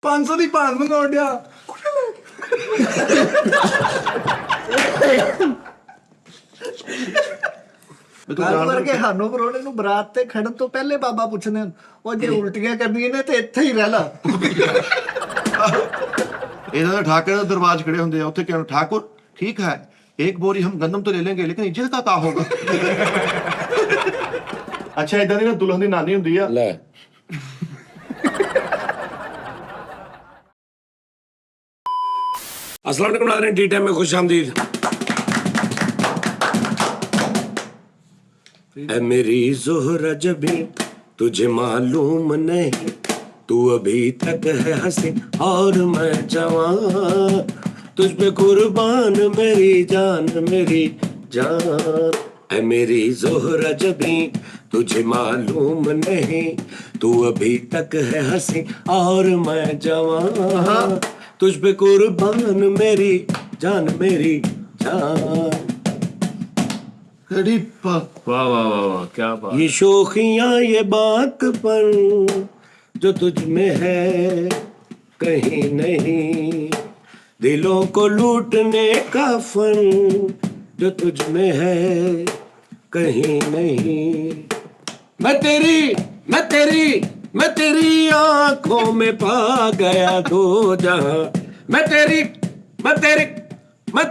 500 ਦੀ ਭਾਂਤ ਮੰਗਾਉਣ ਡਿਆ। ਗੱਲ ਕਰਕੇ ਸਾਨੂੰ ਪਰੋਣੇ ਨੂੰ ਬਰਾਤ ਤੇ ਖੜਨ ਤੋਂ ਪਹਿਲੇ ਬਾਬਾ ਪੁੱਛਦੇ ਹਨ, ਉਹ ਜੇ ਉਲਟੀਆਂ ਕਰਨੀਆਂ ਨੇ ਤੇ ਇੱਥੇ ਹੀ ਰਹਿ ਲਾ। ਇਹਨਾਂ ਦੇ ਠਾਕੇ ਦੇ ਦਰਵਾਜ਼ੇ ਖੜੇ ਹੁੰਦੇ ਆ, ਉੱਥੇ ਕਹਿੰਦੇ ਠਾकुर ठीक है एक बोरी हम गंदम तो ले लेंगे लेकिन इज्जत का क्या होगा। ਅੱਛਾ ਇਦਾਂ ਦੀ ਨਾ ਦੁਲਹਨ ਦੀ ਨਾਨੀ ਹੁੰਦੀ ਆ ਲੈ अस्सलाम वालेकुम नाज़रीन, टी टाइम में खुश आमदीद। ऐ मेरी ज़ोहरा जबी तुझे मालूम नहीं, तू अभी तक है हंसी और मैं जवान, तुझ पे कुर्बान मेरी जान ऐ मेरी ज़ोहरा जबी तुझे मालूम नहीं, तू अभी तक है हंसी और मैं जवान, तुझ पे कुर्बान मेरी जान ਕਿਹੜੀ वाह वाह वाह वाह, क्या बात। ये शोखियां ये बात पर जो तुझ में है कहीं नहीं, दिलों को लूटने का फन जो तुझ में है कहीं नहीं, मैं तेरी आंखों में पा गया दो जहां, मैं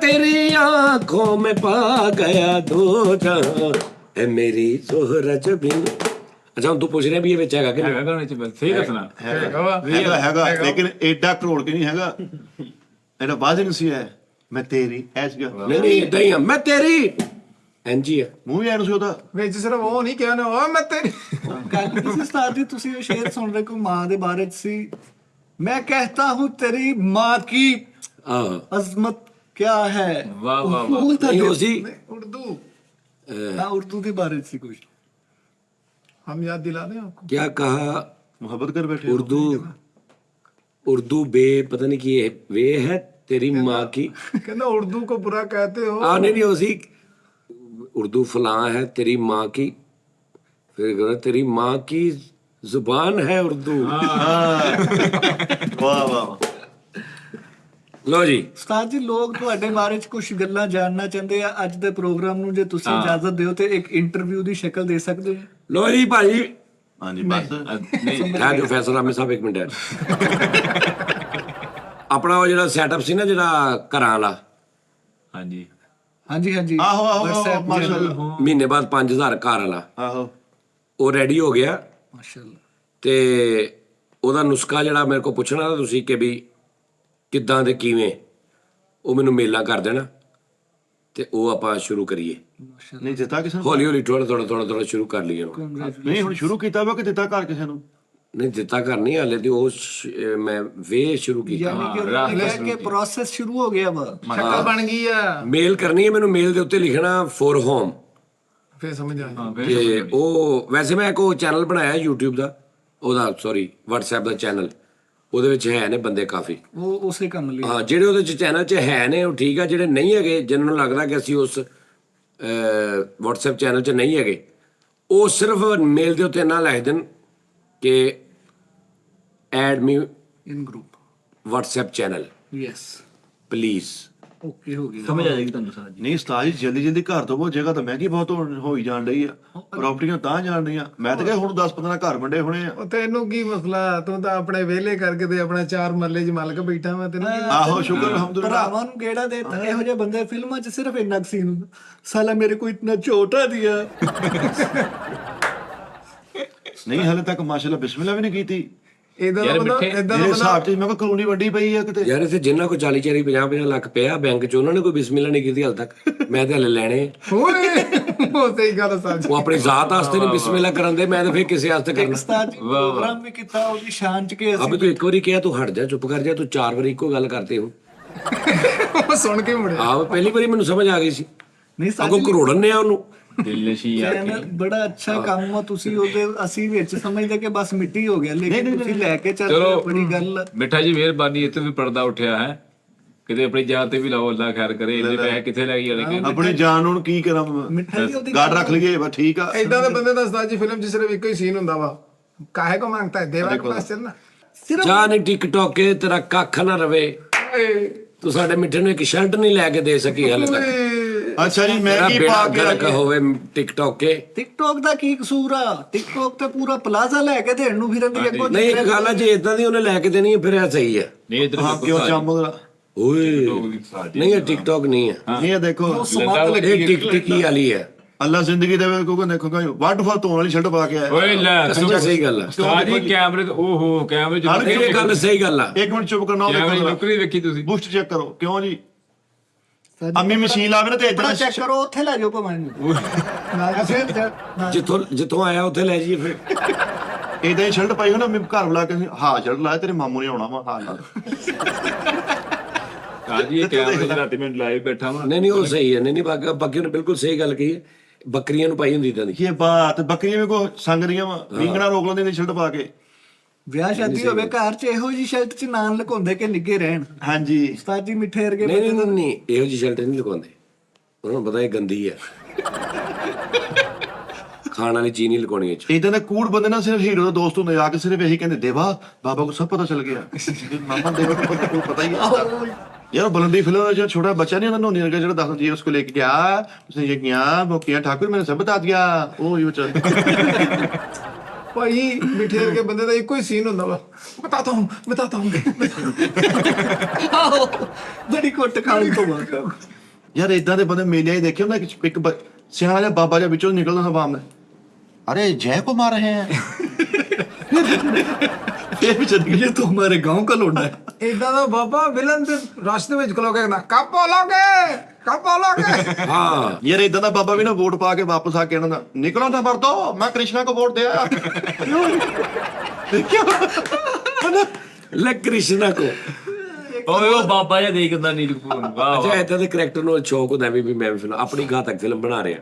तेरी आंखों में पा गया दो जहां, है मेरी ज़ोहरा जबी। अच्छा ਹੁਣ ਤੂੰ ਪੁੱਛ ਰਿਹਾ ਵੀ ਇਹ ਵਿੱਚ ਹੈਗਾ ਕਿ ਨਹੀਂ? ਹੈਗਾ ਵਿੱਚ ਸਹੀ ਦੱਸਣਾ। ਹੈਗਾ ਲੇਕਿਨ ਐਡਾ ਕਰੋੜ ਕੇ ਨਹੀਂ ਹੈਗਾ, ਐਡਾ ਵਾਜ਼ਨ ਸੀ ਹੈ ਮੈਂ ਤੇਰੀ ਐਸ ਗਿਆ ਨਹੀਂ ਇਦਾਂ ਹੀ ਆ, ਮੈਂ ਤੇਰੀ ਐਂਜੀ ਆ ਮੂੰਹ ਵੀ ਐਨ ਸੀ ਉਹਦਾ। ਵਿੱਚ ਸਿਰਫ ਉਹ ਨਹੀਂ ਕਹਿਣਾ, ਓ ਮੈਂ ਤੇਰੀ। ਗੱਲ ਨਹੀਂ ਸੀ ਉਸਤਾਦ ਜੀ, ਤੁਸੀਂ ਉਹ ਸ਼ੇਰ ਸੁਣ ਰਹੇ ਕੋਈ ਮਾਂ ਦੇ ਬਾਰੇ ਚ ਸੀ, ਮੈਂ कहता हूँ तेरी माँ की ਆਹ अजमत क्या है। वाह वाह वाह। ਉਹ ਤਾਂ ਨਹੀਂ ਉਹ ਸੀ उर्दू ਨਾ ਉਰਦੂ ਦੇ ਬਾਰੇ ਚ ਸੀ ਕੁਝ। हम याद दिला दें आपको। क्या कहा ਮੁਹੱਬਤ ਕਰ ਬੈਠੇ ਹੋ। उर्दू बे पता नहीं की वे है तेरी माँ की। कहना उर्दू को बुरा कहते हो। नहीं उसी उर्दू फलां है तेरी माँ की, फिर कहना तेरी माँ की जुबान है उर्दू। ਵਾਹ ਵਾਹ लो जी ਉਸਤਾਦ ਜੀ ਲੋਕ ਤੁਹਾਡੇ ਬਾਰੇ ਚ ਕੁਝ ਗੱਲਾਂ ਜਾਣਨਾ ਚਾਹੁੰਦੇ ਆ, ਅੱਜ ਦੇ ਪ੍ਰੋਗਰਾਮ ਨੂੰ ਜੇ ਤੁਸੀਂ ਇਜਾਜ਼ਤ ਦਿਓ ਤੇ ਇੱਕ ਇੰਟਰਵਿਊ ਦੀ ਸ਼ਕਲ ਦੇ ਸਕਦੇ ਹੋ। लो जी भाई ਹਾਂਜੀ ਬਸ नहीं है जो फैसल आमिर साहब एक मिनट है अपना वो ਜਿਹੜਾ ਸੈਟਅਪ ਸੀ ਨਾ ਜਿਹੜਾ ਘਰਾਂ ਵਾਲਾ हाँ जी ਹਾਂਜੀ ਹਾਂਜੀ ਆਹੋ ਆਹੋ WhatsApp ਮਾਸ਼ਾਅੱਲਾ ਮਹੀਨੇ ਬਾਅਦ 5000 ਘਰ ਵਾਲਾ ਆਹੋ ਉਹ ਰੈਡੀ ਹੋ ਗਿਆ ਮਾਸ਼ਾਅੱਲਾ। ਤੇ ਉਹਦਾ ਨੁਸਖਾ ਜਿਹੜਾ ਮੇਰੇ ਕੋਲ ਪੁੱਛਣਾ ਨਾ ਤੁਸੀਂ ਕਿ ਵੀ ਕਿੱਦਾਂ ਤੇ ਕਿਵੇਂ, ਉਹ ਮੈਨੂੰ ਮੇਲਾਂ ਕਰ ਦੇਣਾ ਤੇ ਉਹ ਆਪਾਂ ਸ਼ੁਰੂ ਕਰੀਏ ਨਹੀਂ ਦਿੱਤਾ ਕਿਸੇ ਨੂੰ ਹੌਲੀ ਹੌਲੀ ਥੋੜਾ ਸ਼ੁਰੂ ਕਰ ਲਈਏ ਉਹਨੂੰ। ਨਹੀਂ ਹੁਣ ਸ਼ੁਰੂ ਕੀਤਾ ਵਾ ਕਿ ਦਿੱਤਾ ਘਰ ਕਿਸੇ ਨੂੰ ਨਹੀਂ ਦਿੱਤਾ ਕਰਨੀ ਹਾਲੇ ਤੇ ਉਹ ਮੈਂ ਵੇ ਸ਼ੁਰੂ ਕੀਤਾ ਯਾਨੀ ਕਿ ਉਹਨਾਂ ਨੇ ਕਿਹਾ ਕਿ ਪ੍ਰੋਸੈਸ ਸ਼ੁਰੂ ਹੋ ਗਿਆ ਵਾ। शक्ल बन गई है, ਮੇਲ ਕਰਨੀ ਹੈ ਮੈਨੂੰ, ਮੇਲ ਦੇ ਉੱਤੇ ਲਿਖਣਾ ਫॉर ਹੋਮ। फिर समझ आया। ਤੇ ਉਹ ਵੈਸੇ ਮੈਂ ਇੱਕ ਉਹ ਚੈਨਲ ਬਣਾਇਆ YouTube ਦਾ, ਉਹਦਾ ਸੌਰੀ WhatsApp ਦਾ ਚੈਨਲ, ਉਹਦੇ ਵਿੱਚ ਹੈ ਨੇ ਬੰਦੇ ਕਾਫੀ। ਉਹ ਉਸੇ ਕੰਮ ਲਈ ਹਾਂ ਜਿਹੜੇ ਉਹਦੇ ਚ ਚੈਨਲ 'ਚ ਹੈ ਨੇ ਉਹ ਠੀਕ ਆ, ਜਿਹੜੇ ਨਹੀਂ ਹੈਗੇ ਜਿਨ੍ਹਾਂ ਨੂੰ ਲੱਗਦਾ ਕਿ ਅਸੀਂ ਉਸ WhatsApp ਚੈਨਲ 'ਚ ਨਹੀਂ ਹੈਗੇ, ਉਹ ਸਿਰਫ ਮੇਲ ਦੇ ਉੱਤੇ ਨਾ ਲਿਖ ਦੇਣ ਕਿ add me in group. WhatsApp channel yes please. Okay ਹੋ ਗਿਆ। समझ आ जाएगी तुम सारा जी। ਨਹੀਂ ਉਸਤਾਦ ਜੀ ਜਲਦੀ ਘਰ ਤੋਂ ਬਹੁਤ ਜਗ੍ਹਾ ਤਾਂ ਮਹਿੰਗੀ ਬਹੁਤ ਹੋਈ ਜਾਣ ਰਹੀ ਆ, ਪ੍ਰਾਪਰਟੀਆਂ ਤਾਂ ਜਾਣ ਰਹੀਆਂ। ਮੈਂ ਤਾਂ ਕਿਹਾ ਹੁਣ 10-15 ਘਰ ਵੰਡੇ ਹੋਣੇ ਆ। ਉਹ ਤੈਨੂੰ ਕੀ ਮਸਲਾ, ਤੂੰ ਤਾਂ ਆਪਣੇ ਵਿਹਲੇ ਕਰਕੇ ਤੇ ਆਪਣਾ 4 ਮਰਲੇ 'ਚ ਮਾਲਕ ਬੈਠਾ ਵਾ, ਤੈਨੂੰ ਕੀ? ਆਹੋ ਸ਼ੁਕਰ ਅਲਹਮਦੁਲਿਲਾ। ਭਰਾਵਾਂ ਨੂੰ ਕਿਹੜਾ ਦੇ ਤਾ ਇਹੋ ਜਿਹੇ ਬੰਦੇ ਫਿਲਮਾਂ 'ਚ ਸਿਰਫ ਇੰਨਾ ਸੀਨ ਹੁੰਦਾ, ਸਾਲਾ ਮੇਰੇ ਕੋ ਇਤਨਾ ਛੋਟਾ ਦਿਆ। ਨਹੀਂ ਹਲੇ ਤੱਕ ਮਾਸ਼ਾਅੱਲਾ ਬਿਸਮਿਲ੍ਲਾ ਵੀ ਨਹੀਂ ਕੀਤੀ। ਏਦਾਂ ਦਾ ਯਾਰ ਬੰਦਾ ਮਿੱਠੇ- ਏਦਾਂ ਦਾ ਮੇਰੇ ਬੰਦਾ ਹਿਸਾਬ 'ਚ ਮੈਂ ਕਿਹਾ ਕਲੋਨੀ ਵੱਡੀ ਪਈ ਆ ਕਿਤੇ। ਯਾਰ ਇੱਥੇ ਜਿੰਨਾ ਕੋ 40 50 ਲੱਖ ਪਿਆ ਬੈਂਕ 'ਚ, ਉਹਨਾਂ ਨੇ ਕੋਈ ਬਿਸਮਿਲ੍ਲਾ ਨਹੀਂ ਕੀਤੀ ਹਾਲ ਤੱਕ। ਮੈਂ ਤੇ ਹਲੇ ਲੈਣੇ ਓਏ ਉਹ ਸਹੀ ਗੱਲ ਸੱਚ। ਉਹ ਆਪਣੀ ਜ਼ਾਤ ਵਾਸਤੇ ਨਹੀਂ ਬਿਸਮਿਲ੍ਲਾ ਕਰਨ ਦੇ, ਮੈਂ ਤਾਂ ਫਿਰ ਕਿਸੇ ਵਾਸਤੇ ਕਰਨਾ। ਉਸਤਾਦ ਜੀ ਪ੍ਰੋਗਰਾਮ ਵੀ ਕੀਤਾ ਉਹਦੀ ਸ਼ਾਨ 'ਚ ਕਿ ਅਬੇ ਤੂੰ ਇੱਕ ਵਾਰੀ ਕਿਹਾ ਤੂੰ ਹਟ ਜਾ, ਚੁੱਪ ਕਰ ਜਾ, ਤੂੰ 4 ਵਾਰੀ ਇੱਕੋ ਗੱਲ ਕਰਤੇ ਹੋ। ਉਹ ਸੁਣ ਕੇ ਮੁੜਿਆ। ਆਹ ਪਹਿਲੀ ਵਾਰੀ ਮੈਨੂੰ ਸਮਝ ਆ ਗਈ ਸੀ, ਨਹੀਂ ਅੱਗੋਂ ਕਰੋੜਨ ਨੇ ਆ ਉਹਨੂੰ। दिलनशी यार ਚੈਨਲ ਬੜਾ ਅੱਛਾ ਕੰਮ ਆ, ਤੁਸੀਂ ਉਹਦੇ ਅਸੀਂ ਵਿੱਚ ਸਮਝਦੇ ਕਿ ਬਸ ਮਿੱਟੀ ਹੋ ਗਿਆ, ਲੇਕਿਨ ਤੁਸੀਂ ਲੈ ਕੇ ਚੱਲ ਚਲੋ। ਬੜੀ ਗੱਲ ਆ। ਮਿੱਠਾ ਜੀ ਮਿਹਰਬਾਨੀ, ਇੱਥੇ ਵੀ ਪਰਦਾ ਉੱਠਿਆ ਹੈ, ਕਿਤੇ ਆਪਣੀ ਜਾਨ ਤੇ ਵੀ ਲਾਓ, ਅੱਲਾ ਖੈਰ ਕਰੇ। ਇੰਨੇ ਪੈਸੇ ਕਿੱਥੇ ਲੈ ਗਏ ਲੇਕਿਨ ਆਪਣੀ ਜਾਨ ਨੂੰ ਕੀ ਕਰਾਂ ਮੈਂ? ਮਿੱਠਾ ਜੀ ਉਹਦੀ ਗਾਡ ਰੱਖ ਲਈਏ ਬਸ ਠੀਕ ਆ। ਏਦਾਂ ਦੇ ਬੰਦੇ ਦਾ ਉਸਤਾਦ ਜੀ ਫਿਲਮ 'ਚ ਸਿਰਫ ਇੱਕੋ ਹੀ ਸੀਨ ਹੁੰਦਾ ਵਾ, ਕਾਹੇ ਕੋ ਮੰਗਤਾ ਹੈ ਦੇਵਾ ਕੇ ਪਾਸ ਚੱਲਣਾ। ਜਾ ਨਹੀਂ ਟਿਕਟੌਕ ਕੇ ਤੇਰਾ ਕੱਖ ਨਾ ਰਵੇ। ਤੂੰ ਸਾਡੇ ਮਿੱਠੇ ਨੂੰ ਇੱਕ ਸ਼ਰਟ ਨਹੀਂ ਲੈ ਕੇ ਦੇ ਸਕੀ ਹਾਲੇ ਤੱਕ। ਅੱਛਾ ਜੀ ਮੈਂ ਤੇਰਾ ਕੀ ਬੇੜਾ ਪਾ ਕੇ ਗਰਕ ਹੋਵੇ ਟਿਕਟੌਕ ਕੇ। ਟਿਕਟੌਕ ਦਾ ਕੀ ਕਸੂਰ ਆ? ਟਿਕਟੌਕ ਤੇ ਪੂਰਾ ਪਲਾਜ਼ਾ ਲੈ ਕੇ ਦੇਣ ਨੂੰ ਫਿਰਦੀ ਅੱਗੋਂ। ਨਹੀਂ ਇੱਕ ਗੱਲ ਆ, ਜੇ ਇਦਾਂ ਦੀ ਉਹਨੇ ਲੈ ਕੇ ਦੇਣੀ ਹੈ ਫਿਰ ਇਹ ਸਹੀ ਹੈ। ਨਹੀਂ ਇਧਰ ਹਾਂ ਕਿਉਂ ਚਮਕਦਾ ਓਏ ਨਹੀਂ ਇਹ ਟਿਕਟੌਕ ਨਹੀਂ ਹੈ, ਇਹ ਦੇਖੋ ਇਹ ਟਿਕਟਿਕੀ ਵਾਲੀ ਹੈ। ਅੱਲਾ ਜ਼ਿੰਦਗੀ ਦੇਵੇ ਕੋਈ ਦੇਖੋ ਵਾਟਰਫਾਲ ਧੋਣ ਵਾਲੀ ਸ਼ਰਟ ਪਾ ਕੇ ਆਇਆ। ਓਏ ਲੈ ਸੱਚਾ ਸਹੀ ਗੱਲ ਆ। ਸਾਜੀ ਕੈਮਰੇ ਤੇ ਓਹੋ ਕੈਮਰੇ ਚ ਇਹ ਗੱਲ ਸਹੀ ਗੱਲ ਆ। ਇੱਕ ਮਿੰਟ ਚੁੱਪ ਕਰਨਾ, ਉਹ ਕੈਮਰੇ ਦੀ ਦੇਖੋ ਨੌਕਰੀ ਵੇਖੀ ਤੁਸੀਂ? ਬੂਸਟ ਚੈੱਕ ਕਰੋ। ਕਿਉਂ ਜੀ ਅੰਮੀ ਮਸ਼ੀਨ ਲਾਵੇ ਨਾ ਤੇ ਇਦਾਂ ਚੈੱਕ ਕਰੋ, ਉੱਥੇ ਲੈ ਜਾਓ ਭਾਵੇਂ ਨਾ ਫਿਰ ਜਿੱਥੋਂ ਆਇਆ ਉੱਥੇ ਲੈ ਜਾਈਏ ਫਿਰ। ਇਦਾਂ ਹੀ ਸ਼ਰਟ ਪਾਈ ਹੋ ਨਾ ਮੈਂ ਘਰ ਬੁਲਾ ਕੇ ਹਾਂ ਸ਼ਰਟ ਲਾਇਆ ਤੇਰੇ ਮਾਮੂ ਨੇ ਆਉਣਾ ਵਾ ਹਾਂ ਲਾ ਸਾਜੀ ਇਹ ਕੈਮਰੇ ਚ ਰਾਤੀ ਮੈਂ ਲਾਈਵ ਬੈਠਾ ਵਾਂ। ਨਹੀਂ ਉਹ ਸਹੀ ਹੈ। ਨਹੀਂ ਬਾਕੀ ਉਹਨੇ ਬਿਲਕੁਲ ਸਹੀ ਗੱਲ ਕਹੀ ਹੈ। ਬੱਕਰੀਆਂ ਨੂੰ ਪਾਈ ਹੁੰਦੀ ਇਦਾਂ ਦੀ। ਕੀ ਬਾਤ, ਬੱਕਰੀਆਂ ਵੀ ਕੋ ਸੰਗ ਰਹੀਆਂ ਵਾ, ਵਿੰਗਣਾ ਰੋਕ ਲੈਂਦੇ ਨੇ ਸ਼ਰਟ ਪਾ ਕੇ। ਵਿਆਹ ਸ਼ਾਦੀ ਹੋਵੇ ਘਰ 'ਚ ਇਹੋ ਜੀ ਸ਼ਰਟ 'ਚ ਨਾਂ ਲੁਕਾਉਂਦੇ ਕਿ ਨਿੱਗੇ ਰਹਿਣ। ਹਾਂਜੀ ਉਸਤਾਦ ਜੀ ਮਿੱਠੇ ਵਰਗੇ ਨਹੀਂ ਇਹੋ ਜਿਹੀ ਸ਼ਰਟ ਨਹੀਂ ਲਗਾਉਂਦੇ, ਉਹਨਾਂ ਨੂੰ ਪਤਾ ਇਹ ਗੰਦੀ ਹੈ। ਖਾਣ ਵਾਲੀ ਚੀਜ਼ ਨਹੀਂ ਲਗਾਉਣੀ ਇਹ 'ਚ। ਇਦਾਂ ਦੇ ਕੂੜ ਬੰਦੇ ਨਾ ਸਿਰਫ ਹੀਰੋ ਦਾ ਦੋਸਤ ਹੁੰਦੇ ਆ ਕੇ ਸਿਰਫ ਇਹੀ ਕਹਿੰਦੇ ਦੇਵਾ ਬਾਬਾ ਕੋ ਸਭ ਪਤਾ ਚੱਲ ਗਿਆ। ਮਾਮਾ ਦੇਵਾ को पता ही है यार। बुलंदी फिल्म में जो छोटा बच्चा नहीं होता नोनी का जो 10 जी उसको लेके गया, उसने ये किया वो किया, ठाकुर मैंने सब बता दिया। ओ ये बच्चा ਭਾਈ ਮਿੱਠੇ ਵਰਗੇ ਬੰਦੇ ਦਾ ਇੱਕੋ ਹੀ ਸੀਨ ਹੁੰਦਾ ਵਾ, ਬਤਾਤਾ ਹੂੰ ਆਹੋ ਬੜੀ ਕੁੱਟ ਖਾਣ ਤੋਂ ਬਾਅਦ। यार इदां दे बंदे मेले ही देखे ना एक सियाना जिहा बाबा जिहा विचों निकलदा हवा में, अरे जय को मार रहे हैं। फिर भी चल ये तो हमारे गांव का लोडा है। ਏਦਾਂ ਦਾ ਬਾਬਾ ਵਿਲਨ ਦੇ ਰਸਤੇ ਵਿੱਚ ਖਲੋ ਕੇ ਨਾ ਕੱਪ ਲੋਗੇ। ਹਾਂ यार इदां दा बाबा भी ना वोट पा के वापस आके कहना निकलो ना मर दो, मैं कृष्णा को वोट दिया। ਲੈ ਕ੍ਰਿਸ਼ਨਾ ਕੋ। ਓਏ ਉਹ ਬਾਬਾ ਜਿਹਾ ਦੇਖਦਾ ਨੀਲਕਪੂਰ ਵਾਹ ਅੱਛਾ ਏਦਾਂ ਦੇ ਕਰੈਕਟਰ ਨੂੰ ਸ਼ੌਕ ਹੁੰਦਾ ਵੀ ਮੈਂ ਵੀ ਫਿਲਮ ਆਪਣੀ ਘਾਤਕ ਫਿਲਮ ਬਣਾ ਰਿਹਾ।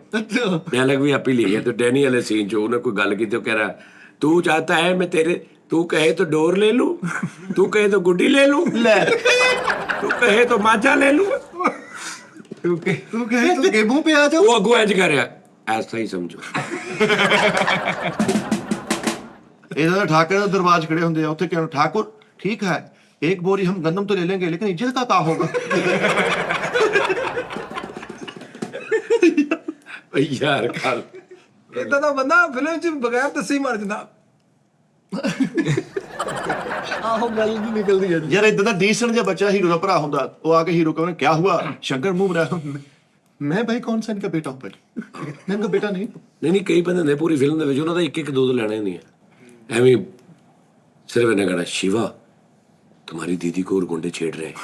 ਡਾਇਲੌਗ ਵੀ ਆਪੀ ਲਿਖਿਆ ਤੇ ਡੈਨੀ ਵਾਲੇ ਸੀਨ 'ਚ ਉਹਨੇ ਕੋਈ ਗੱਲ ਕੀਤੀ, ਉਹ ਕਹਿ ਰਿਹਾ तू चाहता है मैं तेरे, तू कहे तो डोर ले लूं, तू कहे तो गुड्डी ले लूं, तू कहे तो माचा ले लूं, तू कहे तो गेमों पे आ जाओ। वो अगू इंज कर रहा ऐसा ही समझो। इधर ना ठाकुर के दरबार खड़े होंगे उत्थे कहना ठाकुर ठीक है एक बोरी हम गंदम तो ले लेंगे लेकिन इज्जत का क्या होगा। यार कर ਏਦਾਂ ਦਾ ਬੰਦਾ ਫਿਲਮ 'ਚ ਬਗੈਰ ਦੱਸੇ ਹੀ ਮਰ ਜਾਂਦਾ। ਆਹੋ ਗੱਲ ਨਹੀਂ ਨਿਕਲਦੀ ਅੱਜ। यार इधर दा डीसेंट जिहा बच्चा हीरो दा भरा हुंदा, वो आके हीरो कहना क्या हुआ, शंकर मुंह बना मैं भाई कौन सा इनका बेटा हूं भाई, मैं इनका बेटा नहीं। नहीं कई बंदे ਹੁੰਦੇ ਪੂਰੀ ਫਿਲਮ ਦੇ ਵਿੱਚ ਉਹਨਾਂ ਦਾ ਇੱਕ ਦੋ ਲੈਣੇ ਹੁੰਦੀਆਂ ਐਵੇਂ ਸਿਰਫ ਇਹਨਾਂ ਕਹਿਣਾ शिवा तुम्हारी दीदी को और गुंडे छेड़ रहे हैं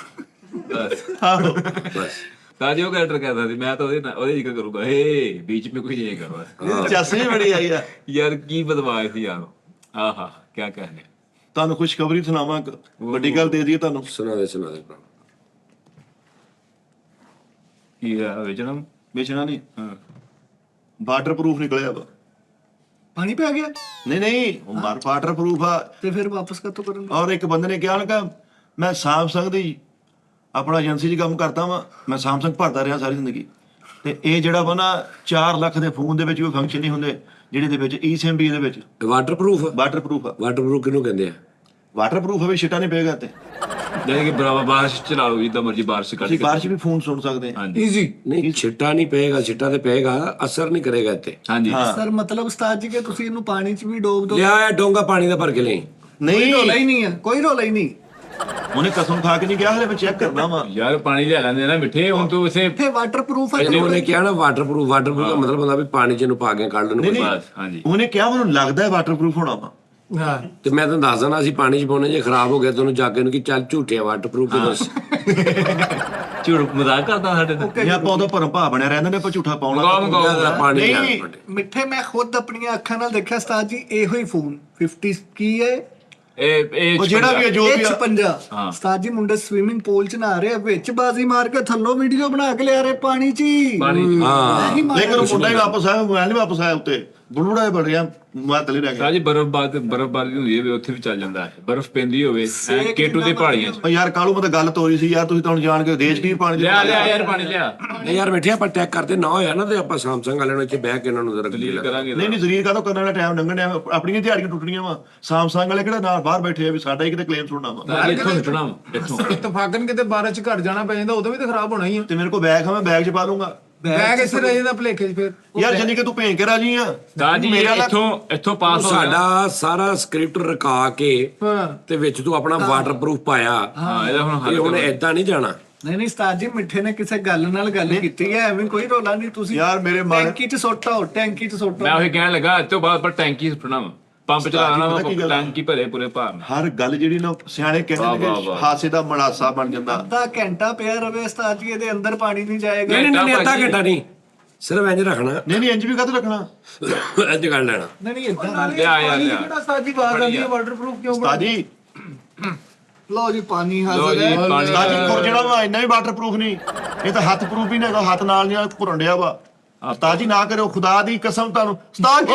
बस। साजी वो कैरेक्टर कहता थी मैं तो ਉਹਦੇ ਜ਼ਿਕਰ ਕਰੂੰਗਾ हे बीच में कोई नहीं आएगा बस। चासी भी बड़ी आई है यार की बदमाश थी यार। आहा क्या कहने। ਤੁਹਾਨੂੰ ਖੁਸ਼ਖਬਰੀ ਸੁਣਾਵਾਂ, ਵੱਡੀ ਗੱਲ ਦੇ ਦਈਏ ਤੁਹਾਨੂੰ। ਸੁਣਾ ਦੇ ਭਰਾ। ਕੀ ਹੈ ਵੇਚਣਾ? ਵੇਚਣਾ ਨਹੀਂ, ਹਾਂ ਵਾਟਰ ਪ੍ਰੂਫ ਨਿਕਲਿਆ ਵਾ। ਪਾਣੀ ਪੈ ਗਿਆ ਨਹੀਂ ਉਹ ਮਾਰ ਵਾਟਰ ਪ੍ਰੂਫ ਆ। ਤੇ ਫਿਰ ਵਾਪਸ ਕਦੋਂ ਕਰਨ? ਔਰ ਇੱਕ ਬੰਦੇ ਨੇ ਕਿਹਾ ਨਾ ਕਿ ਮੈਂ ਸੈਮਸੰਗ ਦੀ ਆਪਣਾ ਏਜੰਸੀ 'ਚ ਕੰਮ ਕਰਦਾ ਵਾਂ, ਮੈਂ ਸੈਮਸੰਗ ਭਰਦਾ ਰਿਹਾ ਸਾਰੀ ਜ਼ਿੰਦਗੀ, ਤੇ ਇਹ ਜਿਹੜਾ ਵਾ ਨਾ 4 ਲੱਖ ਦੇ ਫੋਨ ਦੇ ਵਿੱਚ ਵੀ ਫੰਕਸ਼ਨ ਨਹੀਂ ਹੁੰਦੇ ਜਿਹੜੇ ਦੇ ਵਿੱਚ eSIM ਦੇ ਵਿੱਚ ਵਾਟਰਪ੍ਰੂਫ ਵਾਟਰਪ੍ਰੂਫ ਆ। ਵਾਟਰਪ੍ਰੂਫ ਕਿਹਨੂੰ ਕਹਿੰਦੇ ਆ? ਵਾਟਰਪ੍ਰੂਫ ਹੋਵੇ ਛਿੱਟਾ ਨਹੀਂ ਪਏਗਾ ਤੇ ਯਾਨੀ ਕਿ ਬਰਾਬਰ ਬਾਰਿਸ਼ ਚਲਾ ਲਓ ਜਿੱਦਾਂ ਮਰਜ਼ੀ ਬਾਰਿਸ਼ ਕੱਢ ਤੁਸੀਂ ਕੇ। ਬਾਹਰ 'ਚ ਵੀ ਫੋਨ ਸੁਣ ਸਕਦੇ ਆ। ਹਾਂਜੀ ਈਜ਼ੀ ਨਹੀਂ ਛਿੱਟਾ ਨਹੀਂ ਪਏਗਾ, ਛਿੱਟਾ ਤੇ ਪਏਗਾ, ਅਸਰ ਨਹੀਂ ਕਰੇਗਾ ਇੱਥੇ। ਹਾਂਜੀ ਸਰ ਮਤਲਬ ਉਸਤਾਦ ਜੀ ਕਿ ਤੁਸੀਂ ਇਹਨੂੰ ਪਾਣੀ 'ਚ ਵੀ ਡੋਬ ਦੋ। ਲਿਆ ਡੋਂਗਾ ਪਾਣੀ ਦਾ ਭਰ ਕੇ ਲਈ। ਕੋਈ ਰੋਲਾ ਨਹੀਂ ਹੀ ਨਹੀਂ ਹੈ, ਕੋਈ ਰੋਲਾ ਹੀ ਨਹੀਂ। ਉਹਨੇ ਕਸਮ ਖਾ ਕੇ ਨਹੀਂ ਕਿਹਾ, ਹਲੇ ਮੈਂ ਚੈੱਕ ਕਰਨਾ ਵਾ। ਯਾਰ ਪਾਣੀ ਲੈ ਲੈਂਦੇ ਨਾ ਮਿੱਠੇ, ਹੁਣ ਤੂੰ ਇਸੇ ਇੱਥੇ ਵਾਟਰਪ੍ਰੂਫ ਹੈ। ਜਦੋਂ ਉਹਨੇ ਕਿਹਾ ਨਾ ਵਾਟਰਪ੍ਰੂਫ ਦਾ ਮਤਲਬ ਹੁੰਦਾ ਵੀ ਪਾਣੀ ਚ ਇਹਨੂੰ ਪਾ ਕੇ ਕੱਢ ਲੈਣ ਕੋਈ। ਬਸ ਹਾਂਜੀ ਉਹਨੇ ਕਿਹਾ ਮੈਨੂੰ ਲੱਗਦਾ ਹੈ ਵਾਟਰਪ੍ਰੂਫ ਹੋਣਾ ਵਾ। ਹਾਂ ਤੇ ਮੈਂ ਤੁਹਾਨੂੰ ਦੱਸ ਦਣਾ ਅਸੀਂ ਪਾਣੀ ਚ ਪਾਉਣੇ ਜੇ ਖਰਾਬ ਹੋ ਗਿਆ ਤੇ ਉਹਨੂੰ ਜਾ ਕੇ ਉਹਨੂੰ ਕਿ ਚੱਲ ਝੂਠੇ ਵਾਟਰਪ੍ਰੂਫ ਤੇ ਦੱਸ। ਝੂਠ ਮਜ਼ਾਕ ਕਰਦਾ ਸਾਡੇ ਤੇ। ਇਹ ਆਪਾਂ ਉਹਦਾ ਭਰਮ ਭਾ ਬਣਿਆ ਰਹਿੰਦਾ ਨੇ, ਆਪਾਂ ਝੂਠਾ ਪਾਉਣਾ। ਮਗਾਓ ਪਾਣੀ ਨਹੀਂ। ਲਿਆ ਮਿੱਠੇ ਮੈਂ ਖੁਦ ਆਪਣੀਆਂ ਅੱਖਾਂ ਨਾਲ ਦੇਖਿਆ ਉਸਤਾਦ ਜੀ, ਇਹੋ ਹੀ ਫੋਨ 50 ਕੀ ਹੈ ਇਹ ਉਹ ਜਿਹੜਾ ਵੀ ਹੈ ਜੋ ਵੀ ਆ। 56 ਉਸਤਾਦ ਜੀ ਮੁੰਡੇ ਸਵਿਮਿੰਗ ਪੂਲ 'ਚ ਨਹਾ ਰਹੇ, ਵਿੱਚ ਬਾਜ਼ੀ ਮਾਰ ਕੇ ਥੱਲੋਂ ਵੀਡੀਓ ਬਣਾ ਕੇ ਲਿਆ ਰਹੇ ਪਾਣੀ 'ਚ ਹੀ। ਪਾਣੀ ਹਾਂ ਇਹੀ ਮਾਰਿਆ। ਲੇਕਿਨ ਉਹ ਮੁੰਡਾ ਹੀ ਵਾਪਸ ਆਇਆ, ਮੋਬਾਈਲ ਨਹੀਂ ਵਾਪਸ ਆਇਆ ਉੱਤੇ। ਬੁੜਬੁੜਾ ਬਣ ਰਿਹਾ ਮੈਂ ਤਲੇ ਰਹਿ ਗਿਆ ਸਾਜੀ ਬਰਫ਼ਬਾਰੀ ਹੁੰਦੀ ਹੈ ਵੀ ਉੱਥੇ ਵੀ ਚੱਲ ਜਾਂਦਾ ਹੈ, ਬਰਫ਼ ਪੈਂਦੀ ਹੋਵੇ ਕੇਟੂ ਦੇ ਪਹਾੜੀਆਂ 'ਚ। ਓ ਯਾਰ ਕਾਲੂ ਮੈਂ ਤਾਂ ਗੱਲ ਤੋਰੀ ਸੀ ਯਾਰ, ਤੁਸੀਂ ਤਾਂ ਹੁਣ ਜਾਣ ਕੇ ਦੇਸ਼ ਕੀ ਪਾਣੀ ਲਿਆ ਯਾਰ ਪਾਣੀ ਲਿਆ, ਨਹੀਂ ਯਾਰ ਬੈਠੇ ਆਪਾਂ ਟੈਕ ਕਰਦੇ ਨਾ ਹੋਇਆ ਨਾ ਤੇ ਆਪਾਂ ਸੈਮਸੰਗ ਵਾਲਿਆਂ ਨੂੰ ਇੱਥੇ ਬਹਿ ਕੇ ਇਹਨਾਂ ਨੂੰ ਜ਼ਰਾ ਡੀਲ ਕਰਾਂਗੇ। ਨਹੀਂ ਜ਼ਰੀਰ ਕਾਹਤੋਂ ਕਰਨ ਵਾਲਾ ਟਾਈਮ ਲੰਘਣ ਡਿਆ, ਆਪਣੀਆਂ ਦਿਹਾੜੀਆਂ ਟੁੱਟਣੀਆਂ ਵਾ। ਸਾਮਸੰਗ ਵਾਲੇ ਕਿਹੜਾ ਨਾਲ ਬਾਹਰ ਬੈਠੇ ਆ ਵੀ ਸਾਡਾ ਹੀ ਕਿਤੇ ਕਲੇਮ ਸੁਣਨਾ ਵਾ। ਸਾਜੀ ਇੱਥੋਂ ਸੁੱਟਣਾ ਵਾ, ਇੱਥੋਂ ਇਤਫਾਕਨ ਕਿਤੇ ਬਾਰਿਸ਼ ਚ ਘਟ ਜਾਣਾ ਪੈ ਜਾਂਦਾ ਉਦੋਂ ਵੀ ਤਾਂ ਖਰਾਬ ਹੋਣਾ ਹੀ ਆ। ਤੇ ਮੇਰੇ ਕੋਲ ਬੈਗ ਹੈ, ਮੈਂ ਬੈਗ 'ਚ ਪਾ ਲੂੰਗਾ। ਬੈਗ ਇਸੇ ਰਹਿ ਜਾਂਦਾ ਭਲੇਖੇ ਚ ਫਿਰ। ਯਾਰ ਜਾਨੀ ਕਿ ਤੂੰ ਭੇਜ ਕੇ ਰਾਜੀ ਆ ਸਾਜੀ ਇੱਥੋਂ ਪਾਸ ਹੋ ਗਿਆ। ਸਾਡਾ ਸਾਰਾ ਸਕ੍ਰਿਪਟ ਰਕਾ ਕੇ ਹਾਂ ਤੇ ਵਿੱਚ ਤੂੰ ਆਪਣਾ ਵਾਟਰਪ੍ਰੂਫ ਪਾਇਆ, ਹਾਂ ਇਹਦਾ ਹੁਣ ਇਹ ਹੁਣ ਏਦਾਂ ਨਹੀਂ ਜਾਣਾ। ਨਹੀਂ ਉਸਤਾਦ ਜੀ, ਮਿੱਠੇ ਨੇ ਕਿਸੇ ਗੱਲ ਨਾਲ ਗੱਲ ਕੀਤੀ ਹੈ, ਐਵੇਂ ਕੋਈ ਰੋਲਾ ਨਹੀਂ। ਤੁਸੀਂ ਯਾਰ ਮੇਰੇ ਮਨ ਟੈਂਕੀ 'ਚ ਸੁੱਟੋ, ਟੈਂਕੀ 'ਚ ਸੁੱਟੋ। ਮੈਂ ਉਹੀ ਕਹਿਣ ਲੱਗਾ, ਅੱਜ ਤੋਂ ਬਾਅਦ ਪਰ ਟੈਂਕੀ ਸੁੱਟਣਾ ਵਾ, ਪੰਪ ਚਲਾਉਣਾ ਵਾ, ਪਤਾ ਕੀ ਗੱਲ ਆ? ਟੈਂਕੀ ਭਰੇ ਪੂਰੇ ਭਾਰ ਨਾਲ। ਹਰ ਗੱਲ ਜਿਹੜੀ ਨਾ ਸਿਆਣੇ ਕਹਿੰਦੇ ਨੇ ਵਾਹ, ਕਿ ਵਾਹ। ਹਾਸੇ ਦਾ ਮੜਾਸਾ ਬਣ ਜਾਂਦਾ। ਅੱਧਾ ਘੰਟਾ ਪਿਆ ਰਵੇ ਉਸਤਾਦ ਜੀ, ਇਹਦੇ ਅੰਦਰ ਪਾਣੀ ਨਹੀਂ ਜਾਏਗਾ। ਨਹੀਂ ਨਹੀਂ ਅੱਧਾ ਘੰਟਾ ਨਹੀਂ, ਸਿਰਫ ਇੰਜ ਰੱਖਣਾ, ਨਹੀਂ ਇੰਜ ਵੀ ਕਾਹਤੋਂ ਰੱਖਣਾ। ਇੰਜ ਕਰ ਲੈਣਾ। ਨਹੀਂ ਏਦਾਂ ਲਿਆ ਯਾਰ ਲਿਆ, ਕਿਹੜਾ ਸਾਜੀ ਬਾਤ ਆਉਂਦੀ ਹੈ ਵਾਟਰਪ੍ਰੂਫ ਕਿਉਂ ਬਣਾ? ਉਸਤਾਦ ਜੀ ਲਓ ਜੀ ਪਾਣੀ ਲਓ ਹਾਜ਼ਰ ਜੀ ਹੈ। ਪਾਣੀ ਉਸਤਾਦ ਜੀ ਖੁਰ ਜਿਹੜਾ ਵਾ ਇੰਨਾ ਵੀ ਵਾਟਰਪ੍ਰੂਫ ਨਹੀਂ, ਇਹ ਤਾਂ ਹੱਥ ਪ੍ਰੂਫ ਹੀ ਨਹੀਂ ਹੈਗਾ, ਹੱਥ ਨਾਲ ਨਹੀਂ ਘੁਰਨ ਡਿਆ ਵਾ। ਉਸਤਾਦ ਜੀ ਨਾ ਕਰਿਓ, ਖੁਦਾ ਦੀ ਕਸਮ ਤੁਹਾਨੂੰ। ਉਸਤਾਦ ਜੀ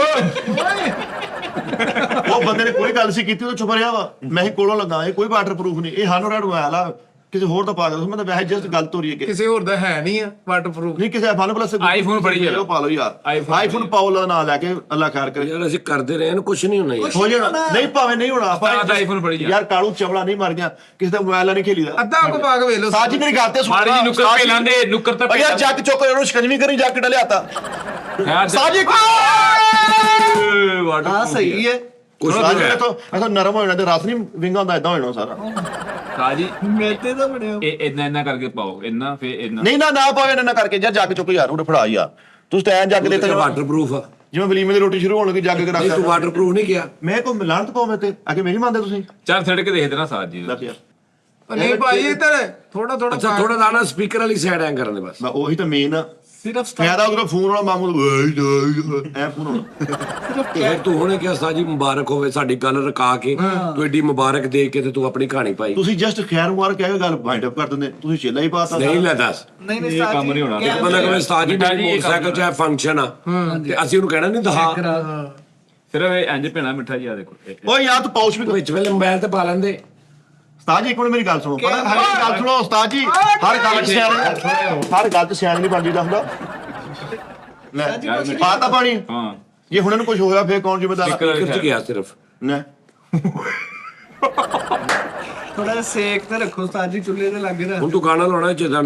ਉਹ ਬੰਦੇ ਨੇ ਕੋਈ ਗੱਲ ਸੀ ਕੀਤੀ, ਉਹ ਚੁੱਪ ਰਿਹਾ ਵਾ। ਮੈਂ ਹੀ ਕੋਲੋਂ ਲੱਗਾ, ਇਹ ਕੋਈ ਵਾਟਰਪ੍ਰੂਫ ਨਹੀਂ, ਇਹ ਸਾਨੂੰ ਰੜੂ ਆਇਆ ਲਾ ਕਿਸੇ ਹੋਰ ਦਾ ਪਾ ਕੇ। ਮੈਂ ਤਾਂ ਵੈਸੇ ਜਸਟ ਗੱਲ ਤੋਰੀ ਹੈ ਕਿ ਕਿਸੇ ਹੋਰ ਦਾ ਹੈ ਨਹੀਂ ਆ ਵਾਟਰਪ੍ਰੂਫ। ਨਹੀਂ ਕਿਸੇ ਫਨ ਪਲੱਸ iPhone ਫੜੀ ਯਾਰ। ਉਹ ਪਾ ਲਓ ਯਾਰ, iPhone ਆਈਫੋਨ ਪਾਓ ਦਾ ਨਾਂ ਲੈ ਕੇ, ਅੱਲਾ ਖੈਰ ਕਰੇ। ਯਾਰ ਅਸੀਂ ਕਰਦੇ ਰਹੇ ਇਹਨੂੰ ਕੁਝ ਨਹੀਂ ਹੋਣਾ ਯਾਰ। ਹੋ ਜਾਣਾ ਨਹੀਂ, ਭਾਵੇਂ ਨਹੀਂ ਹੋਣਾ ਉਸਤਾਦ ਦਾ iPhone ਫੜੀ ਜਾ। ਯਾਰ ਕਾਲੂ ਚਵਲਾ ਨਹੀਂ ਮਰ ਗਿਆ, ਕਿਸੇ ਦਾ ਮੋਬਾਈਲ ਨਹੀਂ ਖੇਲੀਦਾ। ਅੱਧਾ ਕੋ ਪਾ ਕੇ ਵੇਖ ਲਓ। ਸਾਜੀ ਮੇਰੀ ਗੱਲ ਤੇ ਸੁਣ। ਮਾੜੀ ਜੀ ਨੁੱਕਰ ਪੇ ਲਾਂਦੇ, ਨੁੱਕਰ ਤਾਂ ਓ ਯਾਰ ਜੱਗ ਚੁੱਕ ਉਹਨੂੰ ਸ਼ਿਕੰਜਵੀ ਕਰੀ, ਜੱਗ ਡਲਿਆਤਾ ਸਾਜੀ। ਵਾਟਰ ਹਾਂ ਸਹੀ ਹੈ। ਕੁਝ ਸਾਜੀ ਨਹੀਂ ਇਹ ਤਾਂ ਨਰਮ ਹੋ ਜਾਣਾ ਤੇ ਰਸ ਨਹੀਂ ਵਿੰਗਾ ਹੁੰਦਾ, ਇਦਾਂ ਹੋ ਜਾਣਾ ਸਾਰਾ। ਸਾਜੀ ਮੇਤੇ ਦਾ ਬਣਿਆ। ਇਹ ਇੰਨਾ ਕਰਕੇ ਪਾਓ, ਇੰਨਾ ਫੇ ਇੰਨਾ। ਨਹੀਂ ਨਾ ਪਾਵੇ ਨਾ ਕਰਕੇ ਯਾਰ, ਜੱਗ ਚੁੱਕ ਯਾਰ, ਉਹਨੇ ਫੜਾ ਯਾਰ। ਤੂੰ ਸਟੈਂਡ ਜੱਗ ਦੇ ਤੇ ਵਾਟਰਪ੍ਰੂਫ ਆ, ਜਿਵੇਂ ਵਲੀਮੇ ਦੀ ਰੋਟੀ ਸ਼ੁਰੂ ਹੋਣ ਲੱਗੀ ਜੱਗ ਕੇ ਨਹੀਂ ਤੂੰ ਰੱਖ। ਵਾਟਰਪ੍ਰੂਫ ਨਹੀਂ ਕਿਹਾ। ਮੈਂ ਕੋਈ ਮਿਲਾਨ ਤਾਂ ਪਾਵੇਂ ਤੇ ਅੱਗੇ ਮੇਰੀ ਮੰਨਦੇ ਤੁਸੀਂ। ਚੱਲ ਛੱਡ ਕੇ ਦੇਖ ਦੇਣਾ ਸਾਜੀ ਦਾ। ਦੱਸ ਯਾਰ, ਨਹੀਂ ਭਾਈ ਇੱਧਰ ਥੋੜਾ ਥੋੜਾ ਅੱਛਾ ਥੋੜਾ ਦਾਣਾ ਸਪੀਕਰ ਵਾਲੀ ਸਾਈਡ ਐਂ ਕਰਨ ਦੇ ਬਸ। ਮੈਂ ਉਹੀ ਤਾਂ ਮੇਨ ਆ। ਸਿਰਫ ਉਸਤਾਦ ਫਾਇਦਾ ਉਹਦਾ ਫੋਨ ਵਾਲਾ ਮਾਮੂ ਐ ਫੋਨ ਹੋਣਾ। ਫਿਰ ਤੂੰ ਹੁਣੇ ਕਿਹਾ ਸਾਜੀ ਮੁਬਾਰਕ ਹੋਵੇ, ਸਾਡੀ ਗੱਲ ਰਕਾ ਕੇ ਤੂੰ ਏਡੀ ਮੁਬਾਰਕ ਦੇ ਕੇ ਤੇ ਤੂੰ ਆਪਣੀ ਕਹਾਣੀ ਪਾਈ। ਤੁਸੀਂ ਜਸਟ ਖੈਰ ਮੁਬਾਰਕ ਕਹਿ ਕੇ ਗੱਲ ਵਾਈਂਡ ਅਪ ਕਰ ਦਿੰਦੇ, ਤੁਸੀਂ ਚੇਲਾ ਹੀ ਪਾਤਾ। ਨਹੀਂ ਲੈ ਦੱਸ, ਨਹੀਂ ਇਹ ਕੰਮ ਨਹੀਂ ਹੋਣਾ। ਬੰਦਾ ਕਹੇ ਸਾਜੀ ਮਿੱਠਾ ਜੀ, ਇਹ ਮੋਟਰਸਾਈਕਲ ਚ ਫੰਕਸ਼ਨ ਆ ਤੇ ਅਸੀਂ ਉਹਨੂੰ ਕਹਿਣਾ ਨਹੀਂ ਦਹਾ ਸਿਰਫ ਇਹ ਇੰਜ ਭੇਣਾ ਮਿੱਠਾ ਜੀ ਆ ਦੇਖੋ। ਓ ਯਾਰ ਤੂੰ ਪਾਉਚ ਵੀ ਵਿੱਚ ਵੇਲੇ ਮੋਬਾਈਲ ਤੇ ਪਾ ਲੈਂਦੇ। ਉਸਤਾਦ ਜੀ ਇੱਕ ਮਿੰਟ ਮੇਰੀ ਗੱਲ ਸੁਣੋ। ਪਤਾ ਹਰ ਇੱਕ ਗੱਲ ਸੁਣੋ ਉਸਤਾਦ ਜੀ, ਹਰ ਗੱਲ 'ਚ ਸਿਆਣੇ ਨਹੀਂ ਬਣ ਜੀਦਾ ਹੁੰਦਾ। ਲੈ ਪਾਤਾ ਪਾਣੀ। ਹਾਂ ਜੇ ਹੁਣ ਇਹਨੂੰ ਕੁਝ ਹੋਇਆ ਫੇਰ ਕੌਣ ਜ਼ਿੰਮੇਦਾਰ ਆ? ਸਪੀਕਰ ਚ ਗਿਆ ਸਿਰਫ। ਨਾ ਥੋੜਾ ਜਿਹਾ ਸੇਕ ਤੇ ਰੱਖੋ ਉਸਤਾਦ ਜੀ, ਚੁੱਲ੍ਹੇ ਤੇ ਲੱਗ ਰਿਹਾ। ਹੁਣ ਤੂੰ ਗਾਣਾ ਲਾਉਣਾ ਜਿੱਦਾਂ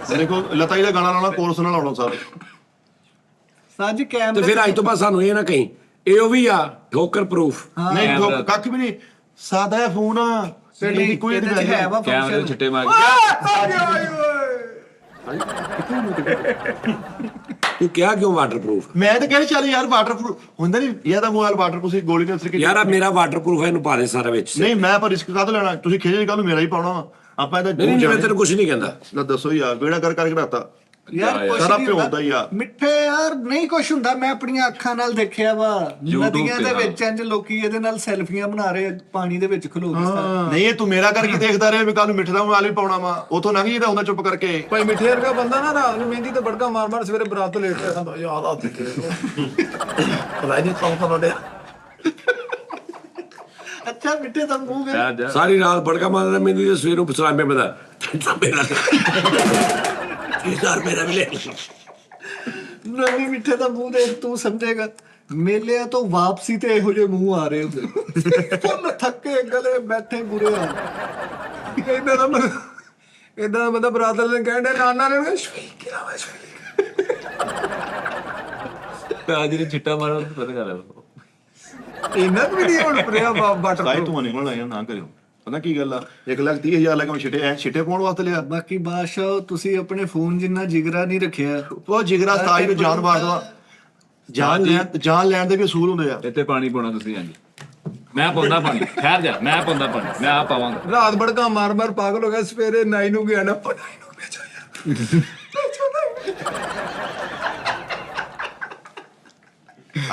ਦੇਖੋ ਲਤਾਈ ਦਾ ਗਾਣਾ ਲਾਉਣਾ, ਕੋਰਸ ਨਾਲ ਲਾਉਣਾ ਸਾਰੇ। ਉਸਤਾਦ ਜੀ ਤੇ ਕੈਮਰੇ ਫਿਰ ਅੱਜ ਤੋਂ ਬਾਅਦ ਸਾਨੂੰ ਇਹ ਨਾ ਕਹੀਂ ਇਹ ਉਹ ਵੀ ਆ ਠੋਕਰ ਪ੍ਰੂਫ। ਨਹੀਂ ਕੈਮਰਾ। ਕੱਖ ਵੀ ਨਹੀਂ, ਸਾਦਾ ਹੈ ਫੋਨ ਆ। ਨਹੀਂ ਕੋਈ ਇਹਦੇ 'ਚ ਹੈ ਵਾ ਕੈਮਰੇ ਫੰਕਸ਼ਨ। ਦੇ ਛਿੱਟੇ ਮਾਰ ਕੇ। ਤੂੰ ਕਿਹਾ ਕਿਉਂ ਵਾਟਰਪ੍ਰੂਫ? ਮੈਂ ਤਾਂ ਕਹਿੰਦਾ ਚੱਲ ਯਾਰ ਵਾਟਰਪ੍ਰੂਫ ਹੁੰਦਾ ਨਹੀਂ, ਇਹ ਤਾਂ ਮੋਬਾਈਲ ਵਾਟਰਪ੍ਰੂਫ ਸੀ, ਗੋਲੀ ਨਾਲ ਸਿਰ ਯਾਰ ਆ ਮੇਰਾ ਵਾਟਰਪ੍ਰੂਫ ਹੈ, ਇਹਨੂੰ ਪਾ ਦੇ ਸਾਰਾ ਵਿੱਚ। ਨਹੀਂ ਮੈਂ ਪਰ ਰਿਸਕ ਕਾਹਤੋਂ ਲੈਣਾ, ਤੁਸੀਂ ਖੇਜੇ ਕੱਲ ਨੂੰ ਮੇਰਾ ਹੀ ਪਾਉਣਾ ਵਾ। ਆਪਾਂ ਇਹਦਾ ਨਹੀਂ ਨਹੀਂ ਮੈਂ ਤੈਨੂੰ ਕੁਝ ਨਹੀਂ ਕਹਿੰਦਾ। ਲੈ ਦੱਸੋ ਯਾਰ, ਬੇੜਾ ਕਰਕੇ ਘੜਾਤਾ। ਯਾਰ ਕੁਛ ਸਾਰਾ ਨਹੀਂ ਪਿਓ ਹੁੰਦਾ ਹੁੰਦਾ ਹੀ ਆ। ਮਿੱਠੇ ਯਾਰ, ਨਹੀਂ ਕੁਛ ਹੁੰਦਾ। ਮੈਂ ਆਪਣੀਆਂ ਅੱਖਾਂ ਨਾਲ ਦੇਖਿਆ ਵਾ, YouTube ਨਦੀਆਂ ਤੇ ਦੇ ਹਾਂ। ਵਿੱਚ ਇੰਜ ਲੋਕੀ ਇਹਦੇ ਨਾਲ ਸੈਲਫੀਆਂ ਬਣਾ ਰਹੇ ਪਾਣੀ ਦੇ ਵਿੱਚ ਖਲੋ ਕੇ ਉਸਤਾਦ। ਨਹੀਂ ਇਹ ਤੂੰ ਮੇਰਾ ਕਰਕੇ ਦੇਖਦਾ ਰਿਹਾ ਵੀ ਕੱਲ ਨੂੰ ਮਿੱਠੇ ਦਾ ਮੋਬਾਈਲ ਵੀ ਪਾਉਣਾ ਵਾ, ਉਥੋਂ ਲੰਘ ਜੀਦਾ ਹੁੰਦਾ ਚੁੱਪ ਕਰਕੇ। ਭਾਈ ਮਿੱਠੇ ਵਰਗਾ ਬੰਦਾ ਨਾ ਰਾਤ ਨੂੰ ਮਹਿੰਦੀ ਤੇ ਬੜਕਾ ਮਾਰ ਮਾਰ ਸਵੇਰੇ ਬਰਾਤ ਤੋਂ ਲੇਟ ਜਾਂਦਾ ਯਾਦ ਆ ਤੇ ਪਤਾ ਨਹੀਂ ਕੌਣ ਕੌਣ ਡਿਆ। ਅੱਛਾ ਮਿੱਠੇ ਦਾ ਮੂੰਹ ਵੇ ਜਾ ਸਾਰੀ ਰਾਤ ਬੜਕਾ ਮਾਰਦਾ ਮੈਨੂੰ ਤੇ ਸਵੇਰ ਨੂੰ ਸਲਾਮੇ ਪਤਾ ਮੇਰਾ ਯਾਰ ਮੇਰਾ ਵੀ ਲੈ। ਨਹੀਂ ਮਿੱਠੇ ਦਾ ਮੂੰਹ ਦੇਖ ਤੂੰ ਸਮਝੇਗਾ। ਮੇਲਿਆਂ ਤੋਂ ਵਾਪਸੀ ਤੇ ਇਹੋ ਜਿਹੇ ਮੂੰਹ ਆ ਰਹੇ ਹੁੰਦੇ, ਫੁੱਲ ਥੱਕੇ ਗਲੇ ਬੈਠੇ ਬੁਰੇ ਹਾਲ। ਇਦਾਂ ਦਾ ਬੰਦਾ ਬਰਾਤ ਵਾਲੇ ਨੇ ਕਹਿੰਦੇ ਨਾਨਾ ਨੇ ਸ਼ਵੀਕ ਕਿਹਾ ਸ਼ਵੀਕ। ਆ ਜਿਹੜੇ ਛਿੱਟਾ ਮਾਰਨ ਨੂੰ ਪਤਾ ਕਰ ਇਹਨਾਂ ਨੂੰ ਵੀ ਨਹੀਂ ਹੁਣ ਪ੍ਰਿਆ ਸਾਈ ਵਾਟਰਪ੍ਰੂਫ। ਤੂੰ ਨਿਕਲਣਾ ਯਾਰ, ਨਾ ਕਰਿਓ। ਪਤਾ ਕੀ ਗੱਲ ਆ, 1,30,000 ਲੈ ਕੇ ਮੈਂ ਛਿੱਟੇ ਪਾਉਣ ਵਾਸਤੇ ਲਿਆ। ਬਾਕੀ ਬਾਦਸ਼ਾਹ ਤੁਸੀਂ ਆਪਣੇ ਫੋਨ ਜਿੰਨਾ ਜਿਗਰਾ ਨਹੀਂ ਰੱਖਿਆ। ਉਹ ਜਿਗਰਾ ਸਤਾਈ ਨੂੰ ਜਾਨ ਵਾਰਦਾ, ਜਾਨ ਲੈਣ ਦੇ ਵੀ ਅਸੂਲ ਹੁੰਦੇ ਆ। ਇੱਥੇ ਪਾਣੀ ਪਾਉਣਾ ਤੁਸੀਂ ਹਾਂਜੀ। ਮੈਂ ਪਾਉਂਦਾ ਪਾਣੀ, ਠਹਿਰ ਜਾ, ਮੈਂ ਪਾਉਂਦਾ ਪਾਣੀ, ਮੈਂ ਆ ਪਾਵਾਂਗਾ। ਰਾਤ ਬੜਕਾ ਮਾਰ ਮਾਰ ਪਾਗਲ ਹੋ ਗਿਆ, ਸਵੇਰੇ ਨਾਈ ਨੂੰ ਗਿਆ ਨਾ ਪੜਾਈ ਨੂੰ ਭੇਜੋ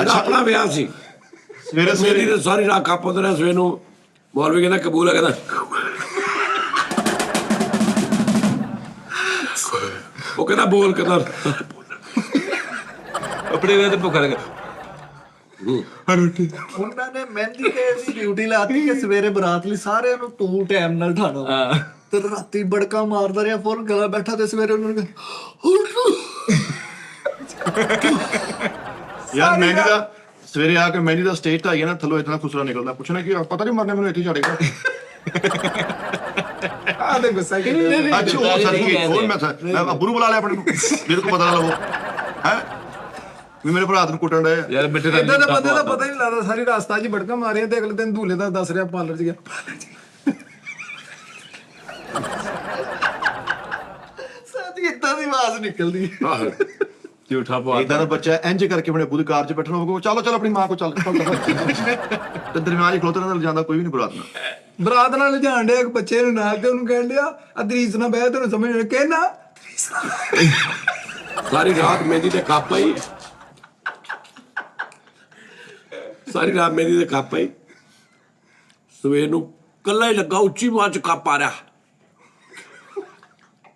ਅੱਛਾ ਆਪਣਾ ਵਿਆਹ ਸੀ ਸਵੇਰੇ ਮੇਰੀ ਤੇ ਸਾਰੀ ਰਾਤ ਕਾਪੋਂ ਤੇ ਸਵੇਰ ਨੂੰ ਮੌਲਵੀ ਕਹਿੰਦਾ ਕਬੂਲ ਹੈ, ਕਹਿੰਦਾ ਉਹ ਕਹਿੰਦਾ ਬੋਲ, ਕਹਿੰਦਾ ਆਪਣੇ ਵੇਲੇ ਤੇ ਭੁੱਖ ਲੱਗ ਉਹਨਾਂ ਨੇ ਮਹਿੰਦੀ ਤੇ ਇਹਦੀ ਡਿਊਟੀ ਲਾਤੀ ਕਿ ਸਵੇਰੇ ਬਰਾਤ ਲਈ ਸਾਰਿਆਂ ਨੂੰ ਤੂੰ ਟਾਈਮ ਨਾਲ ਠਾਣਾ ਹਾਂ ਤੇ ਰਾਤੀ ਬੜਕਾ ਮਾਰਦਾ ਰਿਹਾ ਫੁੱਲ ਗਲਾ ਬੈਠਾ ਤੇ ਸਵੇਰੇ ਉਹਨਾਂ ਨੂੰ ਯਾਰ ਮਹਿੰਦੀ ਦਾ ਸਵੇਰੇ ਆ ਕੇ ਮਹਿੰਦੀ ਦਾ ਸਟੇਜ ਢਾਈਏ ਨਾ ਥੱਲੋਂ ਇਤਨਾ ਖੁਸਰਾ ਨਿਕਲਦਾ ਪੁੱਛਣਾ ਕੀ ਪਤਾ ਨਹੀਂ ਮਰਨੇ ਮੈਨੂੰ ਇੱਥੇ ਛੱਡੇਗਾ ਆ ਦੇ ਗੁੱਸਾ ਕਿ ਅੱਛਾ ਉਹ ਸਰ ਕੀ ਹੋਰ ਮੈਂ ਅੱਬੂ ਨੂੰ ਬੁਲਾ ਲਿਆ ਆਪਣੇ ਨੂੰ ਮੇਰੇ ਕੋ ਪਤਾ ਨਾ ਲਵੋ ਹੈ ਵੀ ਮੇਰੇ ਭਰਾ ਨੂੰ ਕੁੱਟਣ ਡਏ ਆ। ਯਾਰ ਮਿੱਠੇ ਦਾ ਇਦਾਂ ਦੇ ਬੰਦੇ ਦਾ ਪਤਾ ਹੀ ਨਹੀਂ ਲੱਗਦਾ ਸਾਰੀ ਰਾਸਤਾ 'ਚ ਬੜਕਾ ਮਾਰਿਆ ਤੇ ਅਗਲੇ ਦਿਨ ਧੂਲੇ ਦਾ ਦੱਸ ਰਿਹਾ ਪਾਰਲਰ 'ਚ ਗਿਆ ਸਾਡੀ ਏਦਾਂ ਦੀ ਆਵਾਜ਼ ਨਿਕਲਦੀ ਆਹੋ ਝੂਠਾ ਪਵਾ ਇਦਾਂ ਦਾ ਬੱਚਾ ਇੰਜ ਕਰਕੇ ਆਪਣੇ ਅੱਬੂ ਦੀ ਕਾਰ 'ਚ ਬੈਠਣਾ ਹੋਵੇ ਚਲੋ ਚਲੋ ਆਪਣੀ ਮਾਂ ਕੋ ਚੱਲ ਤੇ ਦਰਮਿਆਨ ਹੀ ਖਲੋਤੇ ਨਾਲ ਜਾਂਦਾ ਕੋਈ ਵੀ ਨਹੀਂ ਬਰਾਤ ਨਾਲ ਬਰਾਤ ਨਾਲ ਲਿਜਾਣ ਡਿਆ ਇੱਕ ਬੱਚੇ ਨੂੰ ਨਾਲ ਤੇ ਉਹਨੂੰ ਕਹਿਣ ਡਿਆ ਅਦਰੀਸ ਨਾ ਬਹਿ ਤੈਨੂੰ ਸਮਝ ਨਹੀਂ ਕਹਿਣਾ ਸਾਰੀ ਰਾਤ ਮਹਿੰਦੀ ਤੇ ਕੱਪ ਆਈ ਸਾਰੀ ਰਾਤ ਮਹਿੰਦੀ ਤੇ ਕੱਪ ਆਈ ਸਵੇਰ ਨੂੰ ਕੱਲਾ ਹੀ ਲੱਗਾ ਉੱਚੀ ਆਵਾਜ਼ 'ਚ ਕੱਪ ਆ ਰਿਹਾ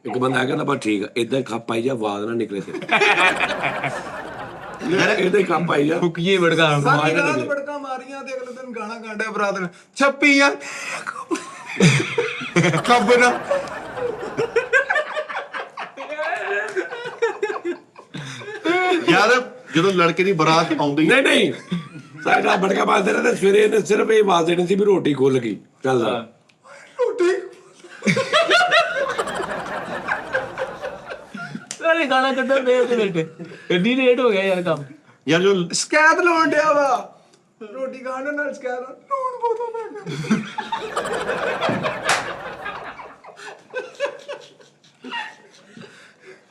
ਇੱਕ ਬੰਦਾ ਕਹਿੰਦਾ ਬਸ ਠੀਕ ਆ ਏਦਾਂ ਹੀ ਕੱਪ ਆਈ ਜਾ ਆਵਾਜ਼ ਨਾ ਨਿਕਲੇ ਤੇ ਏਦਾਂ ਹੀ ਕੱਪ ਆਈ ਜਾ ਫੁੱਕੀਏ ਬੜਕਾ ਸਾਰੀ ਰਾਤ ਬੜਕਾ ਮਾਰੀਆਂ ਤੇ ਅਗਲੇ ਦਿਨ ਗਾਣਾ ਗਾਂਡਿਆ ਬਰਾਤ ਨੇ ਛੱਪੀਆਂ ਖਬਰ ਯਾਰ ਜਦੋਂ ਲੜਕੇ ਦੀ ਬਰਾਤ ਆਉਂਦੀ ਨਹੀਂ ਨਹੀਂ ਸਾਰੀ ਰਾਤ ਬੜਕਾ ਮਾਰਦੇ ਰਹੇ ਤੇ ਸਵੇਰੇ ਇਹਨੇ ਸਿਰਫ ਇਹ ਆਵਾਜ਼ ਦੇਣੀ ਸੀ ਵੀ ਰੋਟੀ ਖੁੱਲ ਗਈ ਚੱਲ ਸਾਰੇ ਗਾਣਾ ਕੱਢਣ ਦੇ ਤੇ ਬੈਠੇ ਐਡੀ ਲੇਟ ਹੋ ਗਿਆ ਯਾਰ ਕੰਮ ਯਾਰ ਜੋ ਸ਼ਿਕਾਇਤ ਲਾਉਣ ਡਿਆ ਵਾ ਰੋਟੀ ਖਾਣ ਨਾਲ ਸ਼ਿਕਾਇਤ ਲੂਣ ਬੋਤਲ ਮੈਂ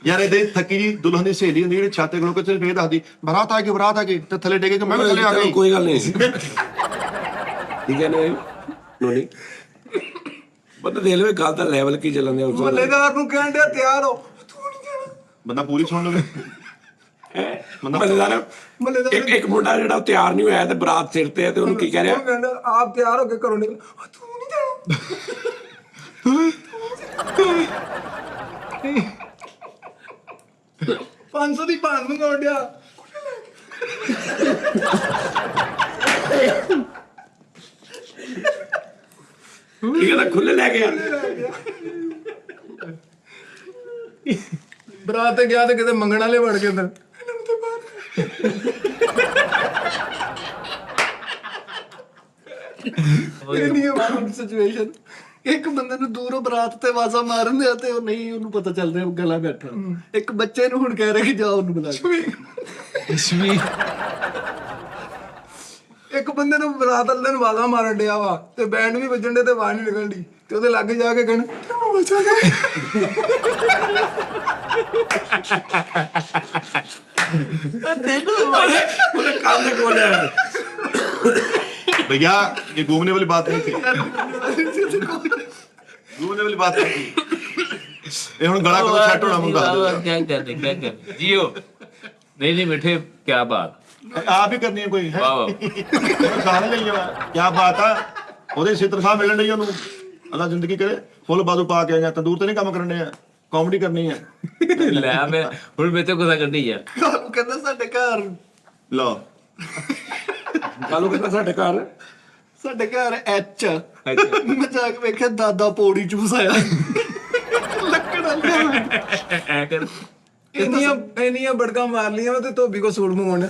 ਯਾਰ ਇਹਦੇ ਥੱਕੀ ਜੀ ਦੁਲਹਨ ਦੀ ਸਹੇਲੀ ਹੁੰਦੀ ਜਿਹੜੀ ਛਾਤੇ ਕੋਲੋਂ ਕਿਤੇ ਫੇਰ ਦੱਸਦੀ ਬਰਾਤ ਆ ਗਈ ਤੇ ਥੱਲੇ ਡੇਗੇ ਕਿ ਮੈਂ ਵੀ ਥੱਲੇ ਆ ਗਈ ਕੋਈ ਗੱਲ ਨਹੀਂ ਠੀਕ ਹੈ ਨਾ ਨੋਨੀ ਬੰਦਾ ਦੇਖ ਲਵੇ ਗੱਲ ਦਾ ਲੈਵਲ ਕੀ ਚੱਲਣ ਦਿਆ ਉਸ ਦਾ ਮੱਲੇਦਾਰ ਨੂੰ ਕਹਿਣ ਡਿਆ ਤਿਆਰ ਹੋ ਤੂੰ ਨਹੀਂ ਜਾਣਾ ਬੰਦਾ ਪੂਰੀ ਸੁਣ ਲਵੇ ਮੱਲੇਦਾਰ ਇੱਕ ਮੁੰਡਾ ਜਿਹੜਾ ਉਹ ਤਿਆਰ ਨਹੀਂ ਹੋਇਆ ਤੇ ਬਰਾਤ ਸਿਰ ਤੇ ਤੇ ਉਹਨੂੰ ਕੀ ਕਹਿ ਰਿਹਾ ਉਹ ਕਹਿੰਦਾ ਆਪ ਤਿਆਰ ਹੋ ਕੇ ਘਰੋਂ ਨਿਕਲ ਤੂੰ ਨਹੀਂ ਜਾਣਾ 500 ਦੀ ਭਾਨ ਮੰਗਾਉਣ ਡਿਆ ਕੀ ਕਹਿੰਦਾ ਖੁੱਲੇ ਲੈ ਕੇ ਆ ਬਰਾਤ ਤੇ ਗਿਆ ਤੇ ਕਿਤੇ ਮੰਗਣ ਵਾਲੇ ਵੜ ਕੇ ਅੰਦਰ ਇੰਨੀ ਅਮਾਉਂਟ ਸਿਚੁਏਸ਼ਨ ਇੱਕ ਬੰਦੇ ਨੂੰ ਦੂਰੋਂ ਬਰਾਤ ਤੇ ਆਵਾਜ਼ਾਂ ਮਾਰਨ ਦੇ ਤੇ ਉਹ ਨਹੀਂ ਉਹਨੂੰ ਪਤਾ ਚੱਲ ਰਿਹਾ ਗਲਾ ਬੈਠਾ ਇੱਕ ਬੱਚੇ ਨੂੰ ਹੁਣ ਕਹਿ ਰਿਹਾ ਕਿ ਜਾ ਉਹਨੂੰ ਬੁਲਾ ਇੱਕ ਬੰਦੇ ਨੂੰ ਬਰਾਤ ਵਾਲੇ ਨੂੰ ਆਵਾਜ਼ਾਂ ਮਾਰਨ ਡਿਆ ਵਾ ਤੇ ਬੈਂਡ ਵੀ ਵੱਜਣ ਡੇ ਤੇ ਆਵਾਜ਼ ਨਹੀਂ ਨਿਕਲਦੀ ਤੇ ਉਹਦੇ ਲਾਗੇ ਜਾ ਕੇ ਕਹਿਣ ਕਿਉਂ ਬਚਾ ਗਿਆ ਉਹਨੇ ਕੰਮ ਦੇ ਕੋਲ ਆਇਆ भैया ये घूमने वाली बात नहीं थी घूमने वाली बात नहीं थी ये ਹੁਣ ਗਲਾ ਕਦੋਂ ਸੈੱਟ ਹੋਣਾ ਮੁੰਡਾ क्या कर जियो नहीं मिठे क्या बात ਆਪ ਹੀ ਕਰਨੀ ਹੈ ਕੋਈ ਹੈ वाह वाह ਸਾਰੇ ਲਈ ਜਾਵਾ ਕੀ ਬਾਤ ਆ ਉਹਦੇ ਸਿੱਤਰ ਸਾਹਿਬ ਮਿਲਣ ਲਈ ਉਹਨੂੰ ਅੱਲਾ ਜ਼ਿੰਦਗੀ ਕਰੇ ਫੁੱਲ ਬਾਦੂ ਪਾ ਕੇ ਆਇਆ ਤੰਦੂਰ ਤੇ ਨਹੀਂ ਕੰਮ ਕਰਨੇ ਆ ਕਾਮੇਡੀ ਕਰਨੀ ਹੈ ਲੈ ਮੈਂ ਹੁਣ ਮੈਂ ਤੇ ਗੁੱਸਾ ਕੱਢੀ ਯਾਰ ਉਹ ਕਹਿੰਦਾ ਸਾਡੇ ਘਰ ਲਓ ਕਾਲੂ ਕਹਿੰਦਾ ਸਾਡੇ ਘਰ ਐਚ ਮੈਂ ਜਾ ਕੇ ਵੇਖਿਆ ਦਾਦਾ ਪੌੜੀ ਚ ਫਸਾਇਆ ਲੱਕੜਾਂ ਐ ਕਰ ਇੰਨੀਆਂ ਬੜਕਾਂ ਮਾਰ ਲੀਆਂ ਤੇ ਧੋਬੀ ਕੋ ਸੂਲ ਮੰਗਾਉਣਾ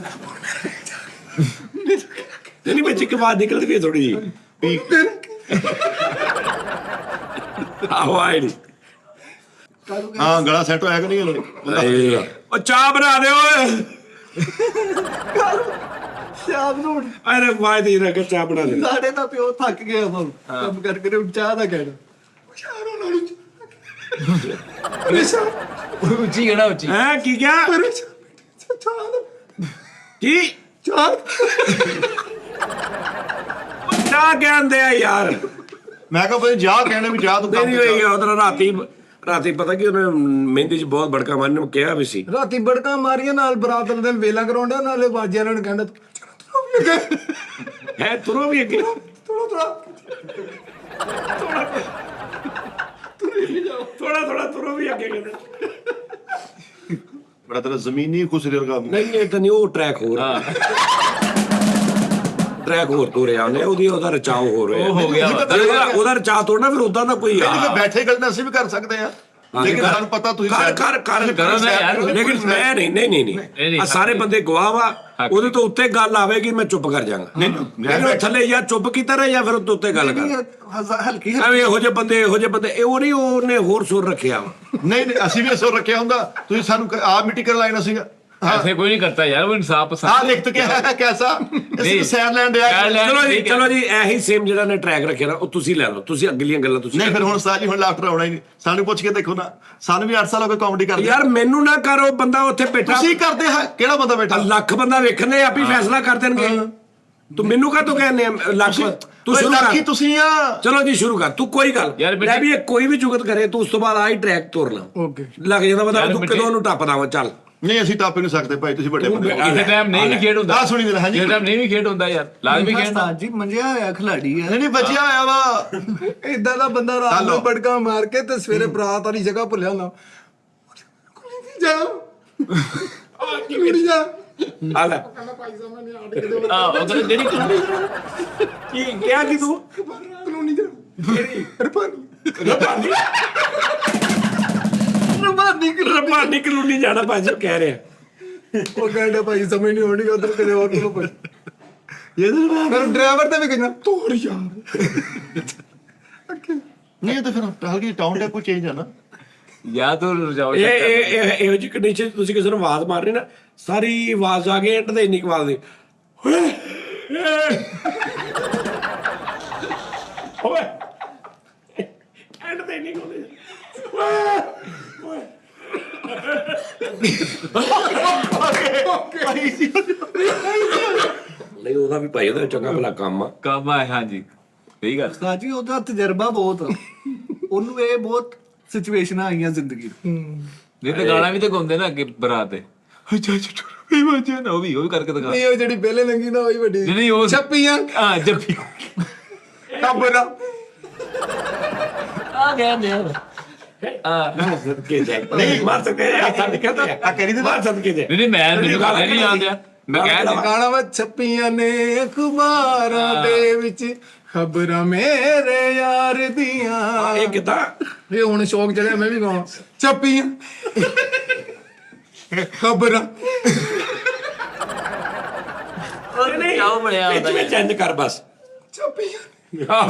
ਨਹੀਂ ਵਿੱਚ ਇੱਕ ਬਾਤ ਨਿਕਲਦੀ ਵੀ ਥੋੜੀ ਜੀ ਆਹੋ ਆਈ ਨੀ ਹਾਂ ਗਲਾ ਸੈੱਟ ਹੋਇਆ ਕਿ ਨਹੀਂ ਹਲੇ ਉਹ ਚਾਹ ਬਣਾ ਦੇ ਓਏ ਸ਼ਾਮ ਨੂੰ ਅਰੇ ਵਾਹ ਦੀ ਨਾ ਚਾਹ ਬਣਾ ਦੇ ਸਾਡੇ ਦਾ ਪਿਓ ਥੱਕ ਗਿਆ ਹੁਣ ਕੰਮ ਕਰਕੇ ਹੁਣ ਚਾਹ ਦਾ ਕਹਿਣਾ ਉੱਚੀ ਗਣਾ ਉੱਚੀ ਹੈ ਕੀ ਕਿਹਾ ਕੀ ਚਾਹ ਕਹਿੰਦੇ ਆ ਯਾਰ ਮੈਂ ਕਿਹਾ ਬਈ ਜਾ ਕਹਿਣੇ ਵੀ ਜਾ ਤੂੰ ਨਹੀਂ ਹੋਈ ਉਧਰ ਰਾਤੀ ਪਤਾ ਕੀ ਉਹਨੇ ਮਹਿੰਦੀ 'ਚ ਬਹੁਤ ਬੜਕਾ ਮਾਰਨ ਨੂੰ ਕਿਹਾ ਵੀ ਸੀ ਰਾਤੀ ਬੜਕਾਂ ਮਾਰੀਆਂ ਨਾਲ ਬਰਾਤ ਵਾਲੇ ਦਿਨ ਵੇਲਾ ਕਰਾਉਂਦਾ ਨਾਲੇ ਬਾਜਿਆਂ ਨੂੰ ਕਹਿੰਦਾ ਹੈ ਤੁਰੋ ਵੀ ਅੱਗੇ ਥੋੜਾ ਥੋੜਾ ਤੁਰੋ ਵੀ ਅੱਗੇ ਕਹਿੰਦੇ ਬੜਾ ਤੇਰਾ ਜ਼ਮੀਨੀ ਖੁਸਰੇ ਵਰਗਾ ਮੂੰਹ। ਨਹੀਂ ਇਹ ਤਾਂ ਨਹੀਂ, ਉਹ ਟਰੈਕ ਹੋਰ ਟਰੈਕ ਹੋਰ ਤੋਰਿਆ ਉਹਨੇ, ਉਹਦਾ ਰਚਾਓ ਹੋ ਰਿਹਾ। ਉਹ ਹੋ ਗਿਆ ਉਹਦਾ ਰਚਾਅ ਤੋੜਨਾ ਫਿਰ ਉਦਾਂ ਦਾ ਕੋਈ ਨਹੀਂ ਫਿਰ ਬੈਠੇ ਗੱਲ ਅਸੀਂ ਵੀ ਕਰ ਸਕਦੇ ਆ, ਲੇਕਿਨ ਸਾਨੂੰ ਪਤਾ ਤੁਸੀਂ ਕਰੋ ਨਾ ਯਾਰ। ਲੇਕਿਨ ਮੈਂ ਨਹੀਂ ਆ ਸਾਰੇ ਬੰਦੇ ਗਵਾਹ ਵਾ, ਉਹਦੇ ਤੋਂ ਉੱਤੇ ਗੱਲ ਆਵੇਗੀ ਮੈਂ ਚੁੱਪ ਕਰ ਜਾਵਾਂਗਾ। ਲੇਕਿਨ ਉਹ ਥੱਲੇ ਜਾਂ ਚੁੱਪ ਕੀਤਾ ਰਹੇ ਜਾਂ ਫਿਰ ਉਹਦੇ ਉੱਤੇ ਗੱਲ ਕਰ। ਹਲਕੀ ਐਵੇਂ ਇਹੋ ਜਿਹੇ ਬੰਦੇ ਇਹ ਉਹ ਨਹੀਂ, ਉਹਨੇ ਹੋਰ ਸੁਰ ਰੱਖਿਆ ਵਾ। ਨਹੀਂ ਅਸੀਂ ਵੀ ਅਸਰ ਰੱਖਿਆ ਹੁੰਦਾ, ਤੁਸੀਂ ਸਾਨੂੰ ਆਪ ਮਿੱਟੀ ਕਰ ਲਾਇਨਾ ਸੀਗਾ। ऐसे कोई नहीं करता यार, वो इंसाफ पसंद। हाँ लिख तो क्या है कैसा सैरलैंड ਚਲੋ ਜੀ ਇਹੀ ਸੇਮ ਜਿਹੜਾ ਨੇ ਟਰੈਕ ਰੱਖਿਆ ਨਾ ਉਹ ਤੁਸੀਂ ਲੈ ਲਓ, ਤੁਸੀਂ ਅਗਲੀਆਂ ਗੱਲਾਂ ਤੁਸੀਂ ਨਹੀਂ ਫਿਰ ਹੁਣ ਸਾਜੀ ਹੁਣ ਲਾਫਟਰ ਆਉਣਾ ਹੀ ਨਹੀਂ, ਸਾਨੂੰ ਪੁੱਛ ਕੇ ਦੇਖੋ ਨਾ, ਸਾਨੂੰ ਵੀ 8 ਸਾਲ ਹੋ ਗਏ ਕਾਮੇਡੀ ਕਰਦੇ। ਯਾਰ ਮੈਨੂੰ ਨਾ ਕਰੋ, ਬੰਦਾ ਉੱਥੇ ਬੈਠਾ ਤੁਸੀਂ ਕਰਦੇ ਹੈ, ਕਿਹੜਾ ਬੰਦਾ ਬੈਠਾ ਲੱਖ ਬੰਦਾ ਵੇਖਣੇ ਆਪ ਹੀ ਫੈਸਲਾ ਕਰ ਦੇਣਗੇ। ਤੂੰ ਮੈਨੂੰ ਕਾ ਤੂੰ ਕਹਿੰਦੇ ਲੱਖ ਤੂੰ ਸ਼ੁਰੂ ਕਰ, ਤੁਸੀਂ ਆ ਚਲੋ ਜੀ ਸ਼ੁਰੂ ਕਰ ਤੂੰ, ਕੋਈ ਗੱਲ ਮੈਂ ਵੀ ਕੋਈ ਵੀ ਜੁਗਤ ਕਰੇ ਤੂੰ ਉਸ ਤੋਂ ਬਾਅਦ ਆਹੀ ਟਰੈਕ ਤੋਰ ਲਾ। ਓਕੇ ਲੱਗ ਜਾਂਦਾ ਬੰਦਾ ਤੂੰ ਕਦੋਂ ਨੂੰ ਟੱਪਦਾ ਵਾ। ਚੱਲ ਨਹੀਂ ਅਸੀਂ ਟੱਪ ਨਹੀਂ ਸਕਦੇ ਭਾਈ, ਤੁਸੀਂ ਵੱਡੇ ਬੰਦੇ ਕਿਸੇ ਟਾਈਮ ਨਹੀਂ ਵੀ ਖੇਡ ਹੁੰਦਾ, ਸੁਣੀ ਜਰਾ। ਹਾਂਜੀ ਕਿਸੇ ਟਾਈਮ ਨਹੀਂ ਵੀ ਖੇਡ ਹੁੰਦਾ ਯਾਰ, ਲਾਜ਼ਮੀ ਖੇਡਣਾ ਜੀ ਮੰਜਿਆ ਹੋਇਆ ਖਿਲਾੜੀ ਹੈ। ਨਹੀਂ ਬਚਿਆ ਹੋਇਆ ਵਾ ਇਦਾਂ ਦਾ ਬੰਦਾ ਰਾਤ ਨੂੰ ਬੜਕਾ ਮਾਰ ਕੇ ਤੇ ਸਵੇਰੇ ਬਰਾਤ ਵਾਲੀ ਜਗ੍ਹਾ ਭੁੱਲਿਆ ਹੁੰਦਾ। ਜਾ ਆ ਕੀ ਮੇਰੀ ਜਾ ਆ ਲੈ ਉਹ ਕਹਿੰਦਾ ਜਿਹੜੀ ਕੀ ਕਿਹਾ ਕਿ ਤੂੰ ਕਾਨੂੰਨੀ ਜਾ ਕਿਹੜੀ ਰਪਾਨੀ ਰਬਾਨੀ ਕਲੋਨੀ ਜਾਣਾ ਭਾਜੀ ਕਹਿ ਰਿਹਾ। ਉਹ ਕਹਿੰਦਾ ਭਾਈ ਸਮਝ ਨਹੀਂ ਆਉਣੀ ਉਧਰ ਕਿਤੇ ਹੋਰ ਨੂੰ ਪੁੱਛ। ਫਿਰ ਡਰਾਈਵਰ ਤੇ ਵੀ ਕਹਿੰਦਾ ਤੋੜ ਯਾਰ। ਨਹੀਂ ਤਾਂ ਫਿਰ ਹਲਕੀ ਟਾਊਨ ਟੈਪ ਕੋਈ ਚੇਂਜ ਆ ਨਾ। ਜਾਂ ਤੂੰ ਰਜਾਓ ਇਹੋ ਜਿਹੀ ਕੰਡੀਸ਼ਨ ਤੁਸੀਂ ਕਿਸੇ ਨੂੰ ਆਵਾਜ਼ ਮਾਰ ਰਹੇ ਨਾ, ਸਾਰੀ ਆਵਾਜ਼ ਆ ਗਈ ਐਂਡ ਤੇ ਇੰਨੀ ਕੁ ਆਵਾਜ਼ ਦੀ ਓਏ ਐਂਡ ਤੇ ਇੰਨੀ ਕੁ ਨਹੀਂ ਉਹਦਾ ਵੀ ਭਾਈ ਉਹਦਾ ਚੰਗਾ ਭਲਾ ਕੰਮ ਆ। ਕੰਮ ਆ। ਹਾਂਜੀ ਸਹੀ ਗੱਲ। ਸਾਜੀ ਉਹਦਾ ਤਜਰਬਾ ਬਹੁਤ ਆ, ਉਹਨੂੰ ਇਹ ਬਹੁਤ ਸਿਚੁਏਸ਼ਨਾਂ ਆਈਆਂ ਜ਼ਿੰਦਗੀ ਨਹੀਂ ਤੇ ਗਾਣਾ ਵੀ ਤੇ ਗਾਉਂਦੇ ਨਾ ਅੱਗੇ ਬਰਾਤ ਤੇ, ਅੱਛਾ ਛੋਟੇ ਬੱਚੇ ਨਾ ਉਹ ਵੀ ਕਰਕੇ ਦਿਖਾ। ਨਹੀਂ ਉਹ ਜਿਹੜੀ ਪਹਿਲੇ ਲੰਗੀ ਨਾ ਉਹੀ ਵੱਡੀ ਨਹੀਂ ਉਹ ਛੱਪੀਆਂ ਹਾਂ ਜੱਫੀ ਖਬਰਾਂ ਆ ਗਿਆ ਨੇ ਸਦਕੇ ਜਾਏ ਨਹੀਂ ਮਾਰ ਸਕਦੇ ਆ ਸਦਕੇ ਤੇ ਆ ਕਰੀ ਦੇ ਮਾਰ ਸਦਕੇ ਜਾਏ। ਨਹੀਂ ਮੈਨੂੰ ਗੱਲ ਨਹੀਂ ਆਉਂਦਾ, ਮੈਂ ਕਹਿ ਰਿਹਾ ਗਾਣਾ ਵਾ ਛੱਪੀਆਂ ਨੇ ਅਖਬਾਰਾਂ ਦੇ ਵਿੱਚ ਖਬਰਾਂ ਮੇਰੇ ਯਾਰ ਦੀਆਂ। ਇਹ ਕਿਦਾਂ ਇਹ ਹੁਣ ਸ਼ੌਕ ਚੜਿਆ ਮੈਂ ਵੀ ਗਾਵਾਂ ਛੱਪੀਆਂ ਖਬਰਾਂ। ਨਹੀਂ ਆਉ ਬੜਿਆ ਵਿੱਚ ਵਿੱਚ ਚੇਂਜ ਕਰ ਬਸ ਛੱਪੀਆਂ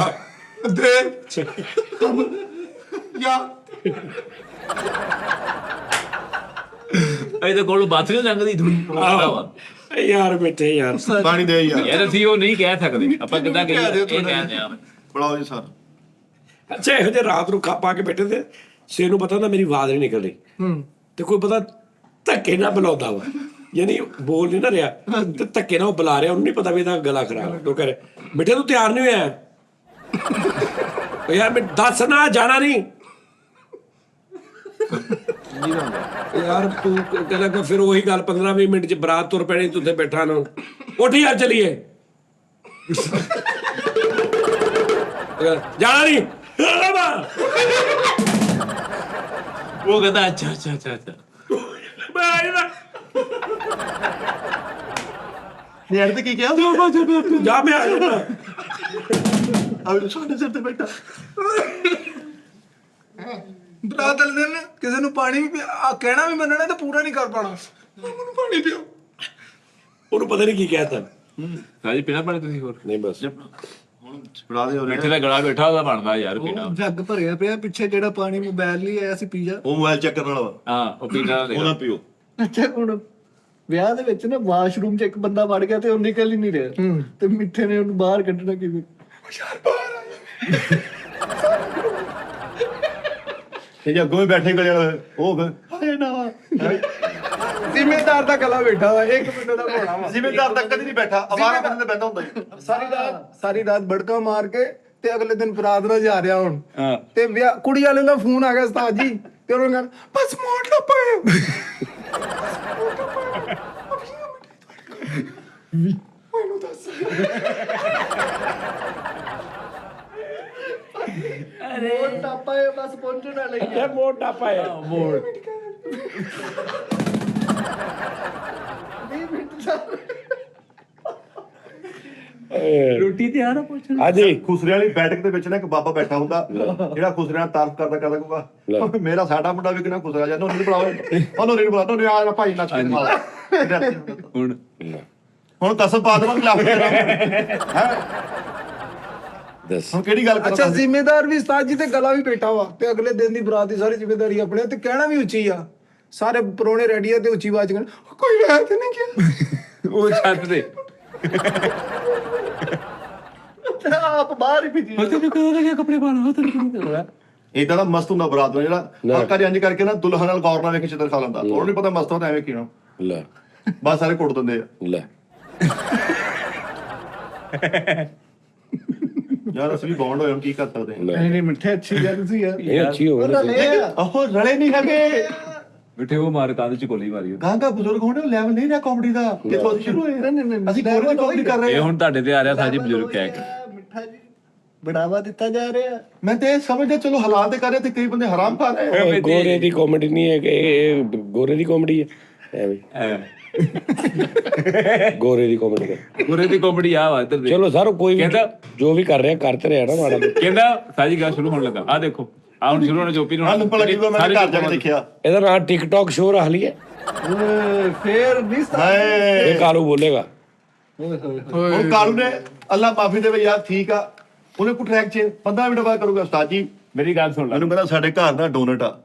ਦੇ ਯਾ ਇਹ ਤਾਂ ਕੋਲ ਬਾਥਰੂਮ ਲੰਘਦੀ ਧੂਆ ਯਾਰ ਬੈਠੇ ਯਾਰ ਪਾਣੀ ਦੇ ਯਾਰ। ਯਾਰ ਅਸੀਂ ਉਹ ਨਹੀਂ ਕਹਿ ਸਕਦੇ, ਆਪਾਂ ਕਿੱਦਾਂ ਕਹੀਏ ਇਹ ਕਹਿੰਦੇ ਆ। ਬੜਾਓ ਜੀ ਸਰ। ਅੱਛਾ ਇਹੋ ਜਿਹੇ ਰਾਤ ਨੂੰ ਖਾ ਪਾ ਕੇ ਬੈਠੇ ਤੇ ਸਵੇਰ ਨੂੰ ਪਤਾ ਹੁੰਦਾ ਮੇਰੀ ਆਵਾਜ਼ ਨਹੀਂ ਨਿਕਲ ਰਹੀ ਤੇ ਕੋਈ ਪਤਾ ਧੱਕੇ ਨਾਲ ਬੁਲਾਉਂਦਾ ਵਾ, ਯਾਨੀ ਬੋਲ ਨਹੀਂ ਨਾ ਰਿਹਾ ਤੇ ਧੱਕੇ ਨਾਲ ਉਹ ਬੁਲਾ ਰਿਹਾ, ਉਹਨੂੰ ਨਹੀਂ ਪਤਾ ਵੀ ਇਹਦਾ ਗਲਾ ਖਰਾਬ। ਤੂੰ ਕਹੇ ਮਿੱਠੇ ਤੂੰ ਤਿਆਰ ਨਹੀਂ ਹੋਇਆ ਯਾਰ, ਮੈਂ ਦੱਸ ਨਾ ਜਾਣਾ ਨਹੀਂ ਯਾਰ। ਤੂੰ ਕਹਿੰਦਾ ਫਿਰ ਉਹੀ ਗੱਲ 15-20 ਮਿੰਟ ਚ ਬਰਾਤ ਤੁਰ ਪੈਣੀ, ਤੂੰ ਉੱਥੇ ਬੈਠਾ ਨਾ ਉੱਠ ਯਾਰ ਚਲੀਏ ਜਾਣਾ ਨਹੀਂ। ਉਹ ਕਹਿੰਦਾ ਅੱਛਾ ਅੱਛਾ ਅੱਛਾ ਅੱਛਾ ਯਾਰ ਤੇ ਕੀ ਕਿਹਾ ਜਾ ਮੈਂ ਆ ਜਾਣਾ। ਅਬ ਸਾਡੇ ਸਿਰ ਤੇ ਬੈਠਾ ਬਰਾਤ ਵਾਲੇ ਦਿਨ ਕਿਸੇ ਨੂੰ ਪਾਣੀ ਵੀ ਕਹਿਣਾ ਵੀ ਮੰਨਣਾ ਤੇ ਪੂਰਾ ਨਹੀਂ ਕਰ ਪਾਣਾ। ਮੈਨੂੰ ਪਾਣੀ ਦਿਓ, ਉਹਨੂੰ ਪਤਾ ਨਹੀਂ ਕੀ ਕਹਿਤਾ। ਸਾਜੀ ਪੀਣਾ ਪਾਣੀ ਤੁਸੀਂ ਹੋਰ ਨਹੀਂ ਬਸ ਬੜਾ ਦੇ ਹੋ ਮਿੱਠੇ ਦਾ ਗਲਾ ਬੈਠਾ ਉਹਦਾ ਬਣਦਾ ਯਾਰ ਪੀਣਾ। ਜੱਗ ਭਰਿਆ ਪਿਆ ਪਿੱਛੇ, ਜਿਹੜਾ ਪਾਣੀ ਮੋਬਾਈਲ ਲਈ ਆਇਆ ਸੀ ਪੀਜਾ। ਉਹ ਮੋਬਾਈਲ ਚੈੱਕ ਕਰਨ ਵਾਲਾ ਹਾਂ ਉਹ ਪੀਣਾ ਉਹ ਨਾ ਪੀਓ। ਅੱਛਾ ਹੁਣ ਵਿਆਹ ਦੇ ਵਿੱਚ ਨਾ ਵਾਸ਼ਰੂਮ 'ਚ ਇੱਕ ਬੰਦਾ ਵੜ ਗਿਆ ਤੇ ਉਹ ਨਿਕਲ ਹੀ ਨਹੀਂ ਰਿਹਾ, ਤੇ ਮਿੱਠੇ ਨੇ ਉਹਨੂੰ ਬਾਹਰ ਕੱਢਣਾ ਕਿਵੇਂ? ਯਾਰ ਬਾਹਰ ਆ ਤੇ ਜੇ ਅੱਗੋਂ ਹੀ ਬੈਠੇ ਗਲੇ ਵਾਲਾ ਉਹ ਫਿਰ ਹਾਏ ਨਾ ਜ਼ਿੰਮੇਦਾਰ ਦਾ ਗਲਾ ਬੈਠਾ ਵਾ, 1 ਮਿੰਟ ਦਾ ਹੋਣਾ ਵਾ। ਜ਼ਿੰਮੇਦਾਰ ਤਾਂ ਕਦੀ ਨਹੀਂ ਬੈਠਾ, ਅਵਾਰਾ ਬੰਦੇ ਤੇ ਬੈਠਾ ਹੁੰਦਾ ਹੀ। ਸਾਰੀ ਰਾਤ ਬੜਕਾ ਮਾਰ ਕੇ ਤੇ ਅਗਲੇ ਦਿਨ ਬਰਾਤ ਨਾਲ ਜਾ ਰਿਹਾ ਹੁਣ ਤੇ ਵਿਆਹ ਕੁੜੀ ਵਾਲੇ ਦਾ ਫੋਨ ਆ ਗਿਆ ਉਸਤਾਦ ਜੀ, ਤੇ ਉਹਨਾਂ ਨੇ ਬਸ ਮੋੜ ਲਾ ਪਾਏ ਮੈਨੂੰ ਦੱਸ ਮੋੜ ਟਾਪਾ ਬਸ ਪਹੁੰਚਣ ਵਾਲਾ ਹੀ ਮੋੜ ਟਾਪਾ ਹੈ ਮੋੜ ਰੋਟੀ ਤੇ ਆ ਨਾ ਪੁੱਛਣ ਹਾਂਜੀ ਖੁਸਰੇ ਵਾਲੀ ਬੈਠਕ ਦੇ ਵਿੱਚ ਨਾ ਇੱਕ ਬਾਬਾ ਬੈਠਾ ਹੁੰਦਾ ਜਿਹੜਾ ਖੁਸਰੇ ਨਾਲ ਤਾਰਫ ਕਰਦਾ ਕਹੂਗਾ ਮੇਰਾ ਸਾਡਾ ਮੁੰਡਾ ਵੀ ਕਿੰਨਾ ਖੁਸਰਾ ਜਾਂਦਾ ਉਹਨੂੰ ਬੁਲਾਓ ਉਹਨੂੰ ਨਹੀਂ ਬੁਲਾਓ ਉਹਨੂੰ ਆ ਭਾਈ ਨੱਚ ਕੇ ਦਿਖਾ। ਹੁਣ ਹੁਣ ਕਸਮ ਪਾ ਦੇਵਾਂ ਖਿਲਾਫ ਦੱਸ ਹੁਣ ਕਿਹੜੀ ਗੱਲ ਅੱਛਾ ਕਰਾਂ ਜ਼ਿੰਮੇਦਾਰ ਵੀ ਉਸਤਾਦ ਜੀ ਤੇ ਗਲਾ ਵੀ ਬੈਠਾ ਵਾ ਤੇ ਅਗਲੇ ਦਿਨ ਦੀ ਬਰਾਤ ਦੀ ਸਾਰੀ ਜ਼ਿੰਮੇਦਾਰੀ ਆਪਣੇ ਤੇ ਕਹਿਣਾ ਵੀ ਉੱਚੀ ਆ ਸਾਰੇ ਪਰੋਣੇ ਰੈਡੀ ਆ ਤੇ ਉੱਚੀ ਆਵਾਜ਼ ਕਰਨ ਕੋਈ ਰਹਿ ਤੇ ਨਹੀਂ ਗਿਆ ਉਹ ਛੱਤ ਤੇ ਆਪ ਬਾਹਰ ਹੀ ਭਿੱਜੀ ਤੈਨੂੰ ਕਦੋਂ ਲੱਗਿਆ ਕੱਪੜੇ ਪਾਣਾ ਤੈਨੂੰ ਇਦਾਂ ਦਾ ਮਸਤ ਹੁੰਦਾ ਬਰਾਤ ਨੂੰ ਜਿਹੜਾ ਹਲਕਾ ਜਿਹਾ ਇੰਜ ਕਰਕੇ ਨਾ ਦੁਲਹਨ ਨਾਲ ਗੌਰ ਨਾਲ ਵੇਖ ਕੇ ਚਿੱਤਰ ਖਾ ਲੈਂਦਾ ਉਹਨੂੰ ਨਹੀਂ ਪਤਾ ਮਸਤ ਹੁੰਦਾ ਐਵੇਂ ਕਿਉਂ ਲੈ ਬਸ ਸਾਰੇ ਕੁੱਟ ਦਿੰਦੇ ਆ ਲੈ ਯਾਰ ਅਸੀਂ ਵੀ ਬੌਂਡ ਹੋਏ ਹਾਂ ਕੀ ਕਰ ਸਕਦੇ ਹਾਂ ਨਹੀਂ ਨਹੀਂ ਮਿੱਠੇ ਅੱਛੀ ਗੱਲ ਸੀ ਯਾਰ ਇਹ ਅੱਛੀ ਹੋ ਗਈ ਉਹ ਰਲੇ ਨਹੀਂ ਹੈਗੇ ਬਿਠੇ ਉਹ ਮਾਰ ਕੰਧ ਚ ਗੋਲੀ ਮਾਰੀ ਉਹ। ਗਾਂਗਾ ਬਜ਼ੁਰਗ ਹੋਣੇ ਲੈਵਲ ਨਹੀਂ ਰਿਹਾ ਕਾਮੇਡੀ ਦਾ ਜਿੱਥੋਂ ਅਸੀਂ ਸ਼ੁਰੂ ਹੋਏ ਅਸੀਂ ਕੋਈ ਕਾਮੇਡੀ ਕਰ ਰਹੇ ਇਹ ਹਾਂ ਹੁਣ ਤੁਹਾਡੇ ਤੇ ਆ ਰਿਹਾ ਸਾਜੀ ਬਜ਼ੁਰਗ ਕਹਿ ਕੇ ਮਿੱਠਾ ਜੀ ਬੜਾਵਾ ਦਿੱਤਾ ਜਾ ਰਿਹਾ ਮੈਂ ਤੇ ਇਹ ਸਮਝਦਾ ਚਲੋ ਹਾਲਾਤ ਦੇ ਕਰ ਰਹੇ ਤੇ ਕਈ ਬੰਦੇ ਹਰਾਮ ਖਾ ਰਹੇ ਆ। ਗੋਰੇ ਦੀ ਕਾਮੇਡੀ ਨਹੀਂ ਹੈ ਕਿ ਇਹ ਗੋਰੇ ਦੀ ਕਾਮੇਡੀ ਹੈ ਐਵੇਂ ਗੋਰੇ ਦੀ ਕਾਮੇਡੀ ਗੁਰੇ ਦੀ ਕਾਮੇਡੀ ਆ ਵਾ ਇੱਧਰ ਦੇ ਚਲੋ ਸਰ ਕੋਈ ਵੀ ਕਹਿੰਦਾ- ਜੋ ਵੀ ਕਰ ਰਿਹਾ ਕਰ ਤੇ ਰਿਹਾ ਨਾ ਮਾੜਾ ਮੋਟਾ। ਕਹਿੰਦਾ ਸਾਜੀ ਗੱਲ ਸ਼ੁਰੂ ਹੋਣ ਲੱਗਾ ਆ ਦੇਖੋ ਆ ਹੁਣ ਸ਼ੁਰੂ ਹੋਣਾ ਚੋਪੀ ਨੂੰ ਆਹ ਨੂੰ ਲੱਗੀ ਮੈਂ ਘਰ ਜਾ ਕੇ ਦੇਖਿਆ ਇਹਦਾ ਨਾਂ ਟਿਕਟੌਕ ਸ਼ੋਅ ਰੱਖ ਲਈਏ ਫੇਰ ਨਹੀਂ ਹਾਏ ਇਹ ਕਾਲੂ ਬੋਲੇਗਾ ਹੁਣ ਕਾਲੂ ਨੇ ਅੱਲਾ ਮਾਫੀ ਦੇਵੇ ਯਾਰ ਠੀਕ ਆ ਉਹਨੇ ਕੋ ਟਰੈਕ 'ਚ 15 ਮਿੰਟ ਬਾਅਦ ਕਰੂਗਾ ਉਸਤਾਦ ਜੀ ਮੇਰੀ ਗੱਲ ਸੁਣ ਲੈ ਮੈਨੂੰ ਕਹਿੰਦਾ ਸਾਡੇ ਘਰ ਦਾ ਡੋਨਟ ਆ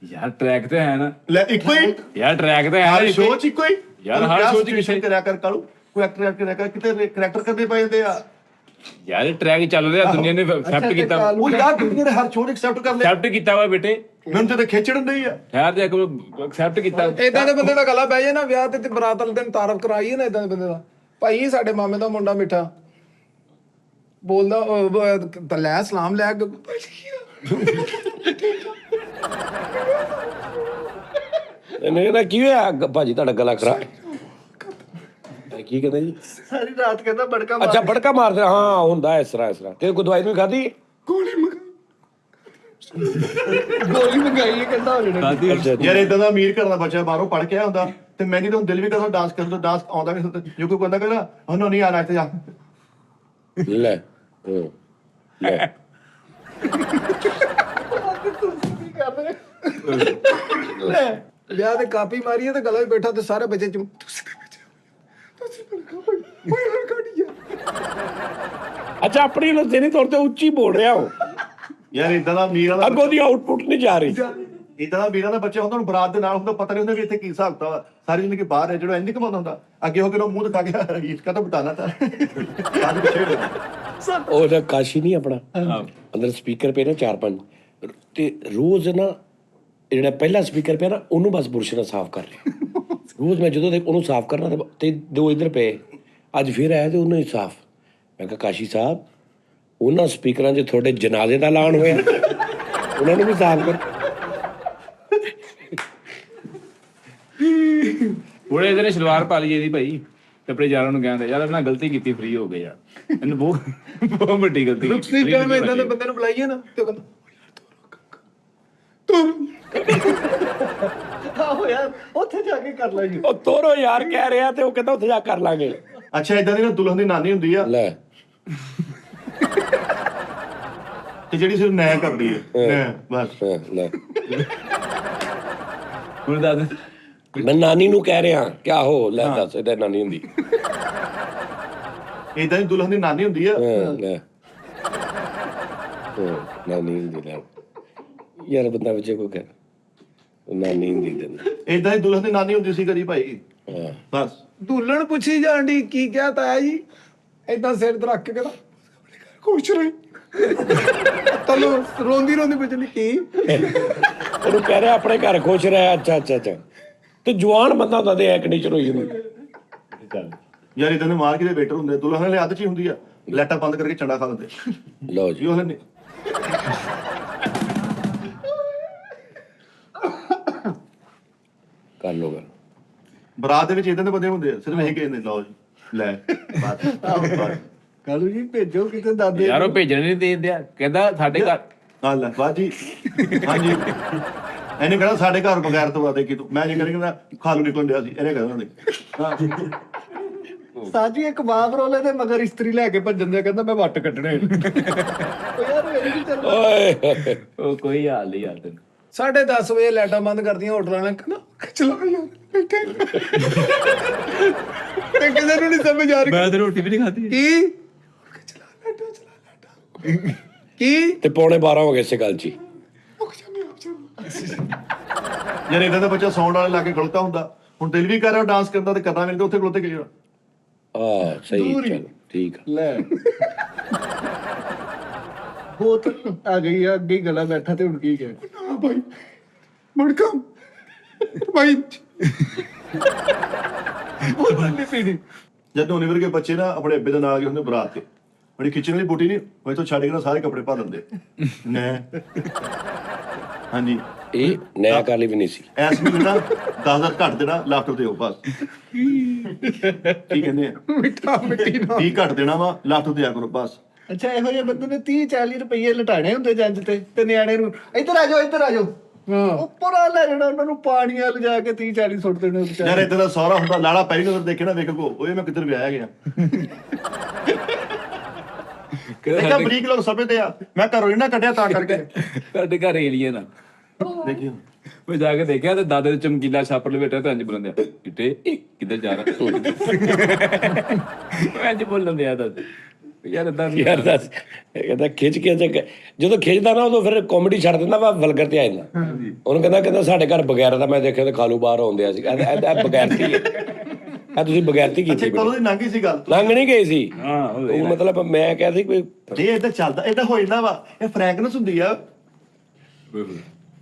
ਯਾਰ ਟਰੈਕ ਤੇ ਹੈ ਨਾ ਲੈ ਇੱਕੋ ਹੀ ਯਾਰ ਟਰੈਕ ਤੇ ਹਰ ਹੈ ਸ਼ੋਅ 'ਚ ਇੱਕੋ ਹੀ ਯਾਰ, ਹਰ show 'ਚ ਕਿਸੇ- ਕਰਿਆ ਕਰ ਕਾਲੂ ਕੋਈ ਐਕਟਰ ਕਰਿਆ ਕਰ ਕਿਤੇ ਕਰੈਕਟਰ ਕਰਨੇ ਪੈ ਜਾਂਦੇ ਆ ਯਾਰ ਟਰੈਕ ਚੱਲ ਰਿਹਾ ਦੁਨੀਆ ਨੇ ਐਕਸੈਪਟ ਕੀਤਾ ਉਹ ਯਾਰ ਦੁਨੀਆ ਨੇ ਹਰ ਸ਼ੋਅ ਐਕਸੈਪਟ ਕਰ ਲਿਆ ਐਕਸੈਪਟ ਕੀਤਾ ਵਾ ਬੇਟੇ ਮੈਨੂੰ ਤੇ ਖੇਚਣ ਨਹੀਂ ਆ ਠਹਿਰ ਜਾ ਕੇ ਐਕਸੈਪਟ ਕੀਤਾ ਇਦਾਂ ਦੇ ਬੰਦੇ ਦਾ ਗਲਾ ਬਹਿ ਜਾਏ ਨਾ ਵਿਆਹ ਤੇ ਬਰਾਤ ਵਾਲੇ ਦਿਨ ਤਾਰਫ ਕਰਾਈਏ ਨਾ ਇਦਾਂ ਦੇ ਬੰਦੇ ਦਾ ਭਾਈ ਸਾਡੇ ਮਾਮੇ ਦਾ ਮੁੰਡਾ ਮਿੱਠਾ ਬੋਲਦਾ ਲੈ ਸਲਾਮ ਲੈ ਇਹਨੇ ਨਾ ਕੀ ਹੋਇਆ ਭਾਜੀ ਤੁਹਾਡਾ ਗਲਾ ਖਰਾਬ ਕੀ ਕਹਿੰਦੇ ਜੀ ਸਾਰੀ ਰਾਤ ਕਹਿੰਦਾ ਬੜਕਾ ਅੱਛਾ ਬੜਕਾ ਮਾਰਦੇ ਹਾਂ ਹੁੰਦਾ ਇਸ ਤਰ੍ਹਾਂ ਤੇ ਕੋਈ ਦਵਾਈ ਨਹੀਂ ਖਾਦੀ ਗੋਲੀ ਮੰਗਾਈ ਕਹਿੰਦਾ ਹੋ ਜਾਣਾ ਅੱਛਾ ਯਾਰ ਇਦਾਂ ਦਾ ਅਮੀਰ ਘਰ ਦਾ ਬੱਚਾ ਬਾਹਰੋਂ ਪੜ ਕੇ ਆਇਆ ਹੁੰਦਾ ਤੇ ਮੈਂ ਜਦੋਂ ਦਿਲ ਵੀ ਕਰਦਾ ਡਾਂਸ ਕਰਨ ਦਾ ਡਾਂਸ ਆਉਂਦਾ ਵੀ ਜੋ ਕੋਈ ਕਹਿੰਦਾ ਕਹਿੰਦਾ ਉਹਨੂੰ ਨਹੀਂ ਆਣਾ ਇੱਥੇ ਜਾ ਲੈ ਲੈ ਵਿਆਹ ਤੇ ਕਾਪੀ ਮਾਰੀਏ ਤੇ ਗਲਾ ਵੀ ਬੈਠਾ ਤੇ ਸਾਰੇ ਬੱਚੇ ਚੁੰ ਤੁਸੀਂ ਬੜਕਾ ਭਾਈ ਓਏ ਹਲਕਾ ਨਹੀਂ ਆ ਅੱਛਾ ਆਪਣੀ ਨੂੰ ਤੇਰੀ ਤੌਰ ਤੇ ਉੱਚੀ ਬੋਲ ਰਿਹਾ ਹੋ ਯਾਰ ਇਦਾਂ ਦਾ ਅਮੀਰ ਦਾ ਅੱਗੋਂ ਦੀ ਆਊਟਪੁੱਟ ਨਹੀਂ ਜਾ ਰਹੀ ਇਦਾਂ ਦਾ ਵੀਰਾਂ ਦਾ ਬੱਚਾ ਹੁੰਦਾ ਹੁਣ ਬਰਾਤ ਦੇ ਨਾਲ ਹੁੰਦਾ ਪਤਾ ਨਹੀਂ ਹੁੰਦਾ ਵੀ ਇੱਥੇ ਕੀ ਹਿਸਾਬ ਤਾ ਵਾ ਸਾਰੀ ਜ਼ਿੰਦਗੀ ਬਾਹਰ ਹੈ ਜਿਹੜਾ ਇੰਨੀ ਕਮਾਉਂਦਾ ਹੁੰਦਾ ਅੱਗੇ ਹੋ ਕੇ ਉਹ ਮੂੰਹ ਦਿਖਾ ਗਿਆ ਇਸਕਾ ਤਾਂ ਬਤਾਨਾ ਤਾਂ ਬਾਅਦ ਵਿੱਚ ਉਹਦਾ ਕਾਸ਼ੀ ਨਹੀਂ ਆਪਣਾ ਅੰਦਰ ਸਪੀਕਰ ਪਏ ਨੇ 4-5 ਤੇ ਰੋਜ਼ ਨਾ ਜਿਹੜਾ ਪਹਿਲਾ ਸਪੀਕਰ ਪਿਆ ਨਾ ਉਹਨੂੰ ਬਸ ਬੁਰਸ਼ ਨਾਲ ਸਾਫ਼ ਕਰ ਰਿਹਾ ਰੋਜ਼ ਮੈਂ ਜਦੋਂ ਉਹਨੂੰ ਸਾਫ਼ ਕਰਨਾ ਤੇ ਦੋ ਇੱਧਰ ਪਏ ਅੱਜ ਫਿਰ ਆਇਆ ਤੇ ਉਹਨੂੰ ਹੀ ਸਾਫ਼ ਮੈਂ ਕਿਹਾ ਕਾਸ਼ੀ ਸਾਹਿਬ ਉਹਨਾਂ ਸਪੀਕਰਾਂ 'ਚ ਤੁਹਾਡੇ ਜਨਾਜ਼ੇ ਦਾ ਐਲਾਨ ਹੋਇਆ ਉਹਨਾਂ ਨੂੰ ਵੀ ਸਾਫ਼ ਕਰ ਉਹਨੇ ਇਹਦੇ ਨੇ ਸਲਵਾਰ ਪਾ ਲਈ ਇਹਦੀ ਭਾਈ ਤੇ ਆਪਣੇ ਯਾਰਾਂ ਨੂੰ ਕਹਿੰਦਾ ਯਾਰ ਇਹਨਾਂ ਗਲਤੀ ਕੀਤੀ ਫ੍ਰੀ ਹੋ ਗਏ ਯਾਰ ਇਹਨੂੰ ਬਹੁਤ ਵੱਡੀ ਗਲਤੀ ਰੁਕਸੀ ਟਾਈਮ ਇਦਾਂ ਦੇ ਬੰਦੇ ਨੂੰ ਬੁਲਾਈਏ ਨਾ ਤੇ ਉਹ ਕਹਿੰਦਾ ਆਹੋ ਯਾਰ ਉੱਥੇ ਜਾ ਕੇ ਕਰ ਲਾਂਗੇ ਉਹ ਤੋਰੋ ਯਾਰ ਕਹਿ ਰਿਹਾ ਤੇ ਉਹ ਕਹਿੰਦਾ ਉੱਥੇ ਜਾ ਕਰ ਲਾਂਗੇ ਅੱਛਾ ਇਦਾਂ ਦੀ ਨਾ ਦੁਲਹਨ ਦੀ ਨਾਨੀ ਹੁੰਦੀ ਆ ਲੈ ਤੇ ਜਿਹੜੀ ਸਿਰ ਨੈ ਕਰਦੀ ਹੈ ਨੈ ਬਸ ਲੈ ਹੁਣ ਦੱਸ ਮੈਂ ਨਾਨੀ ਨੂੰ ਕਹਿ ਰਿਹਾ ਕਿਆ ਹੋ ਲੈ ਦੱਸ ਇਹਦਾ ਨਾਨੀ ਹੁੰਦੀ ਇਦਾਂ ਦੀ ਦੁਲਹਨ ਦੀ ਨਾਨੀ ਹੁੰਦੀ ਆ ਲੈ ਨਾਨੀ ਹੁੰਦੀ ਲੈ ਯਾਰ ਬੰਦਾ ਬੱਚੇ ਕੋ ਕਹਿ ਨਾਨੀ ਹੁੰਦੀ ਦਿੰਦਾ ਇਦਾਂ ਦੀ ਦੁਲਹਨ ਦੀ ਨਾਨੀ ਹੁੰਦੀ ਸੀ ਕਦੀ ਭਾਈ ਹਾਂ ਬਸ ਦੁੱਲਣ ਪੁੱਛੀ ਜਾਂਦੀ ਕੀ ਕਿਹਾ ਤਾਇਆ ਜੀ ਏਦਾਂ ਸਿਰ ਤੇ ਰੱਖ ਕੇ ਕਹਿੰਦਾ ਖੁਸ਼ ਰਹੀ ਤਲੋ ਰੋਂਦੀ ਰੋਂਦੀ ਪੁੱਛਣੀ ਕੀ ਉਹਨੂੰ ਕਹਿ ਰਿਹਾ ਆਪਣੇ ਘਰ ਖੁਸ਼ ਰਹਿ ਅੱਛਾ ਤੇ ਜਵਾਨ ਬੰਦਾ ਹੁੰਦਾ ਤੇ ਐ ਕੰਡੀਸ਼ਨ ਹੋਈ ਜਾਂਦੀ ਯਾਰ ਇਦਾਂ ਦੇ ਮਾਰਕੀਟ ਦੇ ਵੇਟਰ ਹੁੰਦੇ ਦੁਲਹਨ ਵਾਲੇ ਆਦਤ ਚ ਹੀ ਹੁੰਦੀ ਆ ਲੈਟਾ ਬੰਦ ਕਰਕੇ ਚੰਡਾ ਖਾ ਲੈਂਦੇ ਲਓ ਜੀ ਜੀ ਉਹ ਨੇ ਕਰ ਲੋ ਗੱਲ ਬਰਾਤ ਦੇ ਵਿੱਚ ਇਦਾਂ ਦੇ ਬੰਦੇ ਹੁੰਦੇ ਆ ਸਿਰਫ ਇਹ ਕਹਿੰਦੇ ਲਓ ਜੀ ਲੈ ਬਸ ਕਾਲੂ ਜੀ ਭੇਜੋ ਕਿਤੇ ਦਾਦੇ ਯਾਰ ਉਹ ਭੇਜਣ ਨਹੀਂ ਦੇ ਦਿਆ ਕਹਿੰਦਾ ਸਾਡੇ ਘਰ ਹਾਂ ਲੈ ਬਾਜੀ ਹਾਂਜੀ ਇਹਨੇ ਕਹਿਣਾ ਸਾਡੇ ਘਰ ਬਗੈਰ ਤੋਂ ਆ ਦੇਖੀ ਤੂੰ, ਮੈਂ ਜੇ ਕਹਿੰਦਾ ਖਾਲੂ ਨਿਕਲਣ ਡਿਆ ਸੀ, ਇਹਨੇ ਕਹਿਣਾ ਨਹੀਂ। ਸਾਜੀ ਇੱਕ ਬਾਪ ਰੋਲੇ ਦੇ ਮਗਰ ਇਸਤਰੀ ਲੈ ਕੇ ਭੱਜਣ ਦੇ, ਕਹਿੰਦਾ ਮੈਂ ਵੱਟ ਕੱਢਣੇ। ਉਹ ਯਾਰ ਇਹ ਵੀ ਚੱਲ ਓਏ ਉਹ ਕੋਈ ਹਾਲ ਨਹੀਂ ਯਾਰ ਤੈਨੂੰ। 10:30 ਵਜੇ ਲਾਈਟਾਂ ਬੰਦ ਕਰਦੀਆਂ ਹੋਟਲਾਂ ਵਾਲਿਆਂ, ਕਹਿੰਦਾ ਚਲਾ ਯਾਰ ਬੈਠੇ ਤੇ ਕਿਸੇ ਨੂੰ ਨਹੀਂ ਸਮਝ ਆ ਰਹੀ ਮੈਂ ਤੇ ਰੋਟੀ ਵੀ ਨਹੀਂ ਖਾਧੀ। ਕੀ ਚਲਾ ਲਾਈਟਾਂ ਕੀ ਤੇ 11:15 ਹੋ ਗਏ ਇਸੇ ਗੱਲ 'ਚ ਹੀ। ਯਾਰ ਇਦਾਂ ਦਾ ਬੱਚਾ ਸੌਣ ਵਾਲੇ ਲਾ ਕੇ ਖਲੋਤਾ ਹੁੰਦਾ, ਹੁਣ ਦਿਲ ਵੀ ਕਰ ਰਿਹਾ ਡਾਂਸ ਕਰਦਾ ਤੇ ਕਰਨਾ ਮੈਨੂੰ, ਉੱਥੇ ਖਲੋਤੇ ਕਿ ਸਹੀ ਚਲ ਠੀਕ ਆ। ਲੈ ਉਹ ਤਾਂ ਆ ਗਈ ਆ, ਅੱਗੇ ਹੀ ਗਲਾ ਬੈਠਾ ਤੇ ਹੁਣ ਕੀ ਕਹੇ। ਨਾ ਭਾਈ ਮੁੜਕਾ ਭਾਈ ਉਹ ਬੰਦੇ ਪੀੜੀ ਜਦੋਂ ਉਹਨੇ ਵਰਗੇ ਬੱਚੇ ਨਾ ਆਪਣੇ ਅੱਬੇ ਦੇ ਨਾਲ ਗਏ ਹੁੰਦੇ ਬਰਾਤ ਤੇ, ਬੜੀ ਖਿੱਚਣ ਵਾਲੀ ਬੂਟੀ ਨਹੀਂ ਉਹ ਤੋਂ ਛੱਡ ਕੇ ਨਾ ਸਾਰੇ ਕੱਪੜੇ ਪਾ ਦਿੰਦੇ ਨੇ। ਹਾਂਜੀ ਇਹ ਨया ਕਾਲੀ ਵੀ ਨਹੀਂ ਸੀ। ਐਸ ਵੀ ਨਾ 10,000 ਘੱਟ ਦੇਣਾ, ਲੈਪਟਾਪ ਦੇ ਹੋ ਬਸ। ਕੀ ਕਹਿੰਦੇ ਆ, ਮਿੱਠਾ ਮਿੱਟੀ ਨਾ 30 ਘੱਟ ਦੇਣਾ ਵਾ, ਲੈਪਟਾਪ ਦਿਆ ਕਰੋ ਬਸ। ਅੱਛਾ ਇਹੋ ਜਿਹੇ ਬੰਦੇ ਨੇ 30-40 ਰੁਪਏ ਲਟਾਣੇ ਹੁੰਦੇ ਜੰਜ ਤੇ ਨਿਆਣੇ ਨੂੰ ਇੱਧਰ ਆ ਜਾਓ ਇੱਧਰ ਆ ਜਾਓ, ਉੱਪਰ ਆ ਲੈ ਜਾਣਾ ਉਹਨਾਂ ਨੂੰ, ਪਾਣੀਆਂ ਲਿਜਾ ਕੇ 30-40 ਸੁੱਟ ਦੇਣੇ ਵਿਚਾਰੇ। ਯਾਰ ਏਦਾਂ ਦਾ ਸਹੁਰਾ ਹੁੰਦਾ, ਲਾਲਾ ਪਹਿਲੀ ਨਜ਼ਰ ਦੇਖੇ ਨਾ ਵੇਖੋ ਓਏ ਮੈਂ ਕਿੱਧਰ ਵਿਆਹਿਆ ਗਿਆ। ਦੇਖਾ ਬਰੀਕ ਲੋਕ ਸਮਝਦੇ ਆ ਮੈਂ ਘਰੋਂ ਹੀ ਨਾ ਕੱਢਿਆ ਤਾਂ ਕਰਕੇ। ਸਾਡੇ ਘਰ ਏਲੀਅਨ ਆ। ਦੇਖਿਓ ਮੈਂ ਜਾ ਕੇ ਦੇਖਿਆ ਤੇ ਦਾਦੇ ਦੇ ਚਮਕੀਲਾ ਛਾਪਰ ਲਪੇਟਿਆ ਤੇ ਇੰਜ ਬੋਲਣ ਦਿਆ, ਕਿਤੇ ਕਿੱਧਰ ਜਾ ਰਿਹਾ। ਮੈਂ ਇੰਜ ਬੋਲਣ ਦਿਆ ਦੱਸ ਯਾਰ ਏਦਾਂ ਨੀ। ਯਾਰ ਦੱਸ, ਇਹ ਕਹਿੰਦਾ ਖਿੱਚ ਕੇ ਜਦੋਂ ਖਿੱਚਦਾ ਨਾ ਉਦੋਂ ਫਿਰ ਕਾਮੇਡੀ ਛੱਡ ਦਿੰਦਾ ਵਾ, ਵਲਗਰ ਤੇ ਆ ਜਾਂਦਾ। ਉਹਨੂੰ ਕਹਿੰਦਾ ਸਾਡੇ ਘਰ ਬਗੈਰ ਦਾ ਮੈਂ ਦੇਖਿਆ ਤੇ ਖਾਲੂ ਬਾਹਰ ਆਉਂਦਿਆ ਸੀ, ਇਹ ਬਗੈਰਤੀ ਆ ਤੁਸੀਂ ਬਗੈਰਤੀ ਅੱਛਾ ਕੀਤੀ। ਕਦੋਂ ਦੀ ਲੰਘੀ ਸੀ ਗੱਲ, ਲੰਘ ਨਹੀਂ ਗਈ ਸੀ। ਹਾਂ ਉਹ ਮਤਲਬ ਮੈਂ ਕਿਹਾ ਸੀ ਕੋਈ ਇਹ ਏਦਾਂ ਚੱਲਦਾ, ਏਦਾਂ ਹੋ ਜਾਂਦਾ ਵਾ, ਇਹ ਫ੍ਰੈਂਕਨੈਸ ਹੁੰਦੀ ਆ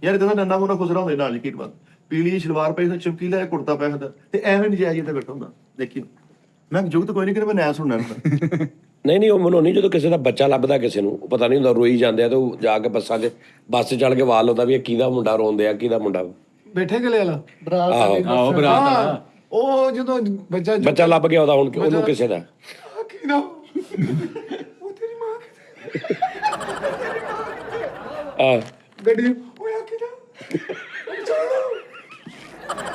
ਯਾਰ। ਇਦਾਂ ਦਾ ਨੰਨਾ ਮੁੰਨਾ ਖੁਸਰਾ ਹੁੰਦੇ ਨਾਲ ਕੀ ਬਾਤ, ਪੀਲੀ ਜਿਹੀ ਸਲਵਾਰ ਪਈ ਤੇ ਚਮਕੀਲਾ ਜਿਹਾ ਕੁੜਤਾ ਪਿਆ ਹੁੰਦਾ ਤੇ ਐਵੇਂ ਨਜਾਇਜ਼ ਤੇ ਬੈਠਾ ਹੁੰਦਾ। ਦੇਖੀ ਮੈਂ ਜੁਗਤ ਕੋਈ ਨਹੀਂ ਕਿ ਮੈਂ ਨया ਸੁਣਨਾ ਹੁੰਦਾ। ਨਹੀਂ ਉਹ ਮਨੋਂ ਨਹੀਂ, ਜਦੋਂ ਕਿਸੇ ਦਾ ਬੱਚਾ ਲੱਭਦਾ ਕਿਸੇ ਨੂੰ, ਉਹ ਪਤਾ ਨਹੀਂ ਹੁੰਦਾ, ਰੋਈ ਜਾਂਦੇ ਆ ਤੇ ਉਹ ਜਾ ਕੇ ਬੱਸ 'ਚ ਚੜ ਕੇ ਵਾਲ ਲਾਉਂਦਾ ਵੀ ਇਹ ਕਿਹਦਾ ਮੁੰਡਾ ਰੋਂਦੇ ਆ, ਕਿਹਦਾ ਮੁੰਡਾ। ਬੈਠੇ ਗਲੇ ਵਾਲਾ ਬਰਾਤ ਆਹੋ ਬਰਾਤ ਆ। ਉਹ ਜਦੋਂ ਬੱਚਾ ਲੱਭ ਗਿਆ ਉਹਦਾ, ਹੁਣ ਉਹਨੂੰ ਕਿਸੇ ਦਾ ਕੀ ਨਾ ਉਹ ਤੇਰੀ ਮਾਂ ਕਿੱਥੇ ਆ ਗੱਡੀ ਹੋਇਆ ਕਿਦਾ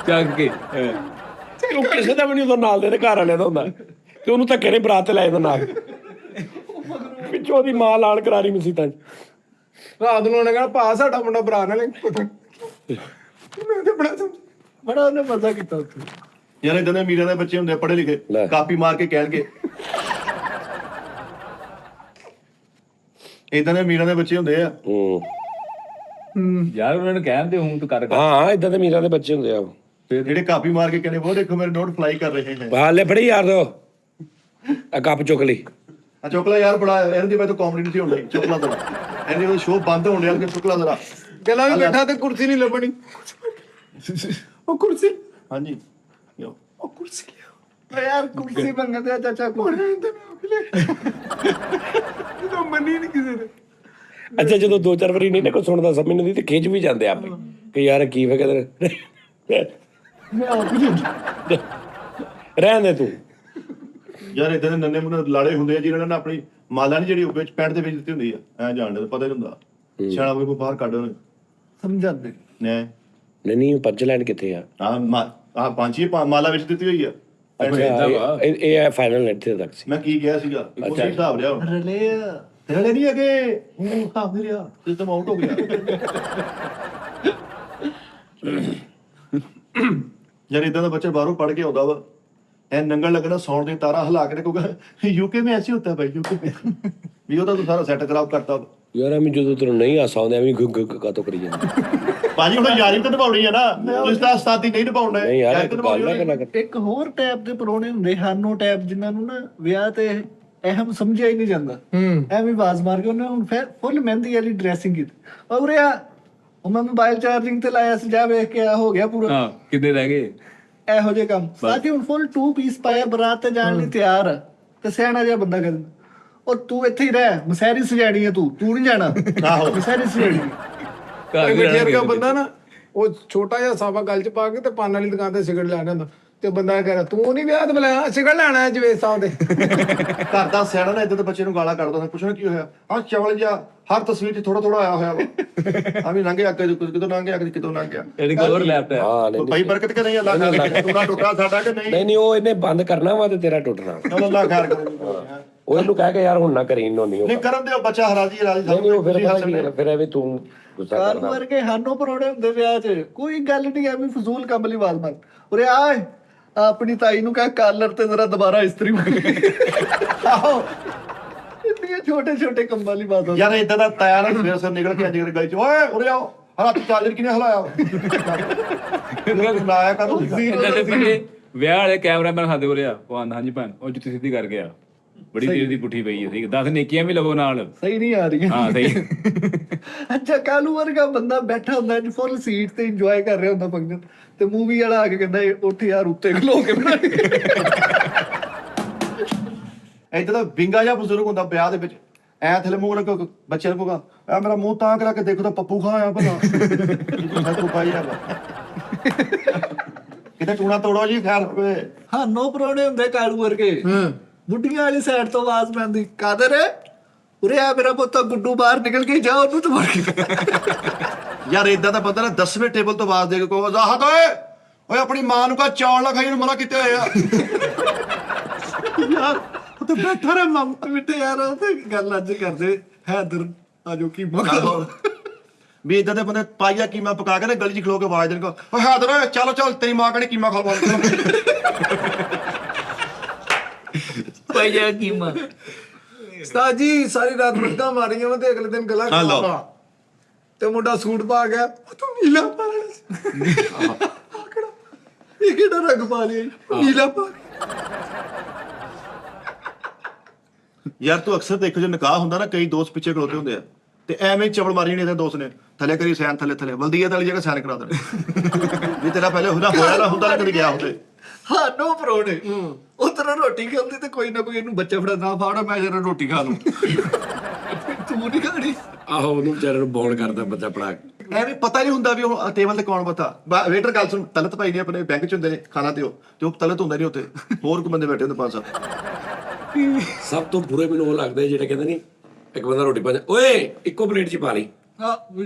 ਚੱਕ ਕੇ ਉਹ ਕਿਸੇ ਦਾ ਵੀ ਨਹੀਂ ਉਹਦਾ ਨਾਲ ਦੇ ਘਰ ਵਾਲਿਆਂ ਦਾ ਹੁੰਦਾ ਤੇ ਉਹਨੂੰ ਧੱਕੇ ਨੇ ਬਰਾਤ ਤੇ ਲੈ ਜਾਂਦਾ ਨਾਲ, ਪਿੱਛੋਂ ਉਹਦੀ ਮਾਂ ਲਾਲ ਕਰਾਰੀ ਮਸੀਤਾਂ 'ਚ। ਰਾਤ ਨੂੰ ਉਹਨੇ ਕਹਿਣਾ ਭਾ ਸਾਡਾ ਮੁੰਡਾ ਬਰਾ ਨਾਲ ਮੈਂ ਤੇ ਬੜਾ ਉਹਨੇ ਮਜ਼ਾ ਕੀਤਾ ਉੱਥੇ। ਯਾਰ ਇਦਾਂ ਦੇ ਅਮੀਰਾਂ ਦੇ ਬੱਚੇ ਹੁੰਦੇ ਪੜ੍ਹੇ ਲਿਖੇ, ਲੈ। ਕਾਪੀ ਮਾਰ ਕੇ ਕਹਿਣਗੇ। ਇਦਾਂ ਦੇ ਅਮੀਰਾਂ ਦੇ ਬੱਚੇ ਹੁੰਦੇ ਆ। ਯਾਰ ਉਹਨਾਂ ਨੂੰ ਕਹਿੰਦੇ ਹੁਣ ਤੂੰ ਕਰ ਹਾਂ ਇਦਾਂ ਦੇ ਮੀਰਾਂ ਦੇ ਬੱਚੇ ਹੁੰਦੇ ਆ। ਜਿਹੜੇ ਕਾਪੀ ਮਾਰ ਕੇ ਕਹਿੰਦੇ ਉਹ ਦੇਖੋ ਮੇਰੇ ਨੋਟ ਫਲਾਈ ਕਰ ਰਹੇ ਹੈ। ਹਾਲੇ ਫੜੀ ਯਾਰ ਦੋ ਆ ਕੱਪ ਚੁੱਕ ਲਈ। ਆ ਚੁਕਲਾ ਯਾਰ ਬੜਾ ਇਹਦੀ ਮੈਂ ਤਾਂ ਕਾਮੇਡੀ ਨਹੀਂ ਸੀ ਹੋਣੀ, ਚੁਕਲਾ ਜ਼ਰਾ ਇਹਦੀ ਉਹ ਸ਼ੋਅ ਬੰਦ ਹੋਣ ਡਿਆ ਕਿ ਚੁਕਲਾ ਜ਼ਰਾ। ਗਲਾ ਵੀ ਬੈਠਾ ਤੇ ਕੁਰਸੀ ਨਹੀਂ ਲੱਭਣੀ। ਉਹ ਕੁਰਸੀ ਹਾਂਜੀ ਉਹ ਕੁਰਸੀ ਲਿਆ ਓ ਯਾਰ ਕੁਰਸੀ ਮੰਗਦੇ ਆ ਚਾਚਾ ਕੋਲ। ਜਦੋਂ ਮੰਨੀ ਨਹੀਂ ਕਿਸੇ ਨੇ। ਅੱਛਾ ਜਦੋਂ 2-4 ਵਾਰੀ ਨਹੀਂ ਨਾ ਕੋਈ ਸੁਣਦਾ ਸਮਝ ਨਹੀਂ ਤੇ ਖਿੱਚ ਵੀ ਜਾਂਦੇ ਆਪੇ ਕਿ ਯਾਰ ਕੀ ਵੇ ਕਹਿੰਦੇ ਰਹਿਣ ਦੇ ਤੂੰ। ਯਾਰ ਇਦਾਂ ਦੇ ਨੰਨੇ ਮੁੰਨੇ ਲਾੜੇ ਹੁੰਦੇ ਆ ਜਿਹਨਾਂ ਨੇ ਆਪਣੀ ਮਾਲਾ ਨਹੀਂ ਜਿਹੜੀ ਉਹ ਵਿੱਚ ਪੈਂਟ ਦੇ ਵਿੱਚ ਦਿੱਤੀ ਹੁੰਦੀ ਆ, ਐ ਜਾਣਦੇ ਤਾਂ ਪਤਾ ਹੀ ਹੁੰਦਾ। ਸਿਆਣਾ ਕੋਈ ਬਾਹਰ ਕੱਢ ਉਹਨੇ ਸਮਝਾਉਂਦੇ ਨੇ। ਨਹੀਂ ਉਹ ਪੰਜ ਲੈਣ ਕਿੱਥੇ ਆ? ਆ ਪੰਛੀ ਮਾਲਾ ਵਿੱਚ ਦਿੱਤੀ ਹੋਈ ਆ। ਅੱਛਾ ਇਹ ਹੈ ਫਾਈਨਲ ਇੱਥੇ ਤੱਕ ਸੀ। ਮੈਂ ਕੀ ਕਿਹਾ ਸੀਗਾ ਉਹ ਹਿਸਾਬ ਲਿਆ ਰਲੇ ਰਲੇ ਨਹੀਂ ਹੈਗੇ, ਉਹ ਹਿਸਾਬ ਨਹੀਂ ਲਿਆ ਤੇ ਤੁਮ ਆਊਟ ਹੋ ਗਿਆ। ਯਾਰ ਇਦਾਂ ਦਾ ਬੱਚਾ ਬਾਹਰੋਂ ਪੜ ਕੇ ਆਉਂਦਾ ਵਾ, ਐ ਨੰਗਲ ਲੱਗਣਾ ਸੌਣ ਦੇ ਤਾਰਾ ਹਿਲਾ ਕੇ ਕਹੂਗਾ ਯੂਕੇ में ऐसे होता है भाई यूके में ਵੀ ਉਹਦਾ ਤੂੰ ਸਾਰਾ ਸੈੱਟ ਖਰਾਬ ਕਰਤਾ। ਯਾਰ ਐਵੇਂ ਜਦੋਂ ਤੈਨੂੰ ਨਹੀਂ ਹਾਸਾ ਆਉਂਦਾ ਐਵੇਂ ਕਾਤੋਂ ਕਰੀ ਜਾਂਦਾ। ਭਾਜੀ ਹੁਣ ਯਾਰੀ ਤਾਂ ਨਿਭਾਉਣੀ ਆ ਨਾ, ਤੁਸੀਂ ਤਾਂ ਸਾਥੀ ਨਹੀਂ ਨਿਭਾਉਣਾ। ਨਹੀਂ ਯਾਰ ਇੱਕ ਗੱਲ ਨਾ ਕਰਨਾ ਕਰ। ਇੱਕ ਹੋਰ ਟੈਪ ਦੇ ਪਰੋਣੇ ਹੁੰਦੇ ਹਾਨੋ ਟੈਪ, ਜਿਨ੍ਹਾਂ ਨੂੰ ਨਾ ਵਿਆਹ ਤੇ ਅਹਿਮ ਸਮਝਿਆ ਹੀ ਨਹੀਂ ਜਾਂਦਾ। ਐਵੇਂ ਆਵਾਜ਼ ਮਾਰ ਕੇ ਉਹਨੇ ਹੁਣ ਫਿਰ ਫੁੱਲ ਮਹਿੰਦੀ ਵਾਲੀ ਡਰੈਸਿੰਗ ਕੀਤੀ। ਔਰ ਉਹ ਮੈਂ ਮੋਬਾਈਲ ਚਾਰਜਿੰਗ ਤੇ ਲਾਇਆ ਸੀ, ਜਾ ਵੇਖ ਕੇ ਆ ਹੋ ਗਿਆ ਪੂਰਾ। ਹਾਂ ਕਿੰਨੇ ਰਹਿ ਗਏ ਇਹੋ ਜਿਹੇ ਕੰਮ। ਸਾਡੀ ਹੁਣ ਫੁੱਲ 2 ਪੀਸ ਪਾਇਆ, ਬਰਾਤ ਤੇ ਜਾਣ ਲਈ ਤਿਆਰ ਆ ਤੇ ਸਿਆਣਾ ਜਿਹਾ ਬੰਦਾ ਕਹਿੰਦਾ ਉਹ ਤੂੰ ਇੱਥੇ ਹੀ ਰਹਿ, ਮਸੈਰੀ ਸਜਾਣੀ ਹੈ, ਤੂੰ ਨਹੀਂ ਜਾਣਾ। ਆਹੋ ਮਸੈਰੀ ਸਜਾਣੀ ਘਰ ਵੀ ਵਰਗਾ ਰਹਿਣਗੇ ਬੰਦਾ ਨਾ ਉਹ ਛੋਟਾ ਜਿਹਾ ਸਾਵਾ ਗਲ ਚ ਪਾ ਕੇ ਤੇ ਪਾਨ ਵਾਲੀ ਦੁਕਾਨ ਤੇ ਸਿਗਰਟ ਲੈ ਜਾਂਦਾ ਤੇ ਬੰਦਾ ਕਹਿੰਦਾ ਤੂੰ ਨਹੀਂ ਵਿਆਹ ਤੇ ਬੁਲਾਇਆ ਸਿਗਰ ਲੈਣਾ ਜਵੇਦ ਸਾਹਿਬ ਦੇ। ਘਰ ਦਾ ਸਿਆਣਾ ਨਾ ਇਦਾਂ ਦੇ ਬੱਚੇ ਨੂੰ ਗਾਲਾਂ ਕੱਢਦਾ, ਪੁੱਛਣਾ ਕੀ ਹੋਇਆ, ਆਹ ਚਵਲ ਜਿਹਾ ਹਰ ਤਸਵੀਰ 'ਚ ਥੋੜਾ ਥੋੜਾ ਆਇਆ ਹੋਇਆ ਵਾ, ਆ ਵੀ ਲੰਘਿਆ ਕਿਦੋਂ ਲੰਘ ਗਿਆ ਕਿਦੋਂ ਲੰਘ ਗਿਆ। ਇਹਦੀ ਕੋਲ ਲੈਪਟ ਹੈ। ਹਾਂ ਨਹੀਂ ਭਾਈ ਬਰਕਤ ਕਿ ਨਹੀਂ, ਅੱਲਾ ਖੈਰ ਟੁੱਟਾ ਟੁੱਟਾ ਸਾਡਾ ਕਿ ਨਹੀਂ। ਨਹੀਂ ਉਹ ਇਹਨੇ ਬੰਦ ਕਰਨਾ ਵਾ ਤੇ ਤੇਰਾ ਟੁੱਟਣਾ। ਚਲੋ ਅੱਲਾ ਖੈਰ ਕਰੇ। ਉਹ ਇਹਨੂੰ ਕਹਿ ਕੇ ਯਾਰ ਹੁਣ ਨਾ ਕਰੀ ਨਹੀਂ ਨਹੀਂ ਕਰਨ ਦਿਓ, ਬੱਚਾ ਰਾਜੀ ਨਹੀਂ ਉਹ ਫਿਰ ਪਤਾ ਕੀ ਹੈ, ਫਿਰ ਐਵੇਂ ਤੂੰ ਗੁੱਸਾ ਕਾਲੂ ਕਰਦਾ। ਵਰਗੇ ਹਾਨੋ ਪਰੋਣੇ ਹੁੰਦੇ ਵਿਆਹ 'ਚ ਕੋਈ ਗੱਲ ਨਹੀਂ, ਐਵੇਂ ਫਜ਼ੂਲ ਕੰਮ ਲਈ ਆਵਾਜ਼ ਮਾਰ ਉਰੇ ਆ ਆਪਣੀ ਤਾਈ ਨੂੰ ਕਹਿ ਕਾਲਰ ਤੇ ਜ਼ਰਾ ਦੁਬਾਰਾ ਇਸਤਰੀ ਆਹੋ ਇੰਨੇ ਛੋਟੇ ਛੋਟੇ ਕੰਮਾਂ ਲਈ ਬਾਤ ਯਾਰ ਇਦਾਂ ਦਾ ਤਾਇਆ ਨਾ ਸਵੇਰ ਸਵੇਰ ਨਿਕਲ ਕੇ ਅੱਜ ਗਲੀ 'ਚ ਓਏ ਉਰੇ ਆਓ, ਹੱਥ ਚਾਰਜਰ ਕਿਨੇ ਹਲਾਇਆ ਲਾਇਆ ਕਰ ਇਦਾਂ ਦੇ ਬੰਦੇ ਵਿਆਹ ਵਾਲੇ ਕੈਮਰਾਮੈਨ ਸਾਡੇ ਕੋਲ ਆ, ਉਹ ਆਂਦਾ ਹਾਂਜੀ ਭੈਣ ਉਹ ਜੁੱਤੀ ਸਿੱਧੀ ਕਰ ਗਿਆ, ਬੜੀ ਤੇਜ਼ ਦੀ ਪੁੱਠੀ ਪਈ ਹੈ, ਠੀਕ 10 ਨੇਕੀਆਂ ਵੀ ਲਵੋ ਨਾਲ। ਸਹੀ ਨਹੀਂ ਆ ਰਹੀ ਹਾਂ ਸਹੀ। ਅੱਛਾ ਕਾਲੂ ਵਰਗਾ ਬੰਦਾ ਬੈਠਾ ਹੁੰਦਾ ਜੀ ਫੁੱਲ ਸੀਟ ਤੇ ਇੰਜੋਏ ਕਰ ਰਿਹਾ ਹੁੰਦਾ ਫੰਕਸ਼ਨ, ਤੇ ਮੂਵੀ ਵਾਲਾ ਆ ਕੇ ਕਹਿੰਦਾ ਉੱਠ ਯਾਰ ਉੱਤੇ ਖਲੋ ਕੇ ਬਣਾ। ਏਦਾਂ ਦਾ ਵਿੰਗਾ ਜਿਹਾ ਬਜ਼ੁਰਗ ਹੁੰਦਾ ਵਿਆਹ ਦੇ ਵਿੱਚ, ਐ ਥੱਲੇ ਮੂੰਹ ਰੱਖ ਬੱਚੇ ਨੂੰ ਕਹੂਗਾ ਆ ਮੇਰਾ ਮੂੰਹ ਤਾਂ ਕਰਾ ਕੇ ਦੇਖੋ ਤਾਂ ਪੱਪੂ ਖਾਂ ਆ ਭਲਾ ਤੂੰ ਪਾਈ ਆ ਕਿਤੇ ਟੂਣਾ ਤੋੜੋ ਜੀ ਖੈਰ ਹੋਵੇ। ਹਾਨੋ ਪਰੋਣੇ ਹੁੰਦੇ ਕਾਲੂ ਵਰਗੇ, ਬੁੱਢੀਆਂ ਵਾਲੀ ਸਾਈਡ ਤੋਂ ਆਵਾਜ਼ ਪੈਂਦੀ ਕਾਦਰ ਉਰੇ ਆ ਮੇਰਾ ਪੁੱਤ ਗੁੱਡੂ ਬਾਹਰ ਨਿਕਲ ਕੇ ਜਾ ਉਹਨੂੰ ਤੇ ਮਾਰ ਕੇ। ਯਾਰ ਇਦਾਂ ਦਾ ਬੰਦਾ ਨਾ 10ਵੇਂ ਟੇਬਲ ਤੋਂ ਆਵਾਜ਼ ਦੇ ਕੇ ਕਹੋ ਆਹਤ ਓਏ ਓਏ ਆਪਣੀ ਮਾਂ ਨੂੰ ਕਹ ਚੌਲ ਨਾ ਖਾਈ ਨੂੰ ਮਨਾ ਕੀਤੇ ਹੋਏ ਆ। ਯਾਰ ਉਹ ਤੇ ਬੈਠਾ ਰਹਿ ਮਾਮਾ ਮਿੱਟੇ ਯਾਰ ਉਹ ਤੇ ਗੱਲ ਅੱਜ ਕਰਦੇ ਹੈਦਰ ਆਜੋ ਕੀ ਮਗਾ ਵੀ ਇਦਾਂ ਦੇ ਬੰਦੇ ਪਾਈਆ ਕੀਮਾ ਪਕਾ ਕੇ ਨਾ ਗਲੀ 'ਚ ਖਲੋ ਕੇ ਆਵਾਜ਼ ਦੇਣ ਕੋ ਓਏ ਹੈਦਰ ਓਏ ਚਲੋ ਚੱਲ ਤੇਰੀ ਮਾਂ ਕਹਿੰਦੀ ਕੀਮਾ ਖਲਵਾ। ਭਾਈਆ ਕੀਮਾ ਉਸਤਾਦ ਜੀ ਸਾਰੀ ਰਾਤ ਮੁੱਢਾਂ ਮਾਰੀਆਂ ਵਾ ਤੇ ਅਗਲੇ ਦਿਨ ਗਲਾ ਖਰਾਬਾ ਤੇ ਮੁੰਡਾ ਸੂਟ ਪਾ ਗਿਆ, ਉਹ ਤੂੰ ਨੀਲਾ ਪਾ ਲਿਆ ਇਹ ਕਿਹੜਾ ਰੰਗ ਪਾ ਲਿਆ ਨੀਲਾ ਪਾ। ਯਾਰ ਤੂੰ ਅਕਸਰ ਦੇਖੋ ਜੇ ਨਿਕਾਹ ਹੁੰਦਾ ਨਾ ਕਈ ਦੋਸਤ ਪਿੱਛੇ ਖਲੋਤੇ ਹੁੰਦੇ ਆ ਤੇ ਐਵੇਂ ਚਵਲ ਮਾਰੀ ਨਹੀਂ ਇਹਦੇ ਦੋਸਤ ਨੇ ਥੱਲੇ ਕਰੀ ਸੈਨ ਥੱਲੇ ਬਲਦੀਆ ਵਾਲੀ ਜਗ੍ਹਾ ਸੈਨ ਕਰਾ ਦੇਣੇ ਵੀ ਤੇਰਾ ਪਹਿਲੇ ਹੋਇਆ ਨਾ ਹੁੰਦਾ ਨਾ ਕਦੀ ਗਿਆ ਹੁੰਦੇ। ਹਾਨੋ ਪਰੋਣੇ ਉਹ ਤਰ੍ਹਾਂ ਰੋਟੀ ਖਾਂਦੀ ਤੇ ਕੋਈ ਨਾ ਕੋਈ ਇਹਨੂੰ ਬੱਚਾ ਫੜਾ ਨਾ ਫਾੜਾ ਮੈਂ ਜਰਾ ਰੋਟੀ ਖਾ ਲੂੰ ਤੂੰ ਨਹੀਂ ਖਾਣੀ। ਆਹੋ ਉਹਨੂੰ ਵਿਚਾਰੇ ਨੂੰ ਬੌਲ ਕਰਦਾ ਬੱਚਾ ਪੜਾ ਕੇ। ਐਵੇਂ ਪਤਾ ਨਹੀਂ ਹੁੰਦਾ ਵੀ ਹੁਣ ਟੇਬਲ ਤੇ ਕੌਣ ਬਤਾ ਵੇਟਰ ਗੱਲ ਸੁਣ ਤਲਤ ਭਾਈ ਨੇ ਆਪਣੇ ਬੈਂਕ 'ਚ ਹੁੰਦੇ ਨੇ ਖਾਣਾ ਤੇ ਉਹ ਤਲਤ ਹੁੰਦਾ ਨਹੀਂ ਉੱਥੇ ਹੋਰ ਕੋਈ ਬੰਦੇ ਬੈਠੇ ਹੁੰਦੇ 5-7। ਸਭ ਤੋਂ ਬੁਰੇ ਮੈਨੂੰ ਉਹ ਲੱਗਦੇ ਜਿਹੜੇ ਕਹਿੰਦੇ ਨਹੀਂ ਇੱਕ ਬੰਦਾ ਰੋਟੀ ਪਾ ਓਏ ਇੱਕੋ ਪਲੇਟ 'ਚ ਪਾ ਲਈ।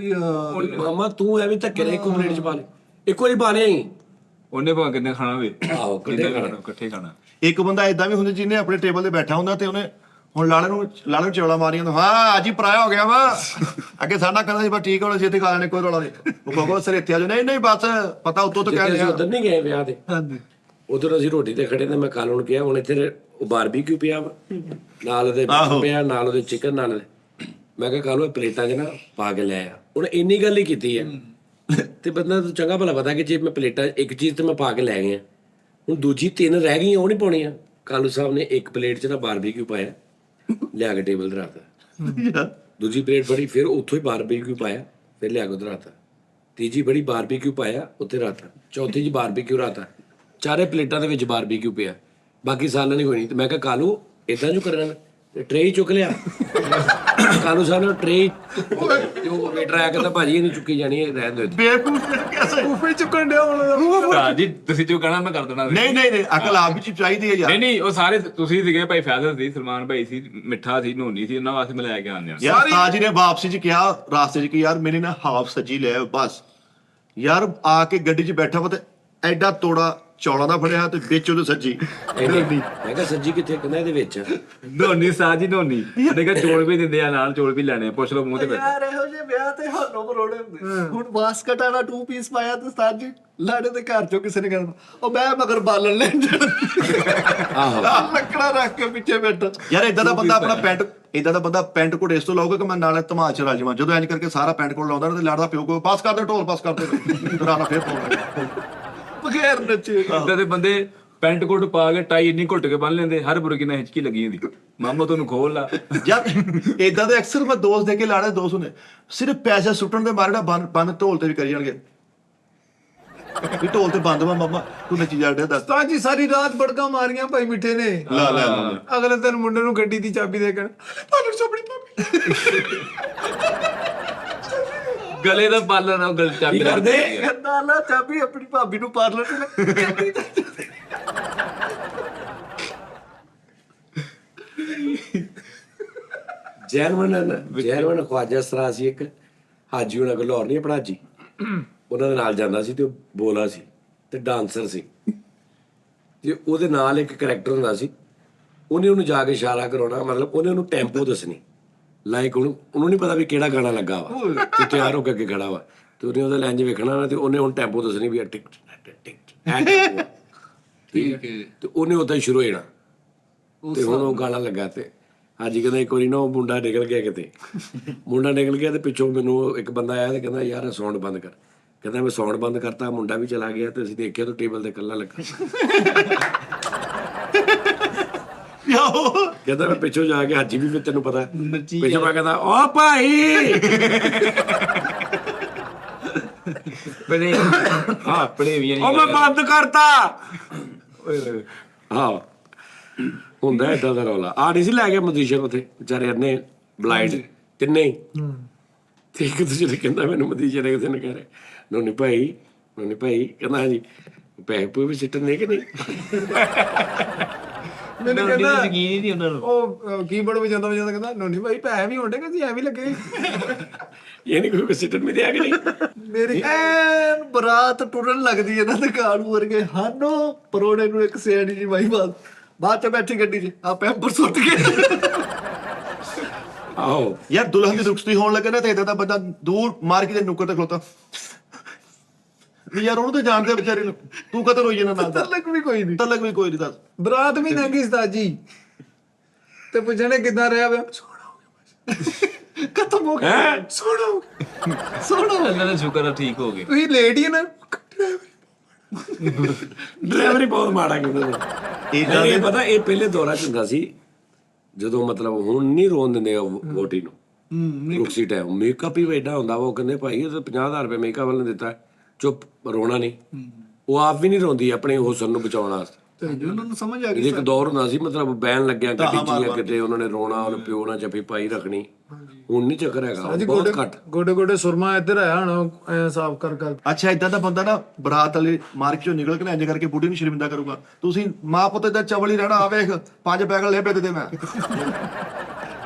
ਮਾਮਾ ਤੂੰ ਐਵੇਂ ਧੱਕੇ ਨਾਲ ਇੱਕੋ ਪਲੇਟ 'ਚ ਪਾ ਲਈ, ਇੱਕੋ ਹੀ ਪਾ ਲਿਆ ਹੀ ਉਹਨੇ ਭਾਵੇਂ ਕਿੰਨੇ ਖਾਣਾ ਹੋਵੇ। ਆਹੋ ਇਕੱਠੇ ਖਾਣਾ। ਇੱਕ ਬੰਦਾ ਇਦਾਂ ਵੀ ਹੁੰਦਾ ਜਿਹਨੇ ਆਪਣੇ ਟੇਬਲ ਤੇ ਬੈਠਾ ਹੁੰਦਾ ਤੇ ਉਹਨੇ ਹੁਣ ਲਾਲੇ ਨੂੰ ਚੌਲਾ ਮਾਰੀਆਂ ਹਾਂ ਅੱਜ ਹੀ ਪਰਾਇਆ ਹੋ ਗਿਆ ਵਾ ਅੱਗੇ ਸਾਡਾ ਕਹਿੰਦਾ ਸੀ ਬਸ ਠੀਕ ਹੋਣਾ ਛੇਤੀ ਖਾ ਲੈਣੇ ਕੋਈ ਰੌਲਾ ਨਹੀਂ। ਉਹ ਕਹੋ ਸਰ ਇੱਥੇ ਆ ਜਾਓ ਨਹੀਂ ਬਸ ਪਤਾ ਉੱਤੋਂ ਤੋਂ ਕਹਿ ਅਸੀਂ ਉਧਰ ਨਹੀਂ ਗਏ ਵਿਆਹ ਤੇ, ਹਾਂਜੀ ਉਧਰ ਅਸੀਂ ਰੋਟੀ ਤੇ ਖੜੇ ਤੇ ਮੈਂ ਕਾਲੂ ਨੂੰ ਕਿਹਾ ਹੁਣ ਇੱਥੇ ਉਹ ਬਾਰਬੀਕਿਊ ਪਿਆ ਵਾ ਨਾਲ ਉਹਦੇ ਪਿਆ ਨਾਲ ਉਹਦੇ ਚਿਕਨ ਨਾਲ ਉਹਦੇ। ਮੈਂ ਕਿਹਾ ਕਾਲੂ ਇਹ ਪਲੇਟਾਂ 'ਚ ਨਾ ਪਾ ਕੇ ਲੈ ਆ। ਉਹਨੇ ਇੰਨੀ ਗੱਲ ਹੀ ਕੀਤੀ ਹੈ ਤੇ ਬੰਦਾ ਤੂੰ ਚੰਗਾ ਭਲਾ ਪਤਾ ਕਿ ਜੇ ਮੈਂ ਪਲੇਟਾਂ ਇੱਕ ਚੀਜ਼ ਤੇ ਮੈਂ ਪਾ ਕੇ ਲੈ ਗਿਆ ਹੁਣ ਦੂਜੀ 3 ਰਹਿ ਗਈਆਂ ਉਹ ਨਹੀਂ ਪਾਉਣੀਆਂ। ਕਾਲੂ ਸਾਹਿਬ ਨੇ ਇੱਕ ਪਲੇਟ 'ਚ ਨਾ ਬਾਰਬੀਕਿਊ ਪਾਇਆ ਲਿਆ ਕੇ ਟੇਬਲ ਤੇ ਰੱਖਤਾ, ਦੂਜੀ ਪਲੇਟ ਫੜੀ ਫਿਰ ਉੱਥੋਂ ਹੀ ਬਾਰਬੀਕਿਊ ਪਾਇਆ ਫਿਰ ਲਿਆ ਕੇ ਉੱਧਰ ਰੱਖਤਾ, ਤੀਜੀ ਫੜੀ ਬਾਰਬੀਕਿਊ ਪਾਇਆ ਉੱਥੇ ਰੱਖਤਾ, ਚੌਥੀ 'ਚ ਬਾਰਬੀਕਿਊ ਰੱਖਤਾ, ਚਾਰੇ ਪਲੇਟਾਂ ਦੇ ਵਿੱਚ ਬਾਰਬੀਕਿਊ ਪਿਆ ਬਾਕੀ ਸਾਲਾਂ ਨਹੀਂ ਕੋਈ ਨਹੀਂ। ਤੇ ਮੈਂ ਕਿਹਾ ਕਾਲੂ ਇਦਾਂ ਜੋ ਕਰਨਾ ਟਰੇ ਚੁੱਕ ਲਿਆ। ਕਾਲੂ ਸਾਹਿਬ ਨੇ ਟਰੇ ਜੋ ਵੇਟਰ ਆਇਆ ਕਹਿੰਦਾ ਭਾਜੀ ਇਹਨੂੰ ਚੁੱਕੀ ਜਾਣੀ ਹੈ ਰਹਿਣ ਦਿਓ। ਬੇਵਕੂਫ ਕਿਵੇਂ ਉਫੇ ਚੁੱਕਣ ਡਿਆ ਹੁਣ ਹਾਂ ਜੀ ਤੁਸੀਂ ਜੋ ਕਹਿਣਾ ਮੈਂ ਕਰ ਦੇਣਾ। ਨਹੀਂ ਅਕਲ ਆਪ ਵਿੱਚ ਚਾਹੀਦੀ ਹੈ ਯਾਰ। ਨਹੀਂ ਉਹ ਸਾਰੇ ਤੁਸੀਂ ਸੀਗੇ ਭਾਈ ਫੈਜ਼ਲ ਸੀ, ਸਲਮਾਨ ਭਾਈ ਸੀ, ਮਿੱਠਾ ਸੀ, ਨੋਨੀ ਸੀ, ਉਹਨਾਂ ਵਾਸਤੇ ਮੈਂ ਲੈ ਕੇ ਆਉਂਦੇ ਆ। ਯਾਰ ਤਾਜ ਨੇ ਵਾਪਸੀ 'ਚ ਕਿਹਾ ਰਾਸਤੇ 'ਚ ਕਿ ਯਾਰ ਮੇਰੇ ਨਾਲ ਹਾਫ ਸੱਜੀ ਲੈ ਬਸ। ਯਾਰ ਆ ਕੇ ਗੱਡੀ 'ਚ ਬੈਠਾ ਵਾ ਤੇ ਐਡਾ ਤੋੜਾ ਚੌਲਾਂ ਦਾ ਫੜਿਆ ਤੇ ਵਿੱਚ ਉਹਦੇ ਸੱਜੀ। ਮੈਂ ਕਿਹਾ ਸੱਜੀ ਕਿੱਥੇ ਕਹਿੰਦਾ ਇਹਦੇ ਵਿੱਚ। ਨੋਨੀ ਸਾਜੀ ਨੋਨੀ ਉਹਨੇ ਕਿਹਾ ਚੋਲ ਵੀ ਦਿੰਦੇ ਆ ਨਾਲ, ਚੋਲ ਵੀ ਲੈਣੇ ਆ, ਪੁੱਛ ਲਓ ਮੂੰਹ ਤੇ ਬੈਠੇ। ਯਾਰ ਇਹੋ ਜਿਹੇ ਵਿਆਹ ਤੇ ਹਾਨੋ ਪਰੋਣੇ ਹੁੰਦੇ। ਹੁਣ ਬਾਸਕਟ ਵਾਲਾ 2 ਪੀਸ ਪਾਇਆ ਤੇ ਸਾਜ ਲਾੜੇ ਦੇ ਘਰ ਚੋਂ ਕਿਸੇ ਨੇ ਕਹਿਣਾ ਉਹ ਮੈਂ ਮਗਰ ਬਾਲਣ ਲੈਣ ਜਾਣਾ। ਆਹੋ ਲੱਕੜਾ ਰੱਖ ਕੇ ਪਿੱਛੇ ਬੈਠਾ। ਯਾਰ ਇਦਾਂ ਦਾ ਬੰਦਾ ਆਪਣਾ ਪੈਂਟ ਕੋਟ ਇਸ ਤੋਂ ਲਾਊਗਾ ਕਿ ਮੈਂ ਨਾਲੇ ਧਮਾਲ 'ਚ ਰਲ ਜਾਵਾਂ। ਜਦੋਂ ਇੰਜ ਕਰਕੇ ਸਾਰਾ ਪੈਂਟ ਕੋਟ ਲਾਉਂਦਾ ਨਾ ਤੇ ਲਾੜਾ ਪਿਓ ਕੋ ਪਾਸ ਕਰਦੇ ਢੋਲ ਪਾਸ ਕਰਦੇ ਰਾਣਾ ਫੇਰ ਪਾਉਂਦਾ ਬਗੈਰ ਨੱਚੇ। ਇਦਾਂ ਦੇ ਬੰਦੇ ਪੈਂਟ ਕੋਟ ਪਾ ਕੇ ਟਾਈ ਇੰਨੀ ਘੁੱਟ ਕੇ ਬੰਨ ਲੈਂਦੇ, ਹਰ ਬੁਰਕੀ ਨਾਲ ਹਿਚਕੀ ਲੱਗੀ ਹੁੰਦੀ। ਮਾਮਾ ਤੁਹਾਨੂੰ ਖੋਲ ਲਾ। ਯਾਰ ਇਦਾਂ ਦੇ ਅਕਸਰ ਮੈਂ ਦੋਸਤ ਦੇ ਕੇ ਲਾੜੇ ਦੋਸਤ ਹੁੰਦੇ ਸਿਰਫ ਪੈਸੇ ਸੁੱਟਣ ਦੇ ਮਾਰੇ ਨਾ ਬੰਨ ਢੋਲ ਤੇ ਵੀ ਕਰੀ ਜਾਣਗੇ ਵੀ ਢੋਲ ਤੇ ਬੰਦ ਵਾ ਮਾਮਾ ਤੂੰ ਨੱਚੀ ਜਾਂਦੇ ਦੱਸ। ਉਸਤਾਦ ਜੀ ਸਾਰੀ ਰਾਤ ਬੜਕਾ ਮਾਰੀਆਂ ਭਾਈ ਮਿੱਠੇ ਨੇ। ਲੈ ਅਗਲੇ ਦਿਨ ਮੁੰਡੇ ਨੂੰ ਗੱਡੀ ਦੀ ਚਾਬੀ ਦੇ ਕੇ ਪਾਲਰ ਚੋਪੜੀ ਭਾਬੀ ਗਲੇ ਦਾ ਪਾਲਣ ਨਾਲ ਗਲ ਚਾਬੀ ਕੀ ਕਰਦੇ? ਕਹਿੰਦਾ ਲਾ ਚਾਬੀ ਆਪਣੀ ਭਾਬੀ ਨੂੰ ਪਾਰਲਰ ਤੇ ਜੈਨਵਨ ਖਵਾਜਾ ਸਰਾ ਸੀ ਇੱਕ ਹਾਜੀ ਉਹਨਾਂ ਕੋਲ ਲਾਹੌਰ ਨਹੀਂ ਆਪਣਾ ਹਾਜੀ, ਉਹਨਾਂ ਦੇ ਨਾਲ ਜਾਂਦਾ ਸੀ ਤੇ ਉਹ ਬੋਲਾ ਸੀ ਤੇ ਡਾਂਸਰ ਸੀ ਤੇ ਉਹਦੇ ਨਾਲ ਇੱਕ ਕਰੈਕਟਰ ਹੁੰਦਾ ਸੀ, ਉਹਨੂੰ ਜਾ ਕੇ ਇਸ਼ਾਰਾ ਕਰਾਉਣਾ, ਮਤਲਬ ਉਹਨੂੰ ਟੈਂਪੋ ਦੱਸਣੀ, ਲਾਈਕ ਉਹਨੂੰ ਨਹੀਂ ਪਤਾ ਵੀ ਕਿਹੜਾ ਗਾਣਾ ਲੱਗਾ ਵਾ ਤੇ ਤਿਆਰ ਹੋ ਕੇ ਅੱਗੇ ਖੜਾ ਵਾ ਤੇ ਉਹਨੇ ਉਹਦਾ ਲੈਂਜ ਵੇਖਣਾ ਨਾ ਤੇ ਉਹਨੇ ਹੁਣ ਟੈਂਪੋ ਦੱਸਣੀ ਵੀ ਟਿਕ ਟਿਕ ਠੀਕ ਹੈ ਤੇ ਉਹਨੇ ਉਦਾਂ ਹੀ ਸ਼ੁਰੂ ਹੋ ਜਾਣਾ ਤੇ ਹੁਣ ਉਹ ਗਾਣਾ ਲੱਗਾ ਤੇ ਹਾਜੀ ਕਹਿੰਦਾ ਇੱਕ ਵਾਰੀ ਨਾ ਉਹ ਮੁੰਡਾ ਨਿਕਲ ਗਿਆ ਕਿਤੇ, ਮੁੰਡਾ ਨਿਕਲ ਗਿਆ ਤੇ ਪਿੱਛੋਂ ਮੈਨੂੰ ਇੱਕ ਬੰਦਾ ਆਇਆ ਤੇ ਕਹਿੰਦਾ ਯਾਰ ਸਾਊਂਡ ਬੰਦ ਕਰ, ਕਹਿੰਦਾ ਮੈਂ ਸਾਊਂਡ ਬੰਦ ਕਰਤਾ, ਮੁੰਡਾ ਵੀ ਚਲਾ ਗਿਆ ਤੇ ਅਸੀਂ ਦੇਖਿਆ ਤਾਂ ਟੇਬਲ ਤੇ ਇਕੱਲਾ ਲੱਗਾ। ਕਹਿੰਦਾ ਮੈਂ ਪਿੱਛੋਂ ਜਾ ਕੇ ਹਾਜੀ ਵੀ ਤੈਨੂੰ ਪਤਾ ਪਿੱਛੋਂ ਮੈਂ ਕਹਿੰਦਾ ਓ ਭਾਈ ਹਾਂ ਪੜੇਵੀਆਂ ਉਹ ਮੈਂ ਬੰਦ ਕਰਤਾ। ਹਾਂ ਹੁੰਦਾ ਏਦਾਂ ਦਾ ਰੌਲਾ। ਆ ਨਹੀਂ ਸੀ ਲੈ ਗਿਆ ਮਜੀਸ਼ੀਅਨ ਉੱਥੇ ਵਿਚਾਰੇ ਅੰਨੇ ਬਲਾਈਂਡ ਤਿੰਨੇ ਹੀ ਤੇ ਇੱਕ ਦੂਜੇ ਨੇ ਕਹਿੰਦਾ ਮੈਨੂੰ ਮਜੀਸ਼ੀਅਨ ਨੇ ਕਿਸੇ ਨੇ ਕਹਿ ਰਿਹਾ ਨੋਨੀ ਭਾਈ ਕਹਿੰਦਾ ਹਾਂਜੀ ਪੈਸੇ ਪੂਏ ਵੀ ਸਿੱਟਣ ਨੇ ਕਿ ਨਹੀਂ। ਮੈਨੂੰ ਕਹਿੰਦਾ ਯਕੀਨ ਹੀ ਨਹੀਂ ਉਹਨਾਂ ਨੂੰ। ਉਹ ਕੀਬੋਰਡ ਵਜਾਉਂਦਾ ਕਹਿੰਦਾ ਨੋਨੀ ਭਾਈ ਪੈਸੇ ਵੀ ਹੋਣਗੇ ਕਿ ਐਵੇਂ ਲੱਗੇ ਇਹ ਨਹੀਂ ਕੋਈ ਸਿੱਟਣ ਵੀ ਦਿਆ ਕਿ ਨਹੀਂ। ਮੇਰੀ ਐਨ ਬਰਾਤ ਟੁਰਨ ਲੱਗਦੀ ਹੈ ਨਾ ਤੇ ਕਾਲੂ ਵਰਗੇ ਹਾਨੋ ਪਰੋੜੇ ਨੂੰ ਇੱਕ ਸਿਆਣੀ ਜੀ ਬਾਈ ਬਾਅਦ ਚ ਬੈਠੀ ਗੱਡੀ 'ਚ ਆ ਪੈਂਪਰ ਸੁੱਟ ਕੇ ਆਹੋ ਯਾਰ ਦੁਲਹਨ ਦੀ ਰੁਖਸਤੀ ਹੋਣ ਲੱਗੇ ਨਾ ਤੇ ਇਦਾਂ ਦਾ ਬੰਦਾ ਦੂਰ ਮਾਰਕੀਟ ਦੇ ਨੁੱਕਰ ਤੇ ਖਲੋਤਾ ਵੀ ਯਾਰ ਉਹਨੂੰ ਤਾਂ ਜਾਣਦੇ ਵਿਚਾਰੇ ਨੂੰ, ਤੂੰ ਕਦੋਂ ਰੋਈ ਜਾਣਾ ਨਾਲ ਤਲਕ ਵੀ ਕੋਈ ਨਹੀਂ ਦੱਸ। ਬਰਾਤ ਵੀ ਲੰਘੀ ਉਸਤਾਦ ਤੇ ਪੁੱਛਣੇ ਕਿੱਦਾਂ ਰਿਹਾ ਵੇ ਖਤਮ ਹੋ ਗਿਆ ਸੋਹਣਾ ਅੱਲਾ ਦਾ ਸ਼ੁਕਰ ਆ ਠੀਕ ਹੋ ਗਏ। ਤੁਸੀਂ ਲੇਟ ਹੀ ਨਾ ਡਰਾਈਵਰ ਹੀ ਬਹੁਤ ਮਾੜਾ ਕੀਤਾ ਇਹ ਪਤਾ ਇਹ ਪਹਿਲੇ ਦੌਰਾ ਚ ਹੁੰਦਾ ਸੀ ਜਦੋਂ ਮਤਲਬ ਹੁਣ ਨਹੀਂ ਰੋਣ ਦਿੰਦੇ ਵੋਟੀ ਨੂੰ ਰੁਕਸੀ ਟਾਈਮ ਮੇਕਅਪ ਹੀ ਐਡਾ ਹੁੰਦਾ ਵਾ ਉਹ ਕਹਿੰਦੇ ਭਾਈ ਇਹ ਤਾਂ 50,000 ਰੁਪਏ ਮੇਕਅਪ ਵਾਲੇ ਨੇ ਦਿੱਤਾ ਚੁੱਪ ਰੋਣਾ ਨਹੀਂ ਉਹ ਆਪ ਵੀ ਨਹੀਂ ਰੋਂਦੀ ਆਪਣੇ ਹੁਸਨ ਨੂੰ ਬਚਾਉਣ ਵਾਸਤੇ ਉਹਨਾਂ ਨੂੰ ਸਮਝ ਆ ਇਹਦੇ ਇੱਕ ਦੌਰ ਹੁੰਦਾ ਸੀ ਮਤਲਬ ਬੈਨ ਲੱਗਿਆ ਗੱਡੀ ਚ ਕਿਤੇ ਉਹਨਾਂ ਨੇ ਰੋਣਾ ਉਹਨੇ ਪਿਓ ਨਾਲ ਜੱਫੀ ਪਾਈ ਰੱਖਣੀ ਹੁਣ ਨਹੀਂ ਚੱਕਰ ਹੈਗਾ ਬਹੁਤ ਘੱਟ ਗੋਡੇ ਸੁਰਮਾ ਇੱਧਰ ਆਇਆ ਹੁਣ ਐ ਸਾਫ਼ ਕਰ ਅੱਛਾ ਇਦਾਂ ਦਾ ਬੰਦਾ ਨਾ ਬਰਾਤ ਵਾਲੇ ਮਾਰਕੀਟ ਚੋਂ ਨਿਕਲ ਕੇ ਨਾ ਇੰਜ ਕਰਕੇ ਬੁੱਢੀ ਨੂੰ ਸ਼ਰਮਿੰਦਾ ਕਰੂਗਾ। ਤੁਸੀਂ ਮਾਂ ਪੁੱਤ ਦਾ ਚਵਲ ਹੀ ਰਹਿਣਾ ਆ ਵੇਖ 5 ਪੈਕਟ ਲੈ ਦੇ ਮੈਂ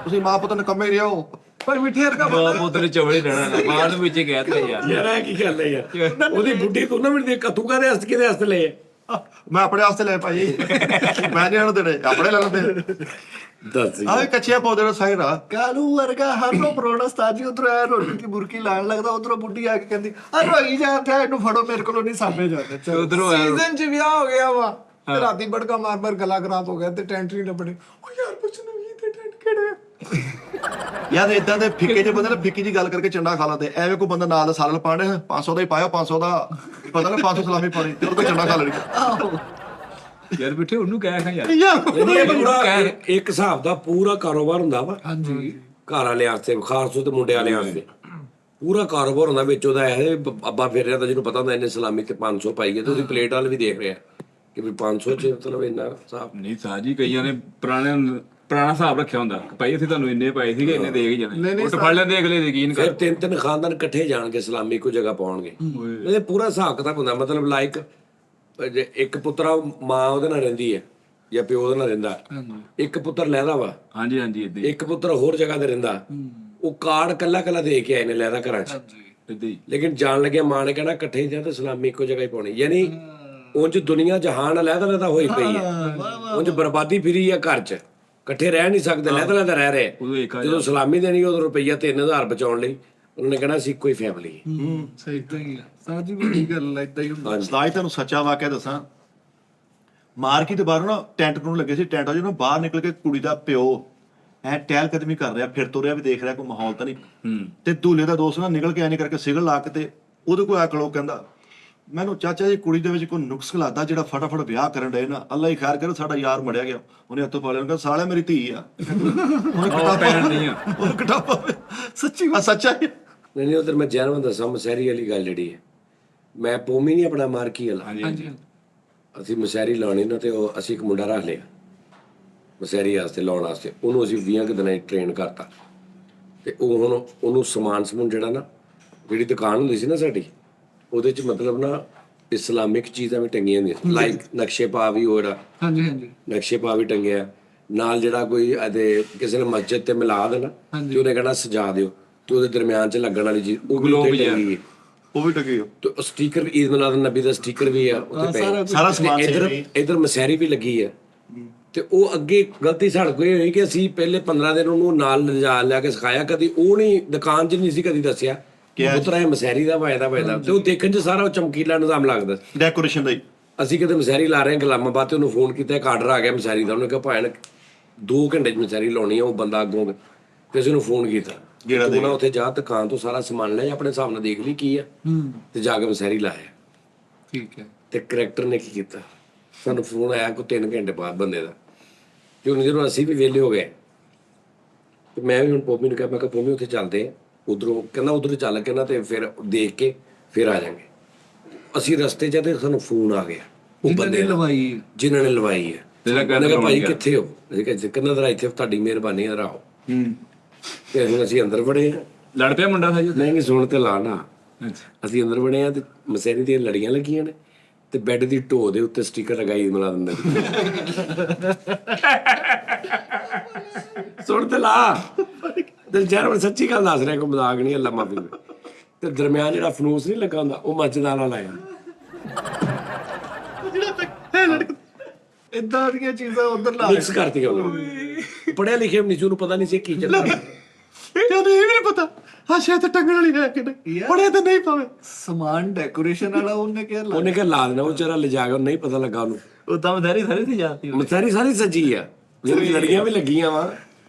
ਤੁਸੀਂ ਮਾਂ ਪੁੱਤ ਨਿਕੰਮੇ ਰਹੋ ਪਰ ਮਿੱਠੇ ਵਰਗਾ ਬਾਪ ਉਧਰ ਚਵਲੇ ਰਹਿਣਾ ਬਾਹਰ ਨੂੰ ਵਿੱਚ ਕਹਿਤਾ ਯਾਰ ਯਾਰ ਇਹ ਕੀ ਗੱਲ ਹੈ ਯਾਰ ਉਹਦੀ ਬੁੱਢੀ ਤੂੰ ਨਾ ਮੈਨੂੰ ਦੇਖ ਤੂੰ ਕਾਹਦੇ ਵਾਸਤੇ ਕਿਹਦੇ ਵਾਸਤੇ ਲਏ ਮੈਂ ਆਪਣੇ ਵਾਸਤੇ ਲੈ ਭਾਈ ਮੈਂ ਨਹੀਂ ਉਹਨੂੰ ਦੇਣੇ ਆਪਣੇ ਲੈ ਲੈਂਦੇ ਦੱਸ ਆਹ ਕੱਚਿਆ ਪੌਦੇ ਦਾ ਸਾਈਡ ਆ ਕਾਲੂ ਵਰਗਾ ਹਾਨੋ ਪਰੋੜਾ ਸਤਾਜੀ ਉਧਰ ਆਇਆ ਰੋਟੀ ਦੀ ਬੁਰਕੀ ਲਾਣ ਲੱਗਦਾ ਉਧਰੋਂ ਬੁੱਢੀ ਆ ਕੇ ਕਹਿੰਦੀ ਆ ਰੋਈ ਜਾਂਦੇ ਇਹਨੂੰ ਫੜੋ ਮੇਰੇ ਕੋਲੋਂ ਨਹੀਂ ਸਾਂਭੇ ਜਾਂਦੇ ਚਲੋ ਉਧਰੋਂ ਸੀਜ਼ਨ ਚ ਵਿਆਹ ਹੋ ਗਿਆ ਵਾ ਤੇ ਰਾਤੀ ਬੜਕਾ ਮਾਰ ਗਲਾ ਖਰਾਬ ਹੋ ਗਿਆ ਤੇ ਟੈਂਟ ਨਹੀਂ ਲੱਭਣੇ ਓ ਯਾਰ ਪੁੱਛਣਾ ਵੀ ਤੇ ਟੈਂਟ ਕਿਹੜਾ ਯਾਰ ਇਦਾਂ ਦੇ ਫਿੱਕੇ ਜਿਹੇ ਬੰਦੇ ਨਾ ਫਿੱਕੀ ਜੀ ਗੱਲ ਕਰਕੇ ਚੰਡਾ ਖਾ ਲੈਂਦੇ ਐਵੇਂ ਕੋਈ ਬੰਦਾ ਨਾਲ ਦਾ ਸਾਲਲ ਪਾਣੇ 500 ਦਾ ਹੀ ਪਾਇਆ 500 ਦਾ ਪਤਾ ਨਾ 500 ਸਲਾਮੀ ਪਾਣੀ ਤੇ ਉਹ ਕੋਈ ਚੰਡਾ ਖਾ ਲੈਣੀ ਆਹੋ ਯਾਰ ਬਿਠੇ ਉਹਨੂੰ ਕਹਿ ਖਾਂ ਯਾਰ ਇਹ ਪੂਰਾ ਇੱਕ ਹਿਸਾਬ ਦਾ ਪੂਰਾ ਕਾਰੋਬਾਰ ਹੁੰਦਾ ਵਾ ਹਾਂਜੀ ਘਰ ਵਾਲਿਆਂ ਵਾਸਤੇ ਖਾਸ ਤੌਰ ਤੇ ਮੁੰਡੇ ਵਾਲਿਆਂ ਵਾਸਤੇ ਪੂਰਾ ਕਾਰੋਬਾਰ ਹੁੰਦਾ ਵਿੱਚ ਉਹਦਾ ਇਹ ਅੱਬਾ ਫਿਰ ਰਿਹਾ ਤਾਂ ਜਿਹਨੂੰ ਪਤਾ ਹੁੰਦਾ ਇਹਨੇ ਸਲਾਮੀ ਤੇ 500 ਪਾਈ ਹੈ ਤੇ ਉਹਦੀ ਪਲੇਟ ਵਾਲ ਵੀ ਦੇਖ ਰਿਹਾ ਕਿ ਵੀ 500 ਚ ਮਤਲਬ ਇੰਨਾ ਹਿਸਾਬ ਨਹੀਂ ਸਾਜੀ ਕਈਆਂ ਨੇ ਪੁਰਾਣਾ ਹਿਸਾਬ ਰੱਖਿਆ ਹੁੰਦਾ ਭਾਈ ਇੱਥੇ ਤੁਹਾਨੂੰ ਇੰਨੇ ਪਾਏ ਸੀਗੇ ਇੰਨੇ ਦੇ ਕੇ ਜਾਣੇ ਉਹ ਫੜ ਲੈਂਦੇ ਅਗਲੇ ਦੇ ਯਕੀਨ ਫਿਰ ਕਰ ਤਿੰਨ ਖਾਨਦਾਨ ਇਕੱਠੇ ਜਾਣਗੇ ਸਲਾਮੀ ਇੱਕੋ ਜਗ੍ਹਾ ਪਾਉਣਗੇ ਇਹ ਪੂਰਾ ਹਿਸਾਬ ਕਿਤਾਬ ਹੁੰਦਾ ਮਤਲਬ ਲਾਈਕ ਜੇ ਇੱਕ ਪੁੱਤਰਾ ਮਾਂ ਉਹਦੇ ਨਾਲ ਰਹਿੰਦੀ ਹੈ ਜਾਂ ਪਿਓ ਉਹਦੇ ਨਾਲ ਰਹਿੰਦਾ ਇੱਕ ਪੁੱਤਰ ਲਹਿਦਾ ਵਾ ਹਾਂਜੀ ਇਦਾਂ ਇੱਕ ਪੁੱਤਰ ਹੋਰ ਜਗ੍ਹਾ ਤੇ ਰਹਿੰਦਾ ਉਹ ਕਾਰਡ ਕੱਲਾ ਦੇ ਕੇ ਆਏ ਨੇ ਲਹਿਦਾ ਘਰਾਂ 'ਚ ਇਦਾਂ ਹੀ ਲੇਕਿਨ ਜਾਣ ਲੱਗਿਆ ਮਾਂ ਨੇ ਕਹਿਣਾ ਇਕੱਠੇ ਜਾਂ ਤੇ ਸਲਾਮੀ ਇੱਕੋ ਜਗ੍ਹਾ ਹੀ ਪਾਉਣੀ ਯਾਨੀ ਉਂਝ ਦੁਨੀਆ ਜਹਾਨ ਲਹਿਦਾ ਹੋਈ ਪਈ ਹੈ ਉਂਝ ਬਰਬਾਦੀ ਫਿਰੀ ਆ ਘਰ 'ਚ ਇਕੱਠੇ ਰਹਿ ਨਹੀਂ ਸਕਦੇ ਲਹਿਦਾ ਰਹਿ ਰਹੇ ਜਦੋਂ ਸਲਾਮੀ ਦੇਣੀ ਉਦੋਂ ਰੁਪਈਆ 3000 ਬਚਾਉਣ ਲਈ ਉਹਨਾਂ ਨੇ ਕਹਿਣਾ ਸੀ ਇੱਕੋ ਹੀ ਫੈਮਿਲੀ ਸਹੀ ਤਾਂ ਹੀ ਸਾਜੀ ਬੜੀ ਗੱਲ ਇਦਾਂ ਹੀ ਹੁੰਦਾ ਸਲਾਈ ਤੁਹਾਨੂੰ ਸੱਚਾ ਵਾਕਿਆ ਦੱਸਾਂ ਮਾਰਕੀਟ ਦੇ ਬਾਹਰੋਂ ਨਾ ਟੈਂਟ ਨੂੰ ਲੱਗੇ ਸੀ ਟੈਂਟ ਆ ਜਿਹਨੂੰ ਬਾਹਰ ਨਿਕਲ ਕੇ ਕੁੜੀ ਦਾ ਪਿਓ ਐ ਟਹਿਲ ਕਦਮੀ ਕਰ ਰਿਹਾ ਫਿਰ ਤੁਰਿਆ ਵੀ ਦੇਖ ਰਿਹਾ ਕੋਈ ਮਾਹੌਲ ਤਾਂ ਨਹੀਂ ਤੇ ਦੂਲੇ ਦਾ ਦੋਸਤ ਨਾ ਨਿਕਲ ਕੇ ਐਂ ਕਰਕੇ ਸਿਗਲ ਲਾ ਕੇ ਤੇ ਉਹਦੇ ਕੋਲ ਆ ਕੇ ਲੋਕ ਕਹਿੰਦਾ ਮੈਨੂੰ ਚਾਚਾ ਜੀ ਕੁੜੀ ਦੇ ਵਿੱਚ ਕੋਈ ਨੁਕਸ ਲੱਗਦਾ ਜਿਹੜਾ ਫਟਾਫਟ ਵਿਆਹ ਕਰਨ ਡਏ ਨਾ ਅੱਲਾ ਹੀ ਖੈਰ ਕਰੇ ਸਾਡਾ ਯਾਰ ਮੜਿਆ ਗਿਆ ਉਹਨੇ ਹੱਥੋਂ ਪਾ ਲਿਆ ਉਹਨੇ ਕਿਹਾ ਸਾਲਿਆ ਮੇਰੀ ਧੀ ਆ ਉਹਨੇ ਕਿਤਾਬਾਂ ਸੱਚੀ ਵਾ ਸੱਚਾ ਹੀ ਨਹੀਂ ਉਧਰ ਮੈਂ ਜੈਨਵਨ ਦੱਸਾਂ ਮਸਹਿਰੀ ਵਾਲੀ ਗੱਲ ਜਿਹੜੀ ਹੈ ਮੈਂ ਪੋਮੀ ਨਹੀਂ ਆਪਣਾ ਮਾਰਕੀ ਵਾਲਾ ਹਾਂਜੀ ਅਸੀਂ ਮਸਹਿਰੀ ਲਾਉਣੀ ਨਾ ਤੇ ਉਹ ਅਸੀਂ ਇੱਕ ਮੁੰਡਾ ਰੱਖ ਲਿਆ ਮਸਹਿਰੀ ਵਾਸਤੇ ਲਾਉਣ ਵਾਸਤੇ ਉਹਨੂੰ ਅਸੀਂ 20 ਕੁ ਦਿਨਾਂ ਟ੍ਰੇਨ ਕਰਤਾ ਤੇ ਉਹ ਹੁਣ ਉਹਨੂੰ ਸਮਾਨ ਸਮੂਨ ਜਿਹੜਾ ਨਾ ਜਿਹੜੀ ਦੁਕਾਨ ਹੁੰਦੀ ਸੀ ਨਾ ਸਾਡੀ ਉਹਦੇ ਚ ਮਤਲਬ ਨਾ ਇਸਲਾਮਿਕ ਚੀਜ਼ਾਂ ਵੀ ਟੰਗੀਆਂ ਹੁੰਦੀਆਂ ਲਾਈਕ ਨਕਸ਼ੇ ਪਾ ਵੀ ਉਹ ਜਿਹੜਾ ਹਾਂਜੀ ਨਕਸ਼ੇ ਪਾ ਵੀ ਟੰਗਿਆ ਨਾਲ ਜਿਹੜਾ ਕੋਈ ਇਹਦੇ ਕਿਸੇ ਨੇ ਮਸਜਿਦ ਤੇ ਮਿਲਾ ਦੇਣਾ ਤੇ ਉਹਨੇ ਕਹਿਣਾ ਸਜਾ ਦਿਓ ਤੇ ਉਹਦੇ ਦਰਮਿਆਨ 'ਚ ਲੱਗਣ ਵਾਲੀ ਚੀਜ਼ ਉਹ ਗਲੋਬ ਵੀ ਹੈ, ਉਹ ਵੀ ਟਕੇ ਹੋ ਤੇ ਸਟicker ਈਦ ਮਿਲਾਦ ਨਬੀ ਦਾ ਸਟicker ਵੀ ਆ ਉੱਤੇ ਪਿਆ, ਸਾਰਾ ਸਮਾਨ ਇਧਰ ਮਸਹਿਰੀ ਵੀ ਲੱਗੀ ਆ। ਤੇ ਉਹ ਅੱਗੇ ਗਲਤੀ ਸਾਡੇ ਕੋਲ ਇਹ ਹੋਈ ਕਿ ਅਸੀਂ ਪਹਿਲੇ 15 ਦਿਨ ਉਹਨੂੰ ਨਾਲ ਲਿਆ ਕੇ ਸਿਖਾਇਆ, ਕਦੀ ਉਹ ਨਹੀਂ ਦੁਕਾਨ 'ਚ ਨਹੀਂ ਸੀ ਕਦੀ ਦੱਸਿਆ ਪੁੱਤਰਾ ਇਹ ਮਸਹਿਰੀ ਦਾ ਵਾਇਦਾ ਤੇ ਉਹ ਦੇਖਣ 'ਚ ਸਾਰਾ ਉਹ ਚਮਕੀਲਾ ਨਿਜ਼ਾਮ ਲੱਗਦਾ ਡੈਕੋਰੇਸ਼ਨ ਦਾ ਹੀ। ਅਸੀਂ ਕਿਤੇ ਮਸਹਿਰੀ ਲਾ ਰਹੇ ਹਾਂ ਗੁਲਾਮਾਬਾਦ ਤੇ ਉਹਨੂੰ ਫੋਨ ਕੀਤਾ, ਇੱਕ ਆਰਡਰ ਆ ਗਿਆ ਮਸਹਿਰੀ ਦਾ। ਉਹਨੇ ਕਿਹਾ ਭਾਣ 2 ਘੰਟੇ 'ਚ ਮਸਹਿਰੀ ਲਾਉਣੀ ਆ। ਉਹ ਬੰਦਾ ਅੱਗੋਂ ਤੇ ਅਸੀਂ ਉਹਨੂੰ ਫੋਨ ਕੀਤਾ, ਜਿਹੜਾ ਉਹਨਾਂ ਉੱਥੇ ਜਾ ਦੁਕਾਨ ਤੋਂ ਸਾਰਾ ਸਮਾਨ ਲੈ ਆਪਣੇ ਹਿਸਾਬ ਨਾਲ ਦੇਖ ਲਈ ਕੀ ਆ ਤੇ ਜਾ ਕੇ ਮਸਹਿਰੀ ਲਾਇਆ। ਠੀਕ ਹੈ। ਤੇ ਕਰੈਕਟਰ ਨੇ ਕੀ ਕੀਤਾ, ਸਾਨੂੰ ਫੋਨ ਆਇਆ ਕੋਈ 3 ਘੰਟੇ ਬਾਅਦ ਬੰਦੇ ਦਾ, ਤੇ ਉਹਨੇ ਜਦੋਂ ਅਸੀਂ ਵੀ ਵਿਹਲੇ ਹੋ ਗਏ ਤੇ ਮੈਂ ਵੀ ਹੁਣ ਪੋਮੀ ਨੂੰ ਕਿਹਾ, ਮੈਂ ਕਿਹਾ ਪੋਮੀ ਉੱਥੇ ਚੱਲਦੇ ਆ ਉਧਰੋਂ। ਕਹਿੰਦਾ ਉਧਰ ਚੱਲ ਕੇ ਨਾ ਤੇ ਫਿਰ ਦੇਖ ਕੇ ਫਿਰ ਆ ਜਾਵਾਂਗੇ। ਅਸੀਂ ਰਸਤੇ 'ਚ ਤੇ ਸਾਨੂੰ ਫੋਨ ਆ ਗਿਆ ਉਹ ਬੰਦੇ ਲਵਾਈ ਜਿਨ੍ਹਾਂ ਨੇ ਲਵਾਈ ਹੈ। ਮੈਂ ਕਿਹਾ ਭਾਈ ਕਿੱਥੇ ਹੋ? ਅਸੀਂ ਕਹਿੰਦਾ ਜਰਾ ਇੱਥੇ ਤੁਹਾਡੀ ਮਿਹਰਬਾਨੀ ਆ ਰਾਓ। ਤੇ ਹੁਣ ਅਸੀਂ ਅੰਦਰ ਵੜੇ ਆ। ਲੜ ਪਿਆ ਮੁੰਡਾ ਸਾਜੀ? ਨਹੀਂ ਸੁਣ ਤੇ ਲਾ ਨਾ। ਅਸੀਂ ਅੰਦਰ ਵੜੇ ਆ ਤੇ ਮਸਹਿਰੀ ਦੀਆਂ ਲੜੀਆਂ ਲੱਗੀਆਂ ਨੇ ਤੇ ਬੈੱਡ ਦੀ ਢੋ ਦੇ ਉੱਤੇ ਸਟicker ਲਗਾਈ ਮਿਲਾ ਦਿੰਦਾ। ਸੁਣ ਤੇ ਲਾ ਤੇ ਯਾਰ ਸੱਚੀ ਗੱਲ ਦੱਸ ਰਿਹਾ, ਕੋਈ ਮਜ਼ਾਕ ਨਹੀਂ, ਅੱਲਾ ਮਾਫੀ। ਤੇ ਦਰਮਿਆਨ ਜਿਹੜਾ ਫਨੂਸ ਨਹੀਂ ਲੱਗਾ ਹੁੰਦਾ ਉਹ ਮੱਚਦਾਰ ਵਾਲਾ ਲਾਇਆ। ਇਦਾਂ ਦੀਆਂ ਚੀਜ਼ਾਂ ਉਧਰ ਲਾ ਮਿਕਸ ਕਰਤੀਆਂ ਉਹਨੇ। ਪੜਿਆ ਲਿਖਿਆ ਨੀਚੂ ਨੂੰ ਪਤਾ ਨਹੀਂ ਸੀ ਕੀ ਚੱਲਦਾ। ਜਦੋਂ ਇਹ ਵੀ ਨਹੀਂ ਪਤਾ ਹਾਂ ਸ਼ਾਇਦ ਟੰਗਣ ਵਾਲੀ ਹੈ ਕਿ ਨਹੀਂ, ਪੜਿਆ ਤਾਂ ਨਹੀਂ ਪਾਵੇ। ਸਮਾਨ ਡੈਕੋਰੇਸ਼ਨ ਵਾਲਾ ਉਹਨੇ ਕਿਹਾ ਉਹਨੇ ਕਿਹਾ ਲਾ ਦੇਣਾ, ਉਹ ਵਿਚਾਰਾ ਲਿਜਾ ਗਿਆ, ਨਹੀਂ ਪਤਾ ਲੱਗਾ ਉਹਨੂੰ। ਉਹ ਤਾਂ ਮਧਾਰੀ ਸਾਰੀ ਸੀ ਜਾਂਦੀ ਮਸਹਿਰੀ ਸਾਰੀ ਸੱਜੀ ਆ, ਜਿਹੜੀ ਲੜੀਆਂ ਵੀ ਲੱਗੀਆਂ ਵਾ,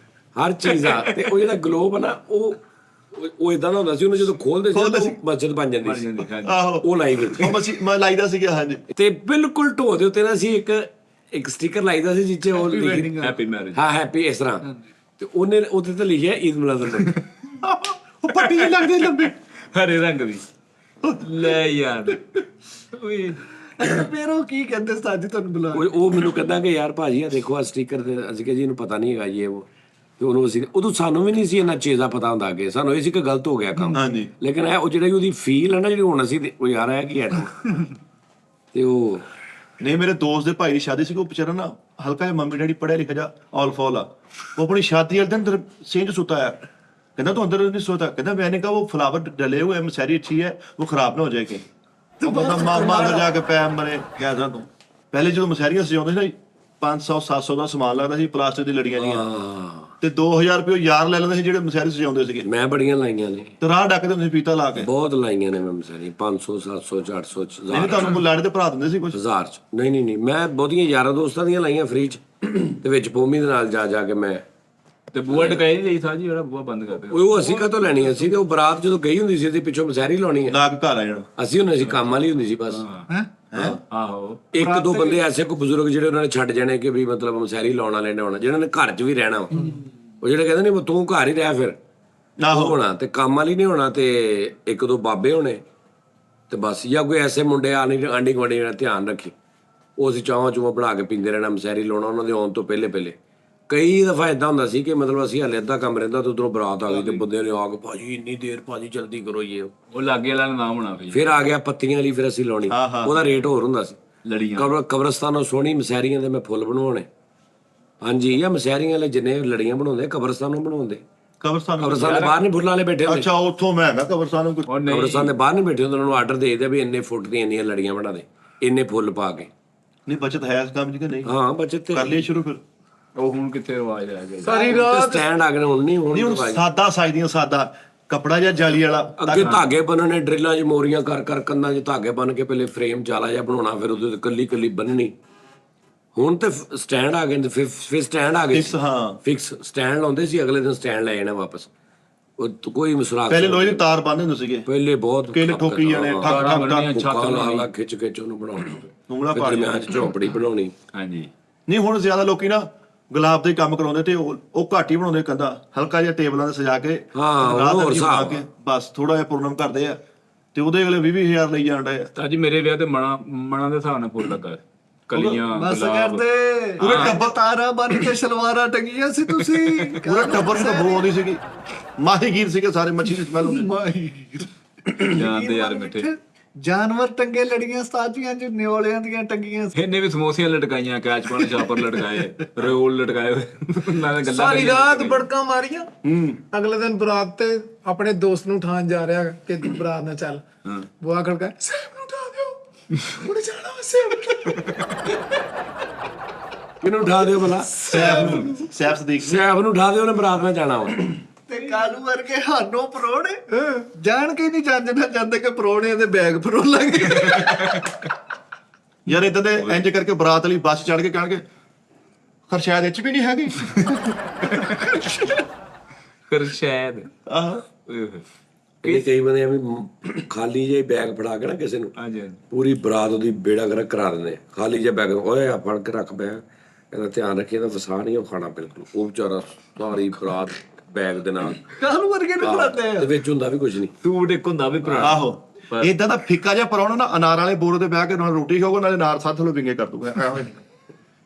ਹਰ ਚੀਜ਼ ਆ। ਤੇ ਉਹ ਜਿਹੜਾ ਗਲੋਬ ਆ ਨਾ ਉਹ ਇਦਾਂ ਦਾ ਹੁੰਦਾ ਸੀ, ਉਹਨੂੰ ਜਦੋਂ ਖੋਲਦੇ ਸੀ ਮਸਜਿਦ ਬਣ ਜਾਂਦੀ ਸੀ। ਆਹੋ ਉਹ ਲਾਈ ਵੀ ਉਹ ਮੈਂ ਲਾਈਦਾ ਸੀਗਾ। ਹਾਂਜੀ। ਤੇ ਬਿਲਕੁਲ ਢੋ ਦੇ ਉੱਤੇ ਨਾ ਸੀ ਇੱਕ ਸਟicker ਲਾਈਦਾ ਸੀ ਜਿੱਥੇ ਉਹ ਲਿਖੀ ਹੈਪੀ ਮੈਰਿਜ। ਹਾਂ ਹੈਪੀ ਇਸ ਤਰ੍ਹਾਂ। ਤੇ ਉਹਨੇ ਉਹਦੇ ਤੇ ਲਿਖਿਆ ਈਦ ਮਿਲਾਦ ਨਬੀ। ਉਹ ਪੱਟੀ ਜਿਹੀ ਲੱਗਦੀ ਲੰਬੀ ਹਰੇ ਰੰਗ ਦੀ। ਲੈ ਯਾਰ ਓਏ ਫਿਰ ਉਹ ਕੀ ਕਹਿੰਦੇ ਸਾਜੀ ਤੁਹਾਨੂੰ ਬੁਲਾ ਉਹ ਮੈਨੂੰ ਕਹਿੰਦਾ ਕਿ ਯਾਰ ਭਾਜੀ ਆ ਦੇਖੋ ਆ ਸਟicker ਤੇ। ਅਸੀਂ ਕਿਹਾ ਜੀ ਇਹਨੂੰ ਪਤਾ ਨਹੀਂ ਹੈਗਾ ਜੀ ਇਹ ਉਹ। ਤੇ ਉਹਨੂੰ ਅਸੀਂ ਉਦੋਂ ਸਾਨੂੰ ਵੀ ਨਹੀਂ ਸੀ ਇਹਨਾਂ ਚੀਜ਼ਾਂ ਪਤਾ ਹੁੰਦਾ ਅੱਗੇ, ਸਾਨੂੰ ਇਹ ਸੀ ਕਿ ਗਲਤ ਹੋ ਗਿਆ ਕੰਮ। ਹਾਂਜੀ। ਲੇਕਿਨ ਇਹ ਉਹ ਜਿਹੜੀ ਉਹਦੀ ਫੀਲ ਹੈ ਨਾ ਜਿਹੜੀ ਹੁਣ ਅਸੀਂ ਉਹ ਯਾਰ ਹੈ ਕੀ ਹੈ ਤੇ ਉਹ ਨਹੀਂ ਮੇਰੇ ਦੋਸਤ ਦੇ ਭਾਈ ਦੀ ਸ਼ਾਦੀ ਸੀ, ਉਹ ਵਿਚਾਰਾ ਨਾ ਹਲਕਾ ਜਿਹਾ ਮੰਮੀ ਡੈਡੀ ਪੜਿਆ ਲਿਖਿਆ ਜਾ ਆਲ ਫਾਲ ਆ। ਉਹ ਆਪਣੀ ਸ਼ਾਦੀ ਵਾਲੇ ਦਿਨ ਅੰਦਰ ਸਿੰਜ ਸੁੱਤਾ ਹੈ। ਕਹਿੰਦਾ ਤੂੰ ਅੰਦਰ नहीं सोता? कहता मैंने कहा वो फ्लावर डले हुए हैं, मसहरी अच्छी है, वो खराब ना हो जाएगी। तो बंदा मार जाके पैर मरे क्या था तू। पहले जो मसहरियां सजाਉਂਦੇ ਸੀ 500-700 ਦਾ ਸਮਾਨ ਲੱਗਦਾ ਸੀ ਪਲਾਸਟਿਕ ਦੀ ਲੜੀਆਂ ਜੀਆਂ, ਤੇ 2000 ਰੁਪਏ ਯਾਰ ਲੈ ਲੈਂਦੇ ਸੀ ਜਿਹੜੇ ਮਸਹਰੀ ਸਜਾਉਂਦੇ ਸੀਗੇ। ਮੈਂ ਬੜੀਆਂ ਲਾਈਆਂ ਨੇ ਤੇ ਰਾਹ ਡੱਕਦੇ ਹੁੰਦੇ ਸੀ ਪੀਤਾ ਲਾ ਕੇ। ਬਹੁਤ ਲਾਈਆਂ ਨੇ ਮੈਂ ਮਸਹਰੀ 500 700 400 ਨਹੀਂ ਤੁਹਾਨੂੰ ਕੋਈ ਲੜ ਦੇ ਭਰਾ ਦਿੰਦੇ ਸੀ ਕੁਝ? 1000 ਚ ਨਹੀਂ ਮੈਂ ਬਹੁਤੀਆਂ ਯਾਰਾਂ ਦੋਸਤਾਂ ਦੀਆਂ ਲਾਈਆਂ ਫ੍ਰੀ ਚ ਤੇ ਵਿੱਚ ਪੋਮੀ ਦੇ ਨਾਲ ਜਾ ਕੇ ਮੈਂ। ਤੇ ਬੂਆ ਟਕਾਈ ਨਹੀਂ ਲਈ ਸਾਜੀ, ਜਿਹੜਾ ਬੂਆ ਬੰਦ ਕਰਦੇ। ਉਹ ਅਸੀਂ ਕਾਹਤੋਂ ਲੈਣੀ ਸੀ? ਤੇ ਉਹ ਬਰਾਤ ਜਦੋਂ ਗਈ ਹੁੰਦੀ ਸੀ ਤੇ ਪਿੱਛੋਂ ਮਸਹਰੀ ਲਾਉਣੀ ਹੈ। ਲਾ ਕੇ ਘਰ ਆ ਜਾਣਾ। ਅਸੀਂ ਹੁੰਦੇ ਸੀ ਕੰਮ ਵਾਲੀ ਹੁੰਦੀ ਸੀ ਬਸ। ਆਹੋ ਇੱਕ ਦੋ ਬੰਦੇ ਐਸੇ ਕੋ ਬਜ਼ੁਰਗ ਜਿਹੜੇ ਉਹਨਾਂ ਨੇ ਛੱਡ ਜਾਣੇ ਕਿ ਵੀ ਮਤਲਬ ਮਸਹਰੀ ਲਾਉਣ ਵਾਲੇ ਨੇ ਹੋਣਾ, ਜਿਹਨਾਂ ਨੇ ਘਰ 'ਚ ਵੀ ਰਹਿਣਾ ਵਾ। ਉਹ ਜਿਹੜੇ ਕਹਿੰਦੇ ਨੇ ਤੂੰ ਘਰ ਹੀ ਰਹਿ ਫਿਰ ਉਹ ਹੋਣਾ, ਤੇ ਕੰਮ ਵਾਲੀ ਨਹੀਂ ਹੋਣਾ, ਤੇ ਇੱਕ ਦੋ ਬਾਬੇ ਹੋਣੇ ਤੇ ਬਸ। ਜਾਂ ਕੋਈ ਐਸੇ ਮੁੰਡੇ ਆਂਢੀ ਗੁਆਂਢੀ ਜਿਹੜਾ ਧਿਆਨ ਰੱਖੀ, ਉਹ ਅਸੀਂ ਚਾਵਾਂ ਚੂਵਾਂ ਬਣਾ ਕੇ ਪੀਂਦੇ ਰਹਿਣਾ, ਮਸਹਰੀ ਲਾਉਣਾ ਉਹਨਾਂ ਦੇ ਆਉਣ ਤੋਂ ਪਹਿਲੇ। ਕਈ ਦਫਾ ਏਦਾਂ ਹੁੰਦਾ ਸੀ ਕਿ ਮਤਲਬ ਅਸੀਂ ਹਲੇ ਅੱਧਾ ਕੰਮ ਰਹਿੰਦਾ ਤੇ ਉਧਰੋਂ ਬਰਾਤ ਆ ਗਈ ਤੇ ਬੰਦੇ ਨੇ ਆ ਕੇ ਭਾਜੀ ਇੰਨੀ ਦੇਰ ਭਾਜੀ ਜਲਦੀ ਕਰੋ ਇਹ ਉਹ ਲਾਗੇ ਵਾਲਾ ਨਾਮ ਹੋਣਾ ਫਿਰ ਆ ਗਿਆ ਪੱਤੀਆਂ ਵਾਲੀ, ਫਿਰ ਅਸੀਂ ਲਾਉਣੀ। ਉਹਦਾ ਰੇਟ ਹੋਰ ਹੁੰਦਾ ਸੀ। ਲੜੀਆਂ ਕਬਰਸਤਾਨੋਂ ਸੋਹਣੀ ਮਸਹਰੀਆਂ ਦੇ ਮੈਂ ਫੁੱਲ ਬਣਵਾਉਣੇ। ਹਾਂਜੀ ਜਾਂ ਮਸਹਰੀਆਂ ਵਾਲੇ ਜਿੰਨੇ ਲੜੀਆਂ ਬਣਾਉਂਦੇ ਕਬਰਸਤਾਨੋਂ ਬਣਾਉਂਦੇ। ਕਬਰਸਤਾਨ ਦੇ ਬਾਹਰ ਨਹੀਂ ਫੁੱਲਾਂ ਵਾਲੇ ਬੈਠੇ ਹੁੰਦੇ। ਅੱਛਾ ਉੱਥੋਂ ਮੈਂ ਨਾ ਕਬਰਸਤਾਨ ਕੁਝ ਕਬਰਸਤਾਨ ਦੇ ਬਾਹਰ ਨਹੀਂ ਬੈਠੇ ਹੁੰਦੇ, ਉਹਨਾਂ ਨੂੰ ਆਰਡਰ ਦੇ ਦਿਆ ਵੀ ਇੰਨੇ ਫੁੱਟ ਦੀਆਂ ਇੰਨੀਆਂ ਲੜੀਆਂ ਬਣਾ ਦੇ, ਇੰਨੇ ਫੁੱਲ ਪਾ ਕੇ। ਨਹੀਂ ਬਚਤ ਹੈ ਇਸ ਕੰਮ 'ਚ ਕਿ ਨਹੀਂ? ਹਾਂ ਬਚਤ ਕਰ ਲਈ ਸ਼ੁਰੂ ਫਿਰ। ਉਹ ਹੁਣ ਕਿੱਥੇ ਰਿਵਾਜ ਰਹਿ ਗਿਆ? ਸਾਰੀ ਰਾਤ ਸਟੈਂਡ ਆ ਗਏ ਹੁਣ ਨਹੀਂ ਹੁਣ ਸਾਦਾ ਸਾਈਦੀਆਂ ਸਾਦਾ ਕੱਪੜਾ ਜਾਂ ਜਾਲੀ ਵਾਲਾ। ਅੱਗੇ ਧਾਗੇ ਬੰਨਣੇ ਡਰਿਲਾਂ 'ਚ ਮੋਰੀਆਂ ਕਰ ਕੰਨਾਂ 'ਚ ਧਾਗੇ ਬੰਨ ਕੇ ਪਹਿਲੇ ਫਰੇਮ ਜਾਲਾ ਜਿਹਾ ਬਣਾਉਣਾ, ਫਿਰ ਉਹਦੇ ਤੇ ਕੱਲੀ ਬੰਨਣੀ। ਹੁਣ ਤੇ ਸਟੈਂਡ ਆ ਗਏ, ਫਿਰ ਸਟੈਂਡ ਆ ਗਏ। ਫਿਕਸ ਸਟੈਂਡ ਲਾਉਂਦੇ ਸੀ, ਅਗਲੇ ਦਿਨ ਸਟੈਂਡ ਲੈ ਜਾਣਾ ਵਾਪਸ। ਉਹ ਕੋਈ ਮਸਰਾਕ ਪਹਿਲੇ ਲੋਹੇ ਦੀ ਤਾਰ ਬੰਨ੍ਹਦੇ ਹੁੰਦੇ ਸੀਗੇ, ਪਹਿਲੇ ਬਹੁਤ ਕਿੱਲ ਠੋਕੀ ਜਾਣੇ ਠੱਕ ਠੱਕ ਖਿੱਚ ਉਹਨੂੰ ਬਣਾਉਣਾ, ਉਂਗਲਾ ਪਾ ਦਰਮਿਆਨ 'ਚ ਝੋਪੜੀ ਬਣਾਉਣੀ। ਹਾਂਜੀ। ਨਹੀਂ ਹੁਣ ਜ਼ਿਆਦਾ ਲੋਕੀ ਨਾ ਗੁਲਾਬ ਦੇ ਕੰਮ ਕਰਾਉਂਦੇ ਤੇ ਉਹ ਘੱਟ ਹੀ ਬਣਾਉਂਦੇ, ਕੰਦਾ ਹਲਕਾ ਜਿਹਾ ਟੇਬਲਾਂ ਤੇ ਸਜਾ ਕੇ ਹੋਰ ਹਿਸਾਬ ਬਸ ਥੋੜਾ ਜਿਹਾ ਪੂਰਨਮ ਕਰਦੇ ਆ ਤੇ ਉਹਦੇ ਅਗਲੇ 20,000 ਲਈ ਜਾਣ ਡਏ ਆ। ਤਾਂ ਜੀ ਮੇਰੇ ਵਿਆਹ ਤੇ ਮਣਾ ਦੇ ਹਿਸਾਬ ਨਾਲ ਫੁੱਲ ਲੱਗਾ, ਕਲੀਆਂ ਬਸ ਕਰਦੇ ਪੂਰੇ ਟੱਬਰ ਤਾਰਾ ਬਣ ਕੇ ਸ਼ਲਵਾਰਾਂ ਟੰਗੀਆਂ ਸੀ ਤੁਸੀਂ। ਪੂਰਾ ਟੱਬਰ ਨੂੰ ਬੋ ਆਉਂਦੀ ਸੀਗੀ, ਮਾਹੀਗੀਰ ਸੀਗੇ ਸਾਰੇ, ਮੱਛੀ ਦੀ ਸਮੈਲ ਹੁੰਦੀ। ਜਾਂਦੇ ਯਾਰ ਮਿੱਠੇ ਜਾਨਵਰ ਟੰਗੇ ਲੜੀਆਂ ਸਾਜੀਆਂ ਚ ਨਿਓਲਿਆਂ ਦੀਆਂ ਟੰਗੀਆਂ। ਇਹਨੇ ਵੀ ਸਮੋਸਿਆਂ ਲਟਕਾਈਆਂ, ਕੈਚ ਪਾਣ ਛਾਪਰ ਲਟਕਾਏ, ਰੋਲ ਲਟਕਾਏ ਨਾਲੇ ਗੱਲਾਂ ਸਾਰੀ ਰਾਤ ਬੜਕਾਂ ਮਾਰੀਆਂ। ਅਗਲੇ ਦਿਨ ਬਰਾਤ ਤੇ ਆਪਣੇ ਦੋਸਤ ਨੂੰ ਉਠਾਣ ਜਾ ਰਿਹਾ ਕਿ ਤੂੰ ਬਰਾਤ ਨਾਲ ਚੱਲ। ਬੁਆ ਖੜਕਾ, ਸਾਹਿਬ ਨੂੰ ਉਠਾ ਦਿਓ, ਉਹਨੇ ਜਾਣਾ ਵਾ ਸਾਹਿਬ। ਕਿਹਨੂੰ ਉਠਾ ਦਿਓ ਭਲਾ? ਸੈਫ ਸਦੀਕ ਸੈਫ ਨੂੰ ਉਠਾ ਦਿਓ, ਉਹਨੇ ਬਰਾਤ ਨਾਲ ਜਾਣਾ ਵਾ। ਤੇ ਕਾਲੂ ਵਰਗੇ ਹਾਨੋਂ ਪਰੋਣੇ ਜਾਣ ਕੇ ਨਹੀਂ ਚੱਜਣਾ ਚਾਹੁੰਦੇ ਕਿ ਪਰੋਣੇ ਦੇ ਬੈਗ ਫਰੋਲਾਂਗੇ। ਯਾਰ ਇਦਾਂ ਦੇ ਇੰਜ ਕਰਕੇ ਬਰਾਤ ਵਾਲੀ ਬੱਸ ਚੜ ਕੇ ਕਹਿਣਗੇ ਖਰ ਸ਼ਾਇਦ ਇਹ ਚ ਵੀ ਨਹੀਂ ਹੈਗੀ। ਫਿਰ ਸ਼ਾਇਦ ਆਹੋ ਕਈ ਬੰਦੇ ਐਵੇਂ ਖਾਲੀ ਜਿਹੇ ਬੈਗ ਫੜਾ ਕੇ ਨਾ ਕਿਸੇ ਨੂੰ ਹਾਂਜੀ ਹਾਂਜੀ ਪੂਰੀ ਬਰਾਤ ਉਹਦੀ ਬੇੜਾ ਗਰਕ ਕਰਾ ਦਿੰਦੇ। ਖਾਲੀ ਜਿਹਾ ਬੈਗ, ਓਏ ਆ ਫੜ ਕੇ ਰੱਖ ਬੈਗ, ਇਹਦਾ ਧਿਆਨ ਰੱਖੀ, ਇਹਦਾ ਵਸਾ ਨਹੀਂ ਉਹ ਖਾਣਾ ਬਿਲਕੁਲ। ਉਹ ਵਿਚਾਰਾ ਸਾਰੀ ਬਰਾਤ ਬੈਗ ਦੇ ਨਾਲ, ਕਾਲੂ ਵਰਗੇ ਨੂੰ ਖੜਾਤੇ ਤੇ ਵਿੱਚ ਹੁੰਦਾ ਵੀ ਕੁਝ ਨਹੀਂ। ਸੂਟ ਇੱਕ ਹੁੰਦਾ ਵੀ ਪੁਰਾਣਾ। ਆਹੋ ਇਦਾਂ ਦਾ ਫਿੱਕਾ ਜਿਹਾ ਪਰੌਣਾ ਨਾ ਅਨਾਰ ਵਾਲੇ ਬੋਰੇ ਤੇ ਬਹਿ ਕੇ ਨਾਲ ਰੋਟੀ ਖਾਊਗਾ, ਨਾਲੇ ਨਾਰ ਸਾਥ ਲੋ ਵਿੰਗੇ ਕਰ ਦੂਗਾ।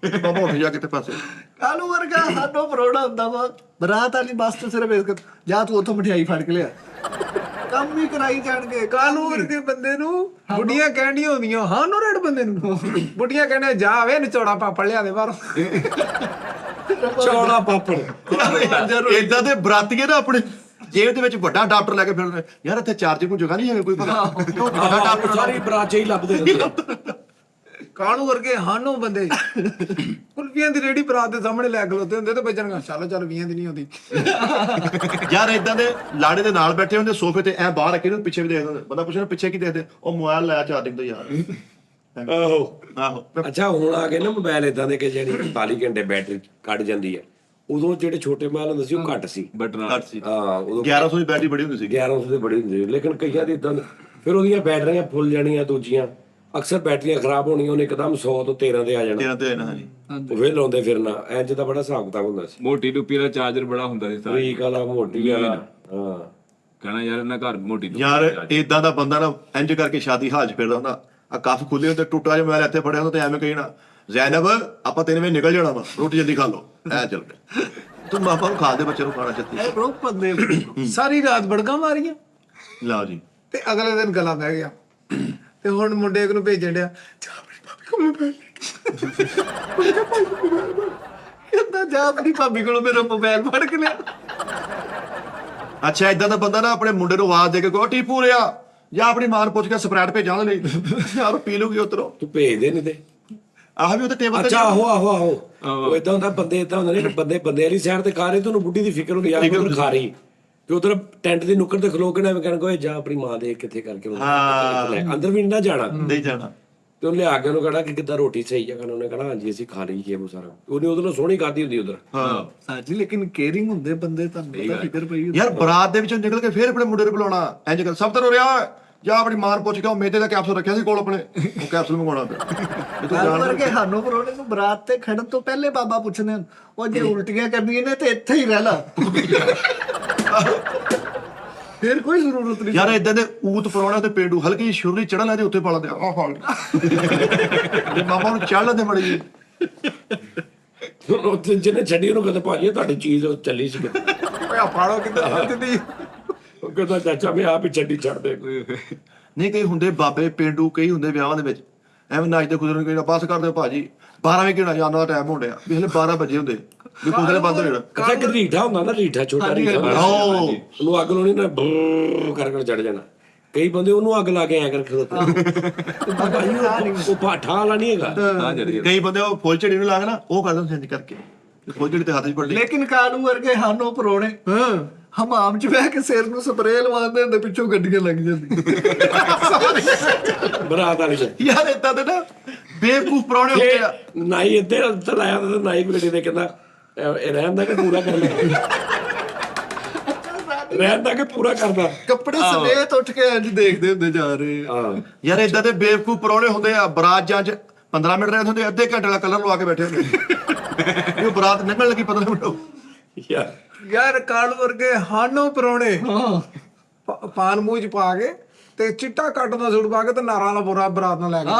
ਬਾਬਾ ਉੱਠ ਜਾ ਕਿਤੇ ਪਾਸੇ। ਕਾਲੂ ਵਰਗਾ ਹਾਨੋਂ ਪਰੋਣਾ ਹੁੰਦਾ ਵਾ ਬਰਾਤ ਵਾਲੀ ਬੱਸ ਤੇ ਸਿਰਫ ਇਸ ਜਾ ਤੂੰ ਉੱਥੋਂ ਮਠਿਆਈ ਫੜ ਕੇ ਲਿਆ, ਕੰਮ ਵੀ ਕਰਾਈ ਜਾਣਗੇ। ਕਾਲੂ ਵਰਗੇ ਬੰਦੇ ਨੂੰ ਬੁੱਢੀਆਂ ਕਹਿਣੀਆਂ ਹੁੰਦੀਆਂ, ਹਾਂ ਨੋ ਰੇਡ ਬੰਦੇ ਨੂੰ ਬੁੱਢੀਆਂ ਕਹਿੰਦੇ ਜਾ ਵੇ ਨਿਚੋੜਾ ਪਾਪੜ ਲਿਆ ਦੇ ਬਾਹਰੋਂ। ਚੌੜਾ ਪਾਪੜ। ਇਦਾਂ ਦੇ ਬਰਾਤੀਏ ਨਾ ਆਪਣੇ ਜੇਬ ਦੇ ਵਿੱਚ ਵੱਡਾ ਡਾਕਟਰ ਲੈ ਕੇ ਫਿਰਦੇ। ਯਾਰ ਇੱਥੇ ਚਾਰਜਿੰਗ ਨੂੰ ਜਗ੍ਹਾ ਨਹੀਂ ਹੈ ਕੋਈ ਪਤਾ। ਵੱਡਾ ਡਾਕਟਰ ਸਾਰੀ ਬਰਾਤ 'ਚ ਹੀ ਲੱਭਦੇ ਰਹਿੰਦੇ। ਕਾਲੂ ਵਰਗੇ ਹਾਨੋ ਬੰਦੇ ਕੁਲਫੀਆਂ ਦੀ ਰੇੜੀ ਬਰਾਤ ਦੇ ਸਾਹਮਣੇ ਲੈ ਖਲੋਤੇ ਹੁੰਦੇ ਤੇ ਬੱਚਨ ਚੱਲ 20 ਦੀ ਨਹੀਂ ਹੁੰਦੀ। ਯਾਰ ਇਦਾਂ ਦੇ ਲਾੜੇ ਦੇ ਨਾਲ ਬੈਠੇ ਹੁੰਦੇ ਸੋਫੇ ਤੇ ਐ ਬਾਹਰ ਰੱਖੇ ਨੂੰ ਪਿੱਛੇ ਵੀ ਦੇਖਦੇ ਹੁੰਦੇ। ਬੰਦਾ ਪੁੱਛਣਾ ਪਿੱਛੇ ਕੀ ਦੇਖਦੇ, ਉਹ ਮੋਬਾਈਲ ਲਾਇਆ ਚਾਰਜਿੰਗ ਤੋਂ ਯਾਰ। ਆਹੋ ਆਹੋ ਅੱਛਾ, ਹੁਣ ਆ ਗਏ ਨਾ ਮੋਬਾਈਲ ਇਦਾਂ ਦੇ ਕਿ ਜਿਹੜੀ 45 ਘੰਟੇ ਬੈਟਰੀ ਕੱਢ ਜਾਂਦੀ ਹੈ। ਉਦੋਂ ਜਿਹੜੇ ਛੋਟੇ ਮੋਬਾਈਲ ਹੁੰਦੇ ਸੀ ਉਹ ਘੱਟ ਸੀ। ਬਟਨ ਘੱਟ ਸੀ। ਹਾਂ, ਉਦੋਂ 1100 ਦੀ ਬੈਟਰੀ ਬੜੀ ਹੁੰਦੀ ਸੀ। 1100 ਦੇ ਬੜੀ ਹੁੰਦੀ ਸੀ, ਲੇਕਿਨ ਕਈਆਂ ਦੀ ਇਦਾਂ ਫਿਰ ਉਹਦੀਆਂ ਬੈਟਰੀਆਂ ਫੁੱਲ ਜਾਣੀਆਂ, ਦੂਜੀਆਂ ਅਕਸਰ ਬੈਟਰੀਆਂ ਖਰਾਬ ਹੋਣੀਆਂ, ਉਹਨੇ ਇੱਕਦਮ 100 ਤੋਂ 13 ਤੇ ਆ ਜਾਣਾ। 13 ਤੇ ਨਾ ਹਾਂਜੀ। ਉਹ ਫਿਰ ਲਾਉਂਦੇ ਫਿਰਨਾ, ਇੰਜ ਦਾ ਬੜਾ ਹਿਸਾਬ ਕਿਤਾਬ ਹੁੰਦਾ ਸੀ। ਮੋਟੀ ਟੁੱਪੀ ਦਾ ਚਾਰਜਰ ਬੜਾ ਹੁੰਦਾ ਸੀ ਸਾਰਾ। ਵੀਕ ਵਾਲਾ, ਮੋਟੀ ਵਾਲਾ। ਹਾਂ, ਕਹਿਣਾ ਯਾਰ ਇਹਨਾਂ ਘਰ ਮੋਟੀ ਟੁੱਪੀ ਯਾਰ ਇਦਾਂ ਦਾ ਬੰਦਾ ਨਾ ਇੰਜ ਕਰਕੇ ਸ਼ਾਦੀ ਹਾਲ ਚ ਫਿਰਦਾ ਹੁੰਦਾ। ਆ ਕੱਫ ਖੁੱਲੇ ਹੁੰਦੇ, ਟੁੱਟਾ ਜਿਹਾ ਮੋਬਾਈਲ ਇੱਥੇ ਫੜਿਆ ਹੁੰਦਾ ਤੇ ਐਵੇਂ ਕਹੀ ਨਾ, ਜ਼ੈਨਬ ਆਪਾਂ 3 ਵਜੇ ਨਿਕਲ ਜਾਣਾ ਵਾ, ਰੋਟੀ ਜਲਦੀ ਖਾ ਲਓ। ਐ ਚੱਲ ਪਿਆ ਤੂੰ ਮਾਪਾ ਨੂੰ ਖਾ ਦੇ, ਬੱਚੇ ਨੂੰ ਖਾਣਾ ਚੱਤੀ। ਇਹ ਰੋਕ ਬੰਦੇ ਸਾਰੀ ਰਾਤ ਬੜਕਾਂ ਮਾਰੀਆਂ ਲਓ ਜੀ। ਤੇ ਅਗਲੇ ਦਿਨ ਗਲਾ ਬਹਿ ਗਿਆ। ਤੇ ਹੁਣ ਮੁੰਡੇ ਨੂੰ ਭੇਜਣ ਡਿਆ, ਜਾ ਆਪਣੀ ਭਾਬੀ ਕੋਲ ਮੋਬਾਈਲ ਕਹਿੰਦਾ ਜਾ ਆਪਣੀ ਭਾਬੀ ਕੋਲੋਂ ਮੇਰਾ ਮੋਬਾਈਲ ਫੜ ਕੇ ਲਿਆ। ਅੱਛਾ ਇਦਾਂ ਦਾ ਬੰਦਾ ਨਾ ਆਪਣੇ ਮੁੰਡੇ ਨੂੰ ਆਵਾਜ਼ ਦੇ ਕੇ ਕਹੋ ਟੀਪੂ ਰਿਆ, ਜਾਂ ਆਪਣੀ ਮਾਂ ਨੂੰ ਪੁੱਛ ਕੇ ਸਪਰੈਟ ਭੇਜਾਂ ਉਹਦੇ ਲਈ, ਯਾਰ ਪੀ ਲੂਗੀ ਉਧਰੋਂ। ਤੂੰ ਭੇਜਦੇ ਨਹੀਂ ਤੇ। ਆਹ ਵੀ ਉਹਦੇ ਟੇਬਲ ਤੇ। ਅੱਛਾ, ਆਹੋ ਉਹ ਇਦਾਂ ਹੁੰਦਾ, ਬੰਦੇ ਇਦਾਂ ਹੁੰਦੇ ਨੇ, ਬੰਦੇ ਵਾਲੀ ਸਾਈਡ ਤੇ ਖਾ ਰਹੇ, ਤੁਹਾਨੂੰ ਬੁੱਢੀ ਦੀ ਫਿਕਰ ਹੁੰਦੀ, ਯਾਰ ਉਧਰ ਖਾ ਰਹੀ, ਤੇ ਉਧਰ ਟੈਂਟ ਦੀ ਨੁੱਕਰ ਤੇ ਖਲੋ ਕੇ ਨਾ ਐਵੇਂ ਕਹਿਣਗੇ, ਜਾ ਆਪਣੀ ਮਾਂ ਦੇ ਕਿੱਥੇ ਕਰਕੇ ਅੰਦਰ ਵੀ ਨਾ ਜਾਣਾ, ਨਹੀਂ ਜਾਣਾ। ਤੇ ਉਹਨੇ ਲਿਆ ਕੇ ਉਹਨੂੰ ਕਹਿਣਾ ਕਿ ਕਿੱਦਾਂ ਰੋਟੀ ਸਹੀ ਆ, ਕਹਿੰਦਾ ਉਹਨੇ ਕਹਿਣਾ ਹਾਂਜੀ ਅਸੀਂ ਖਾ ਲਈ ਉਹ ਸਾਰਾ। ਉਹਨੇ ਉਹਦੇ ਨਾਲ ਸੋਹਣੀ ਖਾਦੀ ਹੁੰਦੀ ਉਧਰ। ਹਾਂ ਸਾਜੀ ਲੇਕਿਨ ਕੇਅਰਿੰਗ ਹੁੰਦੇ ਬੰਦੇ, ਤੁਹਾਨੂੰ ਪਤਾ ਫਿਕਰ ਪਈ ਹੁੰਦੀ। ਯਾਰ ਬਰਾਤ ਦੇ ਵਿੱਚੋਂ ਨਿਕਲ ਕੇ ਫੇਰ ਆਪਣੇ ਮੁੰਡੇ ਨੂੰ ਬੁਲਾਉਣਾ, ਇੰਜ ਕਰ ਸਭ ਤਰ੍ਹਾਂ ਰਿਹਾ, ਜਾਂ ਆਪਣੀ ਮਾਂ ਨੂੰ ਪੁੱਛ ਕੇ ਉਹ ਮੇਦੇ ਦਾ ਕੈਪਸੂਲ ਰੱਖਿਆ ਸੀ ਕੋਲ ਆਪਣੇ, ਉਹ ਕੈਪਸੂਲ ਮੰਗਵਾਉਣਾ ਪਿਆ। ਕਾਲੂ ਵਰਗੇ ਹਾਨੋਂ ਪਰੋਣੇ ਨੂੰ ਬਰਾਤ ਤੇ ਖੜਨ ਤੋਂ ਪਹਿਲੇ ਬਾਬਾ ਪੁੱਛਦੇ ਹਨ, ਉਹ ਜੇ ਉਲਟੀਆਂ ਕਰਨੀਆਂ ਨੇ ਤੇ ਇੱਥੇ ਹੀ ਰਹਿ ਲਾ, ਫਿਰ ਕੋਈ ਜ਼ਰੂਰਤ ਨਹੀਂ। ਯਾਰ ਇਦਾਂ ਦੇ ਊਤ ਪਰੌਣਾ ਤੇ ਪੇਂਡੂ ਹਲਕੀ ਜਿਹੀ ਸ਼ੁਰਲੀ ਚੜਨ ਲੈ ਤੇ ਉੱਤੇ ਪਾ ਲੈਂਦੇ ਆਹ ਫਾਲ ਤੇ ਮਾਮਾ ਨੂੰ ਚੜ ਲੈਂਦੇ ਬੜੀ ਜੀ। ਉੱਥੇ ਜਿਹਨੇ ਛੱਡੀ ਉਹਨੂੰ ਕਹਿੰਦਾ ਭਾਜੀ ਤੁਹਾਡੀ ਚੀਜ਼ ਚੱਲੀ ਸੀ। ਓਏ ਆ ਫਾੜੋ ਕਿੱਦਾਂ ਦਿੱਤੀ। ਉਹ ਕਹਿੰਦਾ ਚਾਚਾ ਮੈਂ ਆਪ ਹੀ ਛੱਡੀ ਛੱਡ ਦੇ। ਨਹੀਂ ਕਈ ਹੁੰਦੇ ਬਾਬੇ ਪੇਂਡੂ, ਕਈ ਹੁੰਦੇ ਵਿਆਹਾਂ ਦੇ ਵਿੱਚ ਐਵੇਂ ਨੱਚਦੇ ਖੁਦਰੇ ਨੂੰ ਬਸ ਕਰ ਦਿਓ ਭਾਜੀ 12 ਵਜੇ ਕਿਹੜਾ ਜਾਂਦਾ ਦਾ ਟਾਈਮ ਹੋਣ ਡਿਆ ਵੀ ਹਲੇ 12 ਵਜੇ ਹੁੰਦੇ ਵੀ ਖੁਦਰੇ ਬੰਦ ਹੋ ਜਾਣਾ। ਅੱਛਾ, ਇੱਕ ਰੀਠਾ ਹੁੰਦਾ ਨਾ, ਰੀਠਾ ਛੋਟਾ ਰੀਠਾ, ਉਹਨੂੰ ਅੱਗ ਲਾਉਣੀ ਨਾ, ਬਰਰ ਕਰਕੇ ਚੜ ਜਾਣਾ। ਕਈ ਬੰਦੇ ਉਹਨੂੰ ਅੱਗ ਲਾ ਕੇ ਐ ਕਰਕੇ ਉਹ ਠਾਹ ਵਾਲਾ ਨਹੀਂ ਹੈਗਾ। ਕਈ ਬੰਦੇ ਉਹ ਫੁੱਲ ਝੜੀ ਨੂੰ ਲਾ ਕੇ ਨਾ ਉਹ ਕਰਦੇ ਹੁੰਦੇ ਕਰਕੇ, ਫੁੱਲ ਝੜੀ ਤੇ ਹੱਥ 'ਚ ਫੜ ਲਈ। ਲੇਕਿਨ ਕਾਲੂ ਵਰਗੇ ਹਾਨੋਂ ਪਰੋਣੇ ਹਮਾਮ ਚ ਬਹਿ ਕੇ ਸਿਰ ਨੂੰ ਸਪਰੇਅ ਲਵਾਉਂਦੇ ਹੁੰਦੇ, ਪਿੱਛੋਂ ਗੱਡੀਆਂ ਲੱਗ ਜਾਂਦੀਆਂ ਬਰਾਤ ਵਾਲੀ ਯਾਰ ਏਦਾਂ ਦੇ ਨਾ ਬੇਵਕੂਫ ਪਰੌਣੇ ਹੁੰਦੇ ਆ। ਨਾਈ ਇੱਧਰ ਉੱਧਰ ਲਾਇਆ ਤੇ ਨਾਈ ਗੱਡੀ ਦੇ ਕਹਿੰਦਾ ਇਹ ਰਹਿੰਦਾ ਕਿ ਪੂਰਾ ਕਰਨਾ, ਰਹਿੰਦਾ ਕਿ ਪੂਰਾ ਕਰਦਾ। ਕੱਪੜੇ ਸਮੇਤ ਉੱਠ ਕੇ ਇੰਜ ਦੇਖਦੇ ਹੁੰਦੇ ਜਾ ਰਹੇ। ਯਾਰ ਏਦਾਂ ਦੇ ਬੇਵਕੂਫ ਪਰੌਣੇ ਹੁੰਦੇ ਆ, ਬਰਾਤ ਜਾਂ 'ਚ 15 ਮਿੰਟ ਰਹੇ ਹੁੰਦੇ, ਅੱਧੇ ਘੰਟੇ ਦਾ ਕਲਰ ਲਵਾ ਕੇ ਬੈਠੇ ਹੁੰਦੇ। ਇਹ ਬਰਾਤ ਨਿਕਲਣ ਲੱਗੀ 15 ਮਿੰਟ। ਯਾਰ ਕਾਲੂ ਵਰਗੇ ਹਾਨੋਂ ਪਰੋਣੇ ਪਾਨ ਮੂੰਹ ਚ ਪਾ ਕੇ ਤੇ ਚਿੱਟਾ ਕੱਟ ਦਾ ਸੂਟ ਪਾ ਕੇ ਤੇ ਨਾਰਾਂ ਵਾਲਾ ਬੋਰਾ ਬਰਾਤ ਨਾਲ ਲੈ ਕੇ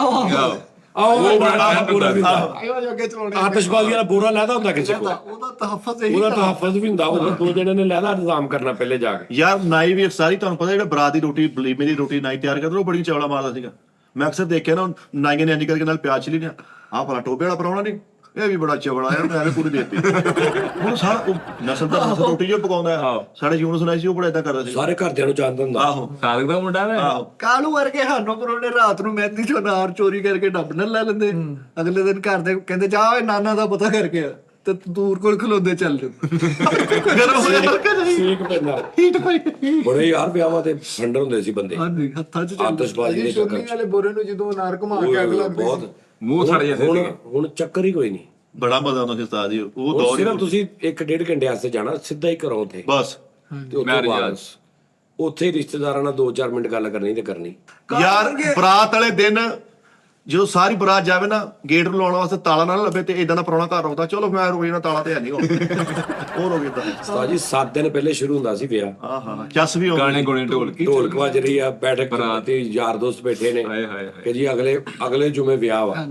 ਉਹ ਬੜਾ ਪੂਰਾ ਵੀ ਹੁੰਦਾ ਆਇਓ ਜੋ ਅੱਗੇ ਚਲਾਉਣੇ ਆਤਿਸ਼ਬਾਜ਼ੀ ਵਾਲਾ ਪੂਰਾ ਲੈਦਾ ਹੁੰਦਾ ਕਿਸੇ ਕੋਲ ਉਹਦਾ ਤਹਫਜ਼ ਇਹੀ ਉਹਦਾ ਤਹਫਜ਼ ਵੀ ਹੁੰਦਾ ਉਹ ਦੋ ਜਣੇ ਨੇ ਲੈਦਾ ਇੰਤਜ਼ਾਮ ਕਰਨਾ ਪਹਿਲੇ ਜਾ ਕੇ ਯਾਰ ਨਾਈ ਵੀ ਸਾਰੀ ਤੁਹਾਨੂੰ ਪਤਾ ਜਿਹੜਾ ਬਰਾਤ ਦੀ ਰੋਟੀ ਬਲੀਮੇ ਦੀ ਰੋਟੀ ਨਾਈ ਤਿਆਰ ਕਰਦਾ ਉਹ ਬੜੀ ਚੌਲਾ ਮਾਰਦਾ ਸੀਗਾ ਮੈਂ ਅਕਸਰ ਦੇਖਿਆ ਨਾ ਨਾਈਆਂ ਨੇ ਇੰਜ ਕਰਕੇ ਨਾਲ ਪਿਆਜ਼ ਚਲੀ ਨਾ ਆਹ ਭਲਾ ਟੋਬੇ ਵਾਲਾ ਪਰਾਉਣਾ ਨਹੀਂ ਇਹ ਵੀ ਬੜਾ ਚਵੜਾ ਯਾਰ ਮੈਂ ਐਵੇਂ ਪੂਰੀ ਦੇਤੀ ਹੁਣ ਸਾਰਾ ਨਸਲ ਦਾ ਨਸਲ ਰੋਟੀ ਜੋ ਪਕਾਉਂਦਾ ਹੈ ਸਾਡੇ ਜੂਨ ਸੁਣਾਈ ਸੀ ਉਹ ਬੜਾ ਏਦਾਂ ਕਰਦਾ ਸੀ ਸਾਰੇ ਘਰਦਿਆਂ ਨੂੰ ਜਾਣਦਾ ਹੁੰਦਾ ਆਹੋ ਸਾਦਕ ਦਾ ਮੁੰਡਾ ਵੇ ਆਹੋ ਕਾਲੂ ਵਰਗੇ ਸਾਨੂੰ ਪਰੋਣੇ ਰਾਤ ਨੂੰ ਮਹਿੰਦੀ ਚੋਂ ਨਾਰ ਚੋਰੀ ਕਰਕੇ ਡੱਬ ਨਾਲ ਲੈ ਲੈਂਦੇ ਅਗਲੇ ਦਿਨ ਘਰ ਦੇ ਕਹਿੰਦੇ ਜਾ ਓਏ ਨਾਨਾ ਦਾ ਪਤਾ ਕਰਕੇ ਆ ਤੇ ਦੂਰ ਕੋਲ ਖਲੋਂਦੇ ਚੱਲ ਗਰਮ ਹੋ ਜਾਂਦਾ ਕਿ ਨਹੀਂ ਸੇਕ ਪੈਂਦਾ ਹੀਟ ਪਈ ਬੜੇ ਯਾਰ ਵਿਆਹਾਂ ਤੇ ਫੰਡਰ ਹੁੰਦੇ ਸੀ ਬੰਦੇ ਹਾਂਜੀ ਹੱਥਾਂ 'ਚ ਆਤਿਸ਼ਬਾਜ਼ੀ ਦੇ ਸ਼ੁਰਨੀ ਚੱਕਰ ਵਾਲੇ ਬੋਰੇ ਨੂੰ ਜਦੋਂ ਨਾਰ ਘੁਮਾ ਕੇ ਅੱਗ ਲੱਗਦੀ ਬਹੁਤ ਮੂੰਹ ਸੜ ਜਾਂਦੇ ਹੁਣ ਸੀਗੇ ਹੁਣ ਚੱਕਰ ਹੀ ਕੋਈ ਨਹੀਂ ਬੜਾ ਮਜ਼ਾ ਆਉਂਦਾ ਸੀ ਉਸਤਾਦ ਜੀ ਉਹ ਹੁਣ ਦੌਰ ਹੀ ਸਿਰਫ ਤੁਸੀਂ 1.5 ਘੰਟੇ ਵਾਸਤੇ ਜਾਣਾ ਸਿੱਧਾ ਹੀ ਘਰੋਂ ਉੱਥੇ ਬਸ ਤੇ ਉੱਥੋਂ ਮੈਰਿਜ ਵਾਪਸ ਉੱਥੇ ਹੀ ਰਿਸ਼ਤੇਦਾਰਾਂ ਨਾਲ 2-4 ਮਿੰਟ ਗੱਲ ਕਰਨੀ ਤੇ ਕਰਨੀ ਯਾਰ ਬਰਾਤ ਵਾਲੇ ਦਿਨ ਜਦੋਂ ਸਾਰੀ ਬਰਾਤ ਜਾਵੇ ਨਾ ਗੇਟ ਨੂੰ ਲਾਉਣ ਵਾਸਤੇ ਤਾਲਾ ਨਾ ਲੱਭੇ ਤੇ ਇਦਾਂ ਦਾ ਪੁਰਾਣਾ ਘਰ ਆਉਂਦਾ ਚਲੋ ਮੈਂ ਰੋਈ ਨਾ ਤਾਲਾ ਤੇ ਹੈ ਨਹੀਂ ਹੋਰ ਹੋ ਗਿਆ ਉਸਤਾਦ ਜੀ 7 ਦਿਨ ਪਹਿਲੇ ਸ਼ੁਰੂ ਹੁੰਦਾ ਸੀ ਵਿਆਹ ਹਾਂ ਹਾਂ ਚੱਸ ਵੀ ਆਉਂਦਾ ਗਾਣੇ ਗੁਣੇ ਢੋਲਕੀ ਢੋਲਕ ਵੱਜ ਰਹੀ ਆ ਬੈਠਕ ਤੇ ਯਾਰ ਦੋਸਤ ਬੈਠੇ ਨੇ ਹਾਏ ਹਾਏ ਹਾਏ ਕਿ ਜੀ ਅਗਲੇ ਜੁਮੇ ਵਿਆਹ ਵਾ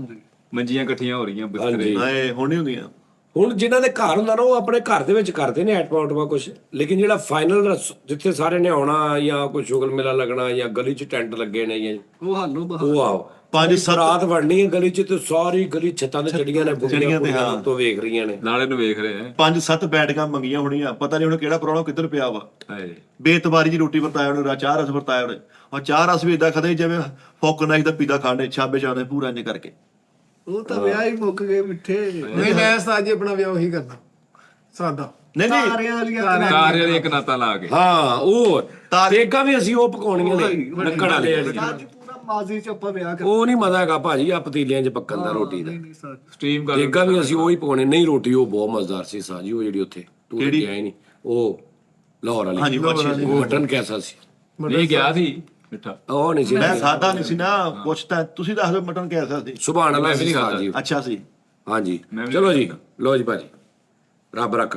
ਮੰਜੀਆਂ ਇਕੱਠੀਆਂ ਹੋ ਰਹੀਆਂ ਬਿਸਤਰੇ ਹਾਂਜੀ ਨਹੀਂ ਹੁਣ ਨਹੀਂ ਹੁੰਦੀਆਂ ਹੁਣ ਜਿਨ੍ਹਾਂ ਦੇ ਘਰ ਹੁੰਦਾ ਨਾ ਉਹ ਆਪਣੇ ਘਰ ਦੇ ਵਿੱਚ ਕਰਦੇ ਨੇ ਐਟਮਾ ਕੁਝ ਲੇਕਿਨ ਜਿਹੜਾ ਫਾਈਨਲ ਜਿੱਥੇ ਸਾਰੇ ਨੇ ਆਉਣਾ ਜਾਂ ਕੋਈ ਸ਼ੁਗਲ ਮੇਲਾ ਲੱਗਣਾ ਜਾਂ ਗਲੀ 'ਚ ਟੈਂਟ ਲੱਗੇ ਨੇ ਜਾਂ ਉਹ ਹਾਲੋ ਉਹ ਆਓ ਰਾਤ ਵੜਨੀ ਹੈ ਗਲੀ 'ਚ ਤੇ ਸਾਰੀ ਗਲੀ ਛੱਤਾਂ ਤੇ ਚੜੀਆਂ ਨੇ ਬੁੱਢੀਆਂ ਕੁੜੀਆਂ ਤੋਂ ਵੇਖ ਰਹੀਆਂ ਨੇ ਨਾਲੇ ਨੂੰ ਵੇਖ ਰਹੇ ਆ 5-7 ਬੈਠਕਾਂ ਮੰਗੀਆਂ ਹੋਣੀਆਂ ਪਤਾ ਨਹੀਂ ਹੁਣ ਕਿਹੜਾ ਪ੍ਰਾਹੁਣਾ ਕਿੱਧਰ ਪਿਆ ਵਾ ਹਾਏ ਬੇਤਬਾਰੀ ਜੀ ਰੋਟੀ ਵਰਤਾਇਆ ਉਹਨੇ ਚਾਹ ਰਸ ਵਰਤਾਇਆ ਉਹਨੇ ਔਰ ਚਾਹ ਰਸ ਵੀ ਇਦਾਂ ਖਦੇ ਜਿਵੇਂ ਫੋਕ ਨਹੀਂ ਤਾਂ ਪੀਦਾ ਖਾਣੇ ਛਾਬੇ ਚਾਉਂਦੇ ਪੂਰਾ ਇੰਜ ਕਰਕੇ ਉਹ ਤਾਂ ਵਿਆਹ ਹੀ ਮੁੱਕ ਗਏ ਮਿੱਠੇ ਨਹੀਂ ਮੈਂ ਉਸਤਾਦ ਜੀ ਆਪਣਾ ਵਿਆਹ ਉਹੀ ਕਰਦਾ ਸਾਦਾ ਨਹੀਂ ਨਹੀਂ ਤਾਰਿਆਂ ਵਾਲੀਆਂ ਤਾਰੇ ਵਾਲੀ ਇੱਕ ਨਾਤਾ ਲਾ ਕੇ ਹਾਂ ਉਹ ਤੇਗਾ ਵੀ ਅਸੀਂ ਉਹ ਪਕਾਉਣੀਆਂ ਨੇ ਨੱਕੜ ਵਾਲੇ ਅੱਜ ਪੂਰਾ ਮਾਜ਼ੀ 'ਚ ਆਪਾਂ ਵਿਆਹ ਕਰ ਉਹ ਨਹੀਂ ਮਜ਼ਾ ਹੈਗਾ ਭਾਜੀ ਆ ਪਤੀਲਿਆਂ 'ਚ ਪੱਕਣ ਦਾ ਰੋਟੀ ਦਾ ਨਹੀਂ ਸਰ ਸਟ੍ਰੀਮ ਕਰ ਤੇਗਾ ਵੀ ਅਸੀਂ ਉਹੀ ਪਕਾਉਣੇ ਨਹੀਂ ਰੋਟੀ ਉਹ ਬਹੁਤ ਮਜ਼ੇਦਾਰ ਸੀ ਸਾਜੀ ਉਹ ਜਿਹੜੀ ਉੱਥੇ ਤੂੰ ਕਿਹੜੀ? ਗਿਆ ਹੀ ਨਹੀਂ ਉਹ ਲਾਹੌਰ ਵਾਲੀ ਹਾਂਜੀ ਅੱਛੀ ਉਹ ਮਟਨ ਕੈਸਾ ਸੀ ਨਹੀਂ ਗਿਆ ਸੀ ਮਿੱਠਾ ਉਹ ਨਹੀਂ ਸੀ ਮੈਂ ਸਾਦਾ ਨਹੀਂ ਸੀ ਨਾ ਪੁੱਛਦਾ ਤੁਸੀਂ ਦੱਸ ਦਿਓ ਮਟਨ ਕਿਹਦਾ ਸੀ ਸੁਭਾਨ ਅੱਲਾਹ ਮੈਂ ਵੀ ਨਹੀਂ ਸੀ ਖਾਧਾ। ਸਾਜੀ ਅੱਛਾ ਸੀ ਹਾਂਜੀ ਮੈਂ ਵੀ ਚਲੋ ਜੀ ਲੋ ਜੀ ਭਾਜੀ ਰੱਬ ਰੱਖ